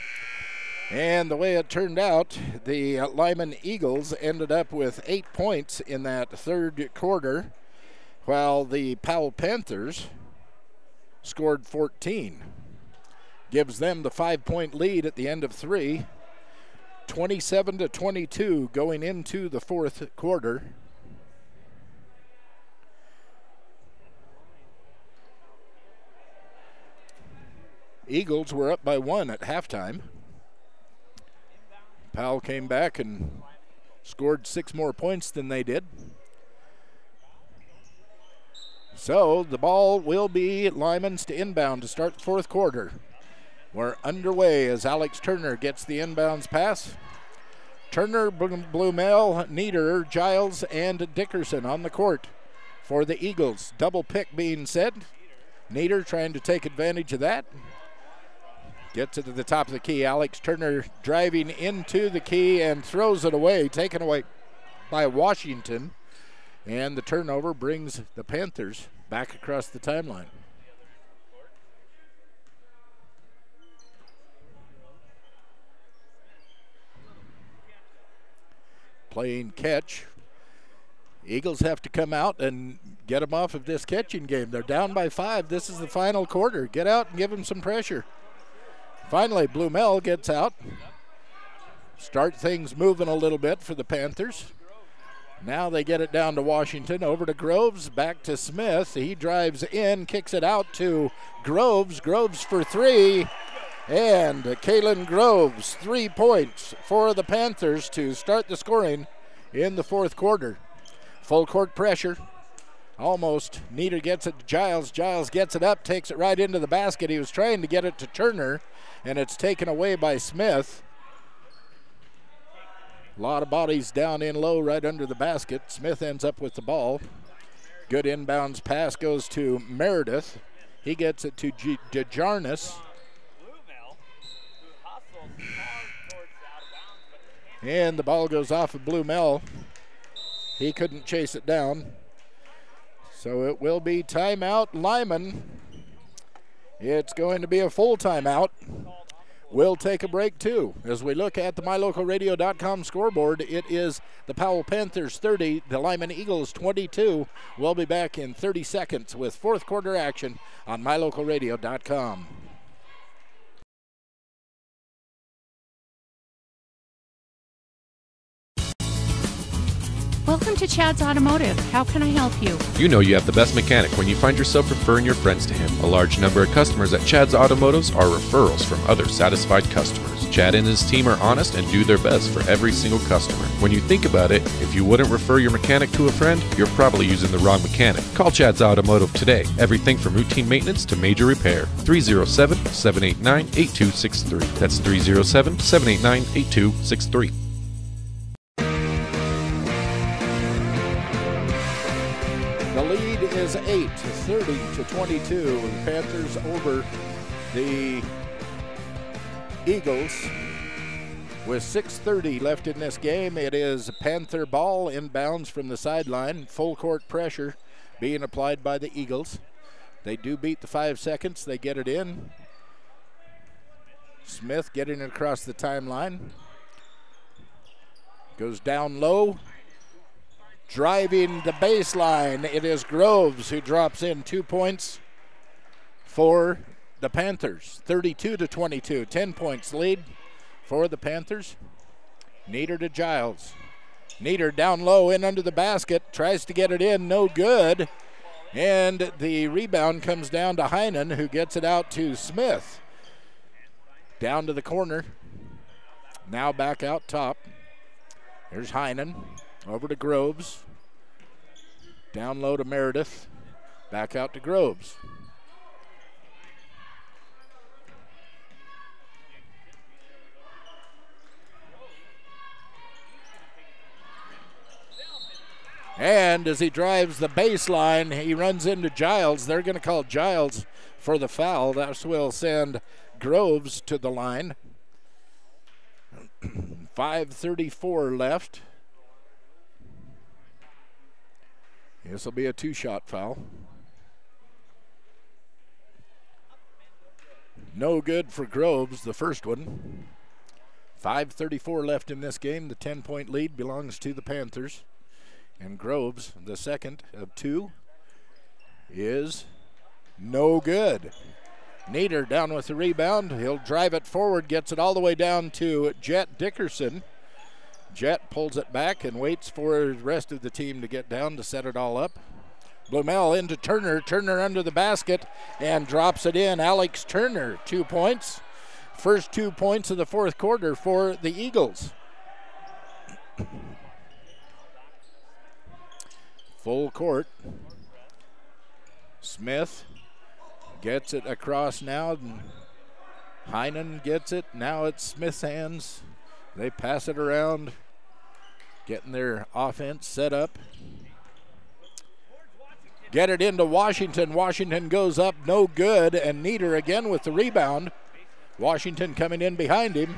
And the way it turned out, the Lyman Eagles ended up with 8 points in that third quarter, while the Powell Panthers scored 14. Gives them the 5-point lead at the end of 3, 27-22 going into the fourth quarter. Eagles were up by 1 at halftime. Powell came back and scored 6 more points than they did. So the ball will be Lyman's to inbound to start the fourth quarter. We're underway as Alex Turner gets the inbounds pass. Turner, Blumel, Nieder, Giles, and Dickerson on the court for the Eagles. Double pick being said. Nieder trying to take advantage of that. Gets it to the top of the key. Alex Turner driving into the key and throws it away, taken away by Washington. And the turnover brings the Panthers back across the timeline. Playing catch. Eagles have to come out and get them off of this catching game. They're down by 5. This is the final quarter. Get out and give them some pressure. Finally, Blumel gets out. start things moving a little bit for the Panthers. Now they get it down to Washington, over to Groves, back to Smith. He drives in, kicks it out to Groves. Groves for three, and Kalen Groves, 3 points for the Panthers to start the scoring in the fourth quarter. Full court pressure, almost. Nieder gets it to Giles. Giles gets it up, takes it right into the basket. He was trying to get it to Turner, and it's taken away by Smith. A lot of bodies down in low right under the basket. Smith ends up with the ball. Good inbounds pass goes to Meredith. He gets it to DeJarnis. And the ball goes off of Blumel. He couldn't chase it down. So it will be timeout Lyman. It's going to be a full timeout. We'll take a break too. As we look at the MyLocalRadio.com scoreboard, it is the Powell Panthers 30, the Lyman Eagles 22. We'll be back in 30 seconds with fourth quarter action on MyLocalRadio.com. Welcome to Chad's Automotive. How can I help you? You know you have the best mechanic when you find yourself referring your friends to him. A large number of customers at Chad's Automotives are referrals from other satisfied customers. Chad and his team are honest and do their best for every single customer. When you think about it, if you wouldn't refer your mechanic to a friend, you're probably using the wrong mechanic. Call Chad's Automotive today. Everything from routine maintenance to major repair. 307-789-8263. That's 307-789-8263. Is 8, 30-22. The Panthers over the Eagles with 6:30 left in this game. It is Panther ball inbounds from the sideline. Full court pressure being applied by the Eagles. They do beat the 5 seconds. They get it in. Smith getting it across the timeline. Goes down low. Driving the baseline, it is Groves who drops in 2 points for the Panthers. 32-22, 10 points lead for the Panthers. Nieder to Giles. Nieder down low in under the basket, tries to get it in, no good. And the rebound comes down to Heinen, who gets it out to Smith. Down to the corner, now back out top. There's Heinen. Over to Groves. Down low to Meredith. Back out to Groves. And as he drives the baseline, he runs into Giles. They're going to call Giles for the foul. That will send Groves to the line. 5:34 left. This will be a two-shot foul. No good for Groves, the first one. 5:34 left in this game. The 10-point lead belongs to the Panthers. And Groves, the second of two, is no good. Nieder down with the rebound. He'll drive it forward, gets it all the way down to Jet Dickerson. Jet pulls it back and waits for the rest of the team to get down to set it all up. Blumel into Turner. Turner under the basket and drops it in. Alex Turner, 2 points. First 2 points of the fourth quarter for the Eagles. Full court. Smith gets it across now. Heinen gets it. Now it's Smith's hands. They pass it around, getting their offense set up. Get it into Washington. Washington goes up, no good, and Nieder again with the rebound. Washington coming in behind him,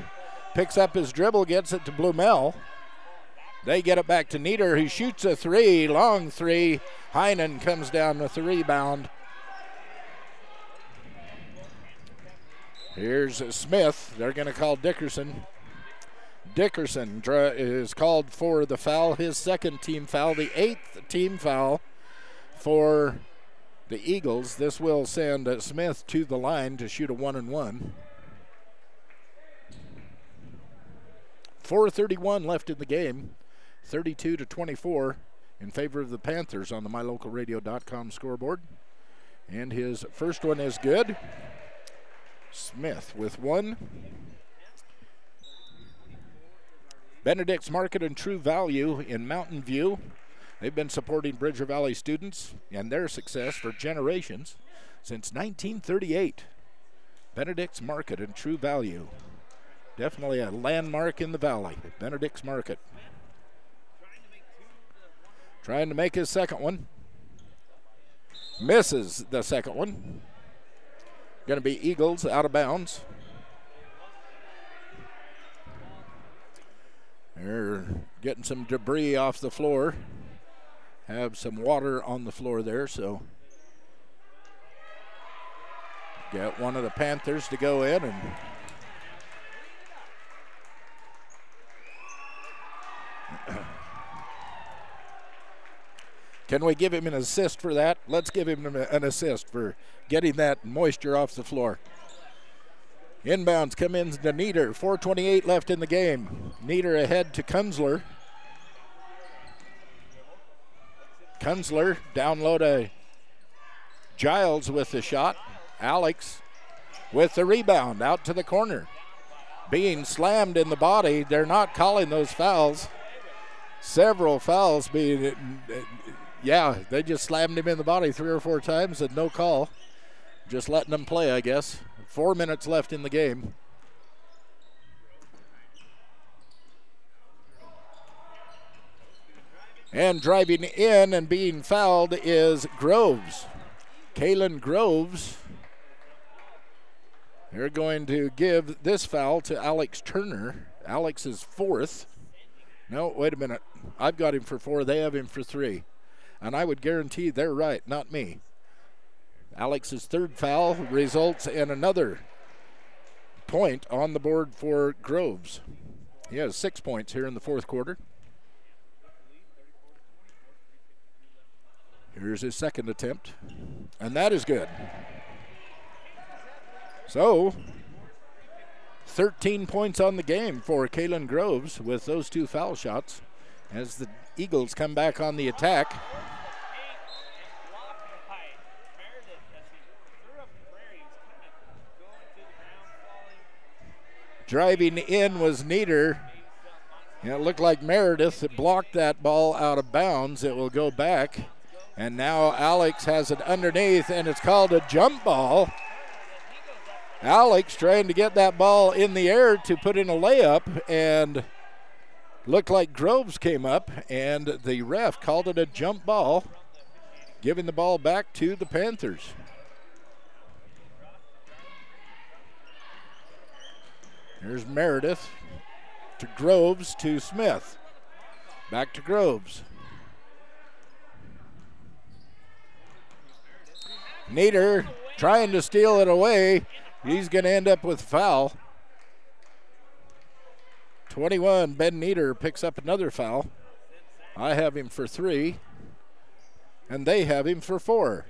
picks up his dribble, gets it to Blumel. They get it back to Nieder, who shoots a three, long three. Heinen comes down with the rebound. Here's Smith. They're going to call Dickerson. Dickerson is called for the foul, his second team foul, the 8th team foul for the Eagles. This will send Smith to the line to shoot a 1-and-1. 4:31 left in the game, 32-24 in favor of the Panthers on the MyLocalRadio.com scoreboard. And his first one is good. Smith with one. Benedict's Market and True Value in Mountain View. They've been supporting Bridger Valley students and their success for generations since 1938. Benedict's Market and True Value. Definitely a landmark in the valley, Benedict's Market. Trying to make his second one. Misses the second one. Going to be Eagles out of bounds. They're getting some debris off the floor. Have some water on the floor there, so get one of the Panthers to go in and can we give him an assist for that? Let's give him an assist for getting that moisture off the floor. Inbounds come in to Nieder. 4:28 left in the game. Nieder ahead to Kunzler. Kunzler down low to Giles with the shot. Alex with the rebound out to the corner. Being slammed in the body. They're not calling those fouls. Several fouls being, yeah, they just slammed him in the body 3 or 4 times and no call. Just letting them play, I guess. 4 minutes left in the game. And driving in and being fouled is Groves. Kalen Groves. They're going to give this foul to Alex Turner. Alex is 4th. No, wait a minute. I've got him for 4. They have him for 3. And I would guarantee they're right, not me. Alex's 3rd foul results in another point on the board for Groves. He has 6 points here in the 4th quarter. Here's his second attempt, and that is good. So, 13 points on the game for Kalen Groves with those 2 foul shots as the Eagles come back on the attack. Driving in was Nieder. And it looked like Meredith blocked that ball out of bounds. It will go back. And now Alex has it underneath, and it's called a jump ball. Alex trying to get that ball in the air to put in a layup, and looked like Groves came up, and the ref called it a jump ball, giving the ball back to the Panthers. Here's Meredith to Groves to Smith. Back to Groves. Nieder trying to steal it away. He's going to end up with foul. 21, Ben Nieder picks up another foul. I have him for 3, and they have him for 4.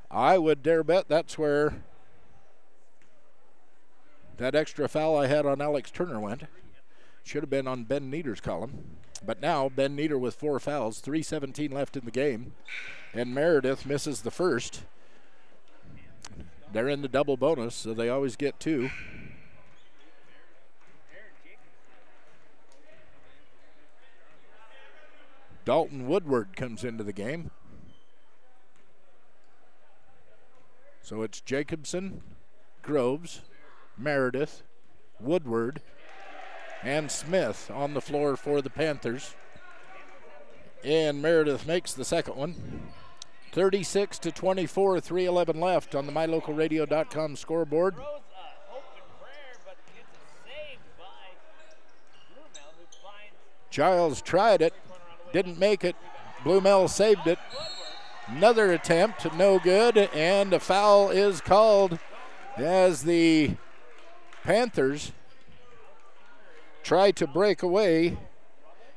I would dare bet that's where that extra foul I had on Alex Turner went. Should have been on Ben Nieder's column. But now Ben Nieder with 4 fouls, 3:17 left in the game. And Meredith misses the first. They're in the double bonus, so they always get 2. Dalton Woodward comes into the game. So it's Jacobson, Groves, Meredith, Woodward, and Smith on the floor for the Panthers. And Meredith makes the second one. 36-24, 3:11 left on the MyLocalRadio.com scoreboard. Giles tried it, didn't make it. Blumel saved it. Another attempt, no good, and a foul is called as the Panthers try to break away.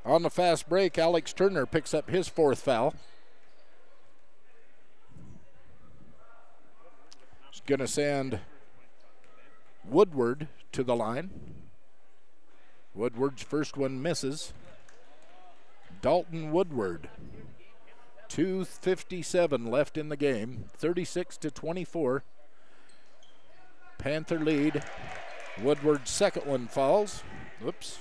On the fast break, Alex Turner picks up his 4th foul. He's going to send Woodward to the line. Woodward's first one misses. Dalton Woodward. 2:57 left in the game. 36-24. Panther lead. Woodward's second one falls. Whoops.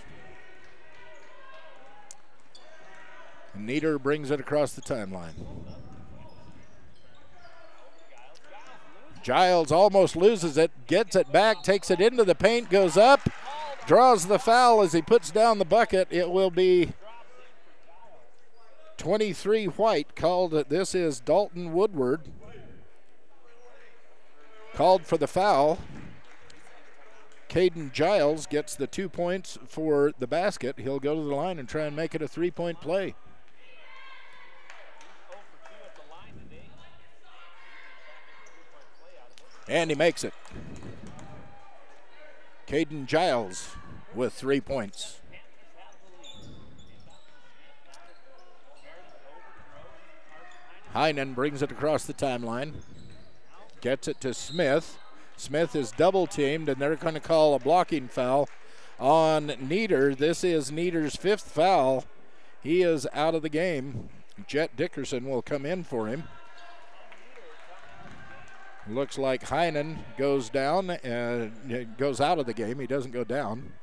Nieder brings it across the timeline. Giles almost loses it, gets it back, takes it into the paint, goes up, draws the foul as he puts down the bucket. It will be 23 White called. This is Dalton Woodward. Called for the foul. Caden Giles gets the 2 points for the basket. He'll go to the line and try and make it a 3-point play. And he makes it. Caden Giles with 3 points. Heinen brings it across the timeline. Gets it to Smith. Smith is double teamed, and they're going to call a blocking foul on Nieder. This is Nieder's 5th foul. He is out of the game. Jet Dickerson will come in for him. Looks like Heinen goes down and goes out of the game. He doesn't go down.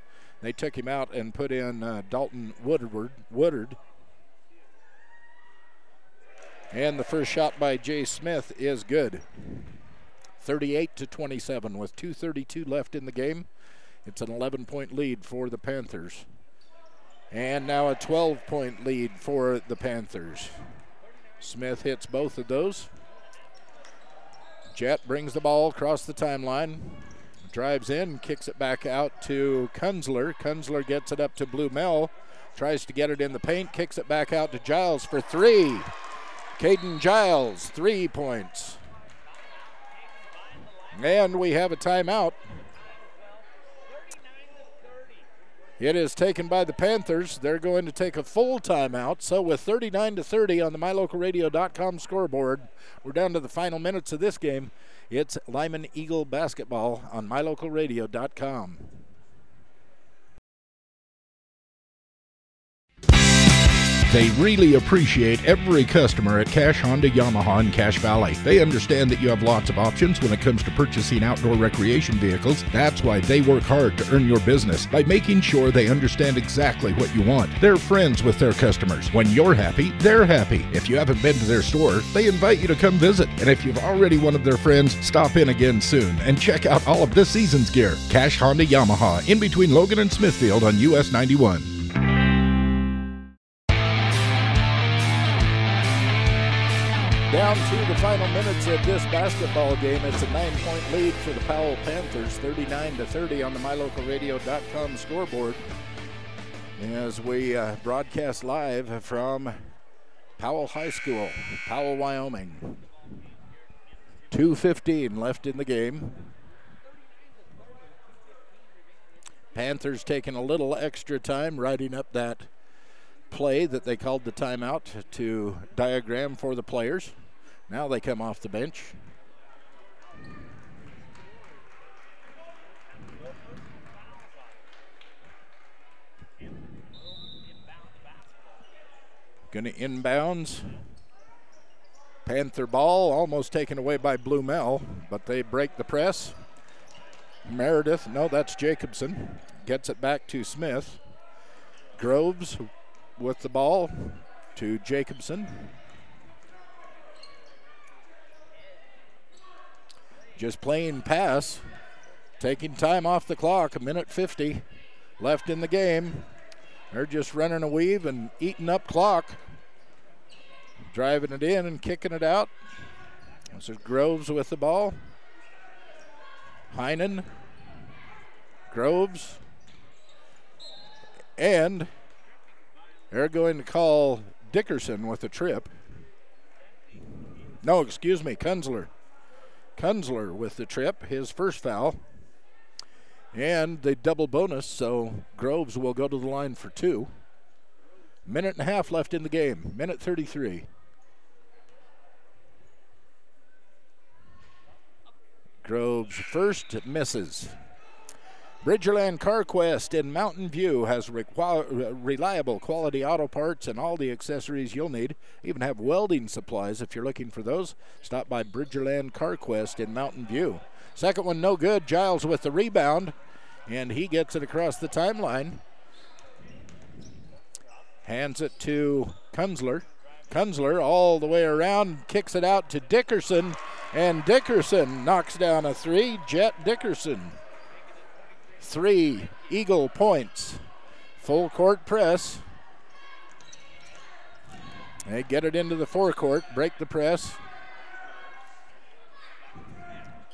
They took him out and put in Dalton Woodward. And the first shot by Jay Smith is good. 38-27 with 2:32 left in the game. It's an 11-point lead for the Panthers. And now a 12-point lead for the Panthers. Smith hits both of those. Jet brings the ball across the timeline, drives in, kicks it back out to Kunzler. Kunzler gets it up to Blumel, tries to get it in the paint, kicks it back out to Giles for 3. Caden Giles, 3 points. And we have a timeout. It is taken by the Panthers. They're going to take a full timeout. So with 39-30 on the MyLocalRadio.com scoreboard, we're down to the final minutes of this game. It's Lyman Eagle basketball on MyLocalRadio.com. They really appreciate every customer at Cash Honda Yamaha in Cache Valley. They understand that you have lots of options when it comes to purchasing outdoor recreation vehicles. That's why they work hard to earn your business by making sure they understand exactly what you want. They're friends with their customers. When you're happy, they're happy. If you haven't been to their store, they invite you to come visit. And if you've already one of their friends, stop in again soon and check out all of this season's gear. Cache Honda Yamaha in between Logan and Smithfield on US 91. Down to the final minutes of this basketball game. It's a 9-point lead for the Powell Panthers, 39-30 on the MyLocalRadio.com scoreboard. As we broadcast live from Powell High School, Powell, Wyoming. 2:15 left in the game. Panthers taking a little extra time writing up that play that they called the timeout to diagram for the players. Now they come off the bench. Gonna inbounds. Panther ball almost taken away by Blumel, but they break the press. Meredith, no, that's Jacobson, gets it back to Smith. Groves with the ball to Jacobson. Just playing pass, taking time off the clock, 1:50 left in the game. They're just running a weave and eating up clock. Driving it in and kicking it out. This is Groves with the ball. Heinen, Groves, and they're going to call Dickerson with a trip. No, excuse me, Kunzler. Kunzler with the trip, his first foul. And the double bonus, so Groves will go to the line for 2. 1.5 left in the game, 1:33. Groves first misses. Bridgerland CarQuest in Mountain View has reliable quality auto parts and all the accessories you'll need. Even have welding supplies if you're looking for those. Stop by Bridgerland CarQuest in Mountain View. Second one no good. Giles with the rebound, and he gets it across the timeline. Hands it to Kunzler. Kunzler all the way around, kicks it out to Dickerson, and Dickerson knocks down a three. Jet Dickerson. 3 Eagle points. Full court press. They get it into the forecourt, break the press.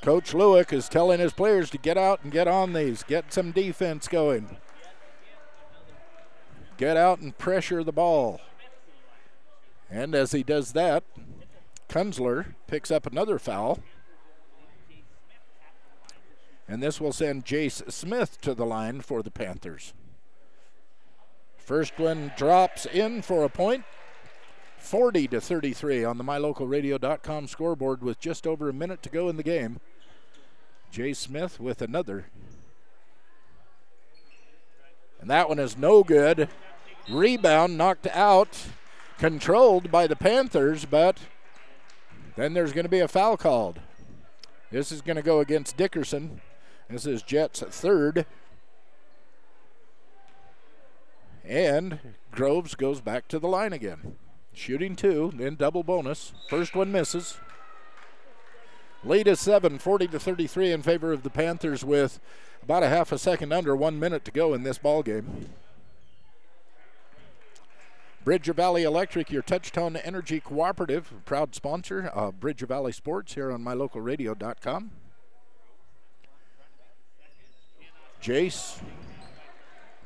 Coach Lewick is telling his players to get out and get on these, get some defense going. Get out and pressure the ball. And as he does that, Kunzler picks up another foul. And this will send Jace Smith to the line for the Panthers. First one drops in for a point. 40-33 on the MyLocalRadio.com scoreboard with just over a minute to go in the game. Jace Smith with another. And that one is no good. Rebound knocked out, controlled by the Panthers, but then there's going to be a foul called. This is going to go against Dickerson. This is Jet's third. And Groves goes back to the line again. Shooting 2, then double bonus. First one misses. Lead is 7, 40-33 in favor of the Panthers with about a half a second under 1 minute to go in this ball game. Bridger Valley Electric, your Touchtone Energy Cooperative, proud sponsor of Bridger Valley Sports here on MyLocalRadio.com. Jace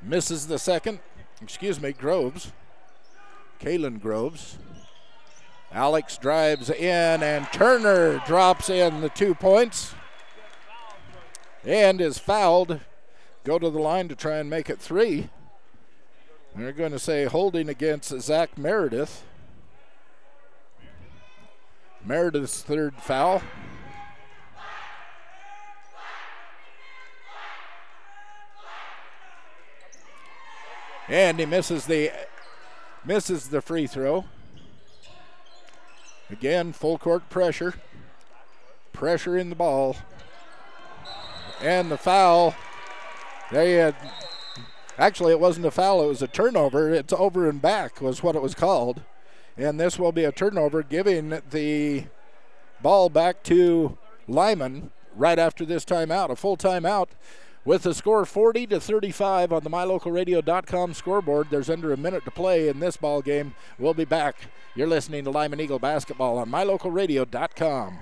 misses the second. Groves. Kalen Groves. Alex drives in, and Turner drops in the 2 points and is fouled. Go to the line to try and make it 3. They're going to say holding against Zach Meredith. Meredith's third foul. And he misses the free throw. Again, full court pressure. Pressure in the ball. And the foul. Actually, it wasn't a foul, it was a turnover. It's over and back was what it was called. And this will be a turnover, giving the ball back to Lyman right after this timeout, a full timeout. With the score 40-35 on the MyLocalRadio.com scoreboard, there's under a minute to play in this ball game. We'll be back. You're listening to Lyman Eagle basketball on MyLocalRadio.com.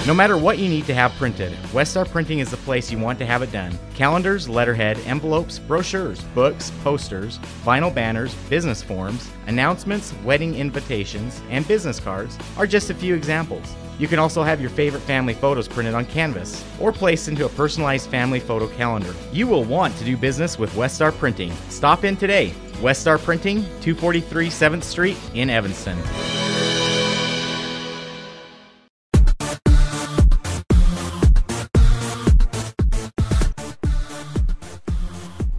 No matter what you need to have printed, Westar Printing is the place you want to have it done. Calendars, letterhead, envelopes, brochures, books, posters, vinyl banners, business forms, announcements, wedding invitations, and business cards are just a few examples. You can also have your favorite family photos printed on canvas or placed into a personalized family photo calendar. You will want to do business with Westar Printing. Stop in today. Westar Printing, 243 7th Street in Evanston.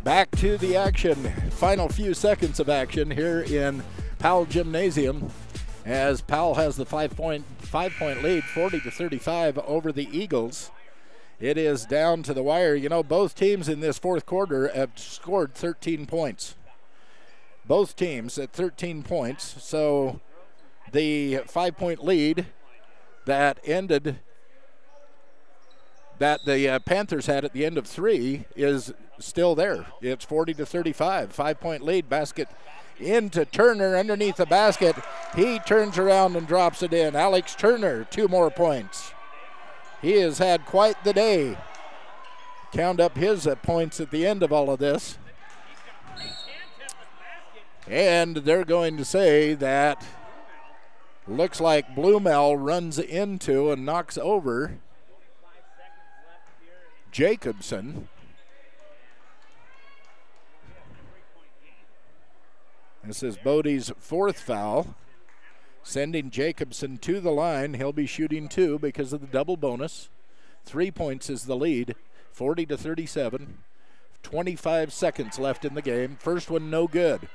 Back to the action. Final few seconds of action here in Powell Gymnasium as Powell has the 5-point lead, 40-35 over the Eagles. It is down to the wire. You know, both teams in this fourth quarter have scored 13 points. Both teams at 13 points. So the 5-point lead that ended, that the Panthers had at the end of 3 is still there. It's 40-35, 5-point lead. Basket into Turner underneath the basket. He turns around and drops it in. Alex Turner, 2 more points. He has had quite the day. Count up his points at the end of all of this. And they're going to say that looks like Blumel runs into and knocks over Jacobson. This is Bodie's 4th foul, sending Jacobson to the line. He'll be shooting 2 because of the double bonus. 3 points is the lead, 40-37. 25 seconds left in the game. First one no good.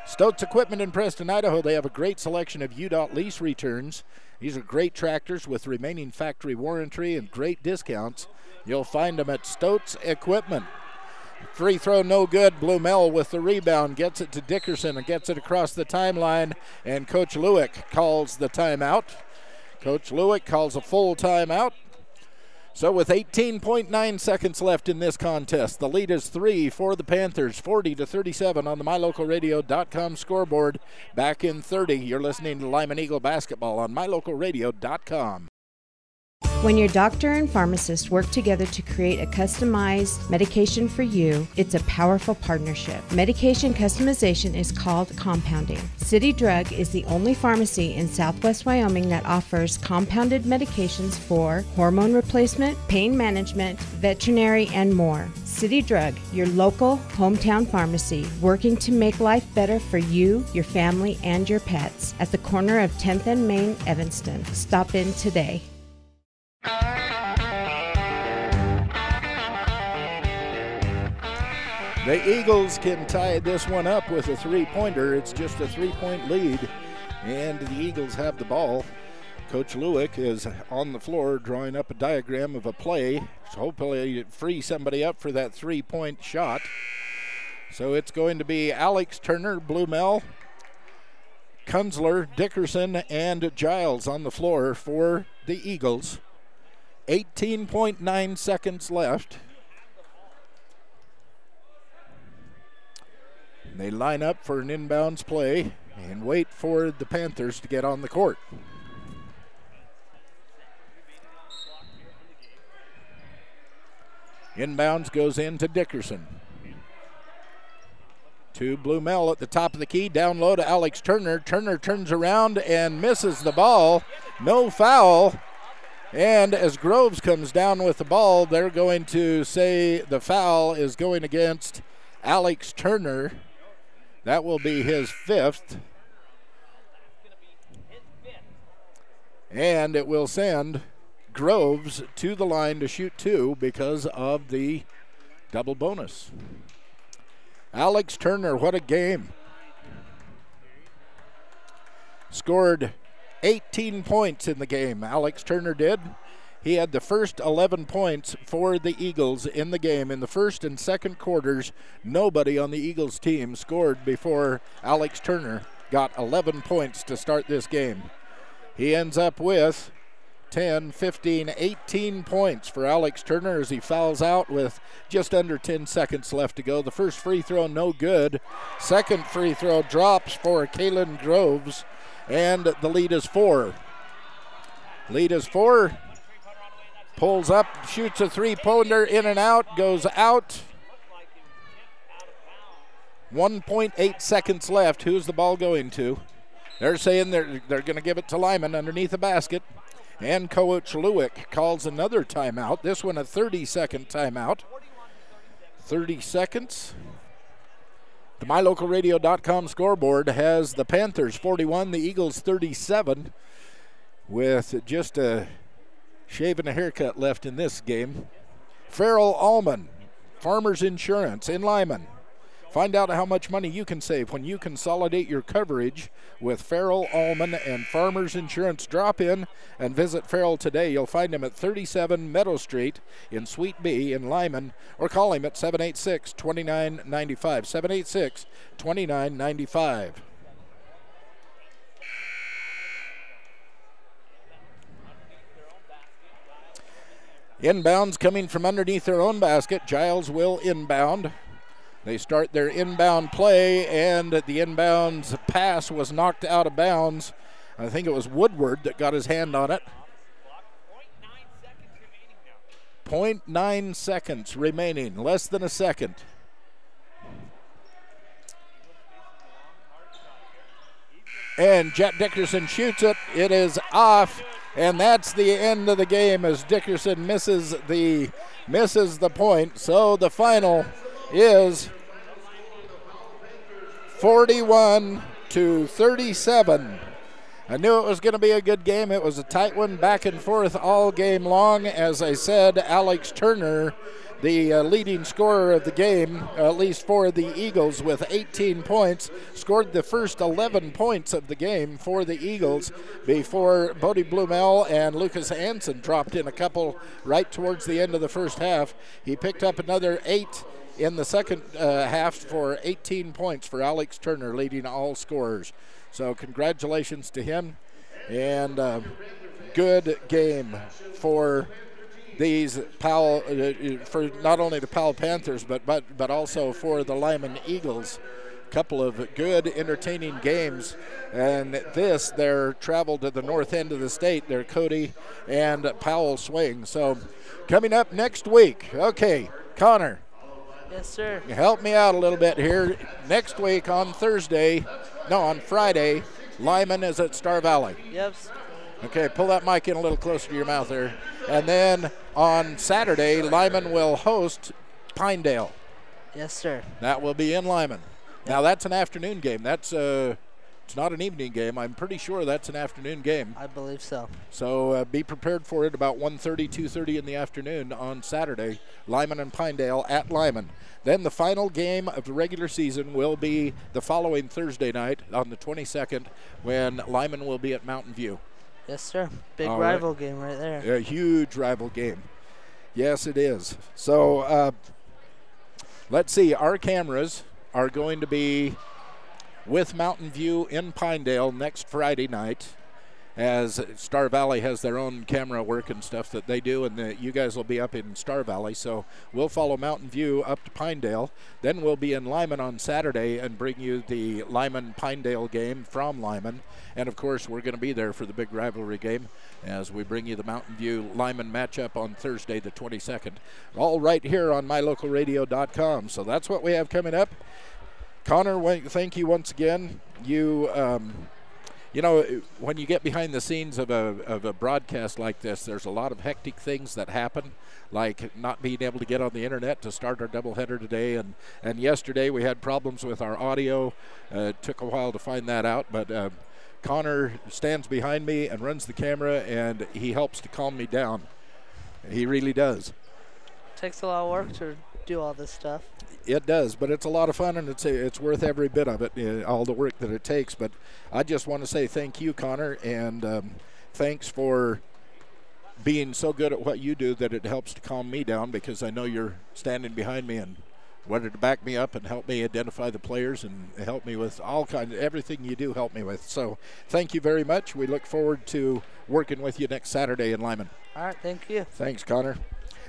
Stotz Equipment in Preston, Idaho. They have a great selection of UDOT lease returns. These are great tractors with remaining factory warranty and great discounts. You'll find them at Stotz Equipment. Free throw no good. Blumell with the rebound. Gets it to Dickerson and gets it across the timeline. And Coach Lewick calls the timeout. Coach Lewick calls a full timeout. So with 18.9 seconds left in this contest, the lead is 3 for the Panthers, 40-37 on the MyLocalRadio.com scoreboard. Back in 30, you're listening to Lyman Eagle basketball on MyLocalRadio.com. When your doctor and pharmacist work together to create a customized medication for you, it's a powerful partnership. Medication customization is called compounding. City Drug is the only pharmacy in Southwest Wyoming that offers compounded medications for hormone replacement, pain management, veterinary, and more. City Drug, your local hometown pharmacy, working to make life better for you, your family, and your pets at the corner of 10th and Main, Evanston. Stop in today. The Eagles can tie this one up with a three-pointer. It's just a three-point lead, and the Eagles have the ball. Coach Lewick is on the floor drawing up a diagram of a play, so hopefully free somebody up for that three-point shot. So it's going to be Alex Turner, Blumell, Kunzler, Dickerson, and Giles on the floor for the Eagles. 18.9 seconds left. They line up for an inbounds play and wait for the Panthers to get on the court. Inbounds goes into Dickerson. To Blumell at the top of the key, down low to Alex Turner. Turner turns around and misses the ball. No foul. And as Groves comes down with the ball, they're going to say the foul is going against Alex Turner. That will be his fifth. And it will send Groves to the line to shoot two because of the double bonus. Alex Turner, what a game. Scored 18 points in the game. Alex Turner did. He had the first 11 points for the Eagles in the game. In the first and second quarters, nobody on the Eagles team scored before Alex Turner got 11 points to start this game. He ends up with 10, 15, 18 points for Alex Turner as he fouls out with just under 10 seconds left to go. The first free throw, no good. Second free throw drops for Kalen Groves, and the lead is 4. Lead is 4. Pulls up, shoots a three-pointer, in and out, goes out. 1.8 seconds left. Who's the ball going to? They're saying they're going to give it to Lyman underneath the basket. And Coach Lewick calls another timeout. This one a 30-second timeout. 30 seconds. The MyLocalRadio.com scoreboard has the Panthers 41, the Eagles 37, with just a shave and a haircut left in this game. Farrell Allman, Farmers Insurance in Lyman. Find out how much money you can save when you consolidate your coverage with Farrell Allman and Farmers Insurance. Drop in and visit Farrell today. You'll find him at 37 Meadow Street in Suite B in Lyman, or call him at 786-2995. 786-2995. Inbounds coming from underneath their own basket. Giles will inbound. They start their inbound play, and the inbounds pass was knocked out of bounds. I think it was Woodward that got his hand on it. 0.9 seconds remaining, less than a second. And Jet Dickerson shoots it. It is off, and that's the end of the game as Dickerson misses the point. So the final is 41-37. I knew it was going to be a good game. It was a tight one, back and forth all game long. As I said, Alex Turner, the leading scorer of the game, at least for the Eagles, with 18 points, scored the first 11 points of the game for the Eagles before Bodie Blumel and Lucas Hansen dropped in a couple right towards the end of the first half. He picked up another 8 in the second half for 18 points for Alex Turner, leading all scorers. So congratulations to him, and good game for these Powell, for not only the Powell Panthers, but also for the Lyman Eagles. Couple of good, entertaining games, and their travel to the north end of the state, their Cody and Powell swing. So coming up next week, okay, Connor. Yes, sir. Help me out a little bit here. Next week on Friday, Lyman is at Star Valley. Yep. Okay, pull that mic in a little closer to your mouth there. And then on Saturday, Lyman will host Pinedale. Yes, sir. That will be in Lyman. Now, that's an afternoon game. That's it's not an evening game. I'm pretty sure that's an afternoon game. I believe so. So be prepared for it about 1:30, 2:30 in the afternoon on Saturday, Lyman and Pinedale at Lyman. Then the final game of the regular season will be the following Thursday night on the 22nd, when Lyman will be at Mountain View. Yes, sir. Big rival game right there. A huge rival game. Yes, it is. So let's see. Our cameras are going to be with Mountain View in Pinedale next Friday night, as Star Valley has their own camera work and stuff that they do, and you guys will be up in Star Valley. So we'll follow Mountain View up to Pinedale. Then we'll be in Lyman on Saturday and bring you the Lyman-Pinedale game from Lyman. And, of course, we're going to be there for the big rivalry game as we bring you the Mountain View-Lyman matchup on Thursday the 22nd. All right here on mylocalradio.com. So that's what we have coming up. Connor, thank you once again. You know, when you get behind the scenes of a broadcast like this, there's a lot of hectic things that happen, like not being able to get on the internet to start our doubleheader today. And yesterday we had problems with our audio. It took a while to find that out, but Connor stands behind me and runs the camera, and he helps to calm me down. He really does. Takes a lot of work to do all this stuff. It does, but it's a lot of fun, and it's worth every bit of it, all the work that it takes. But I just want to say thank you, Connor, and thanks for being so good at what you do that it helps to calm me down, because I know you're standing behind me and wanted to back me up and help me identify the players and help me with all kinds of everything you do, help me with. So thank you very much. We look forward to working with you next Saturday in Lyman. All right, thank you. Thanks, Connor.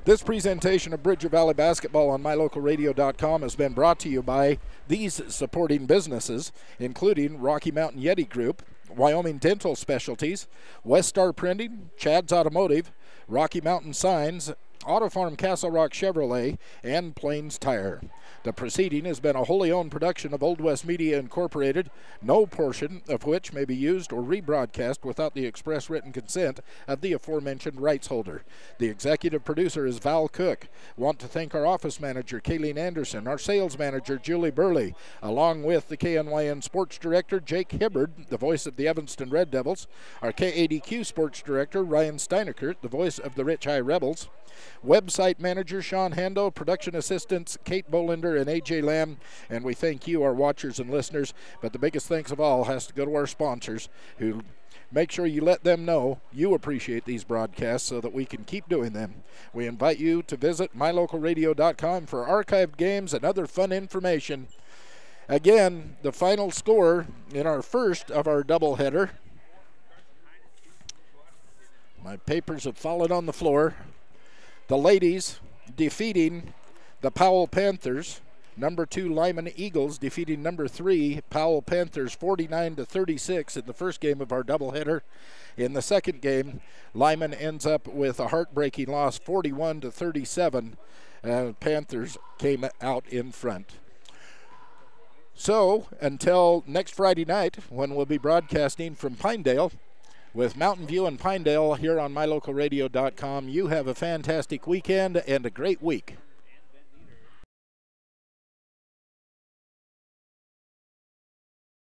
This presentation of Bridger Valley Basketball on mylocalradio.com has been brought to you by these supporting businesses, including Rocky Mountain Yeti Group, Wyoming Dental Specialties, West Star Printing, Chad's Automotive, Rocky Mountain Signs, Auto Farm Castle Rock Chevrolet, and Plains Tire. The proceeding has been a wholly owned production of Old West Media Incorporated, no portion of which may be used or rebroadcast without the express written consent of the aforementioned rights holder. The executive producer is Val Cook. Want to thank our office manager, Kayleen Anderson, our sales manager, Julie Burley, along with the KNYN sports director, Jake Hibbard, the voice of the Evanston Red Devils, our KADQ sports director, Ryan Steinekert, the voice of the Rich High Rebels, website manager Sean Hando, production assistants Kate Bolinder and AJ Lamb, and we thank you, our watchers and listeners. But the biggest thanks of all has to go to our sponsors, who make sure you let them know you appreciate these broadcasts so that we can keep doing them. We invite you to visit mylocalradio.com for archived games and other fun information. Again, the final score in our first of our doubleheader. My papers have fallen on the floor. The ladies defeating the Powell Panthers, number 2 Lyman Eagles defeating number 3 Powell Panthers 49-36 in the first game of our doubleheader. In the second game, Lyman ends up with a heartbreaking loss, 41-37. Panthers came out in front. So until next Friday night, when we'll be broadcasting from Pinedale, with Mountain View and Pinedale here on mylocalradio.com, you have a fantastic weekend and a great week.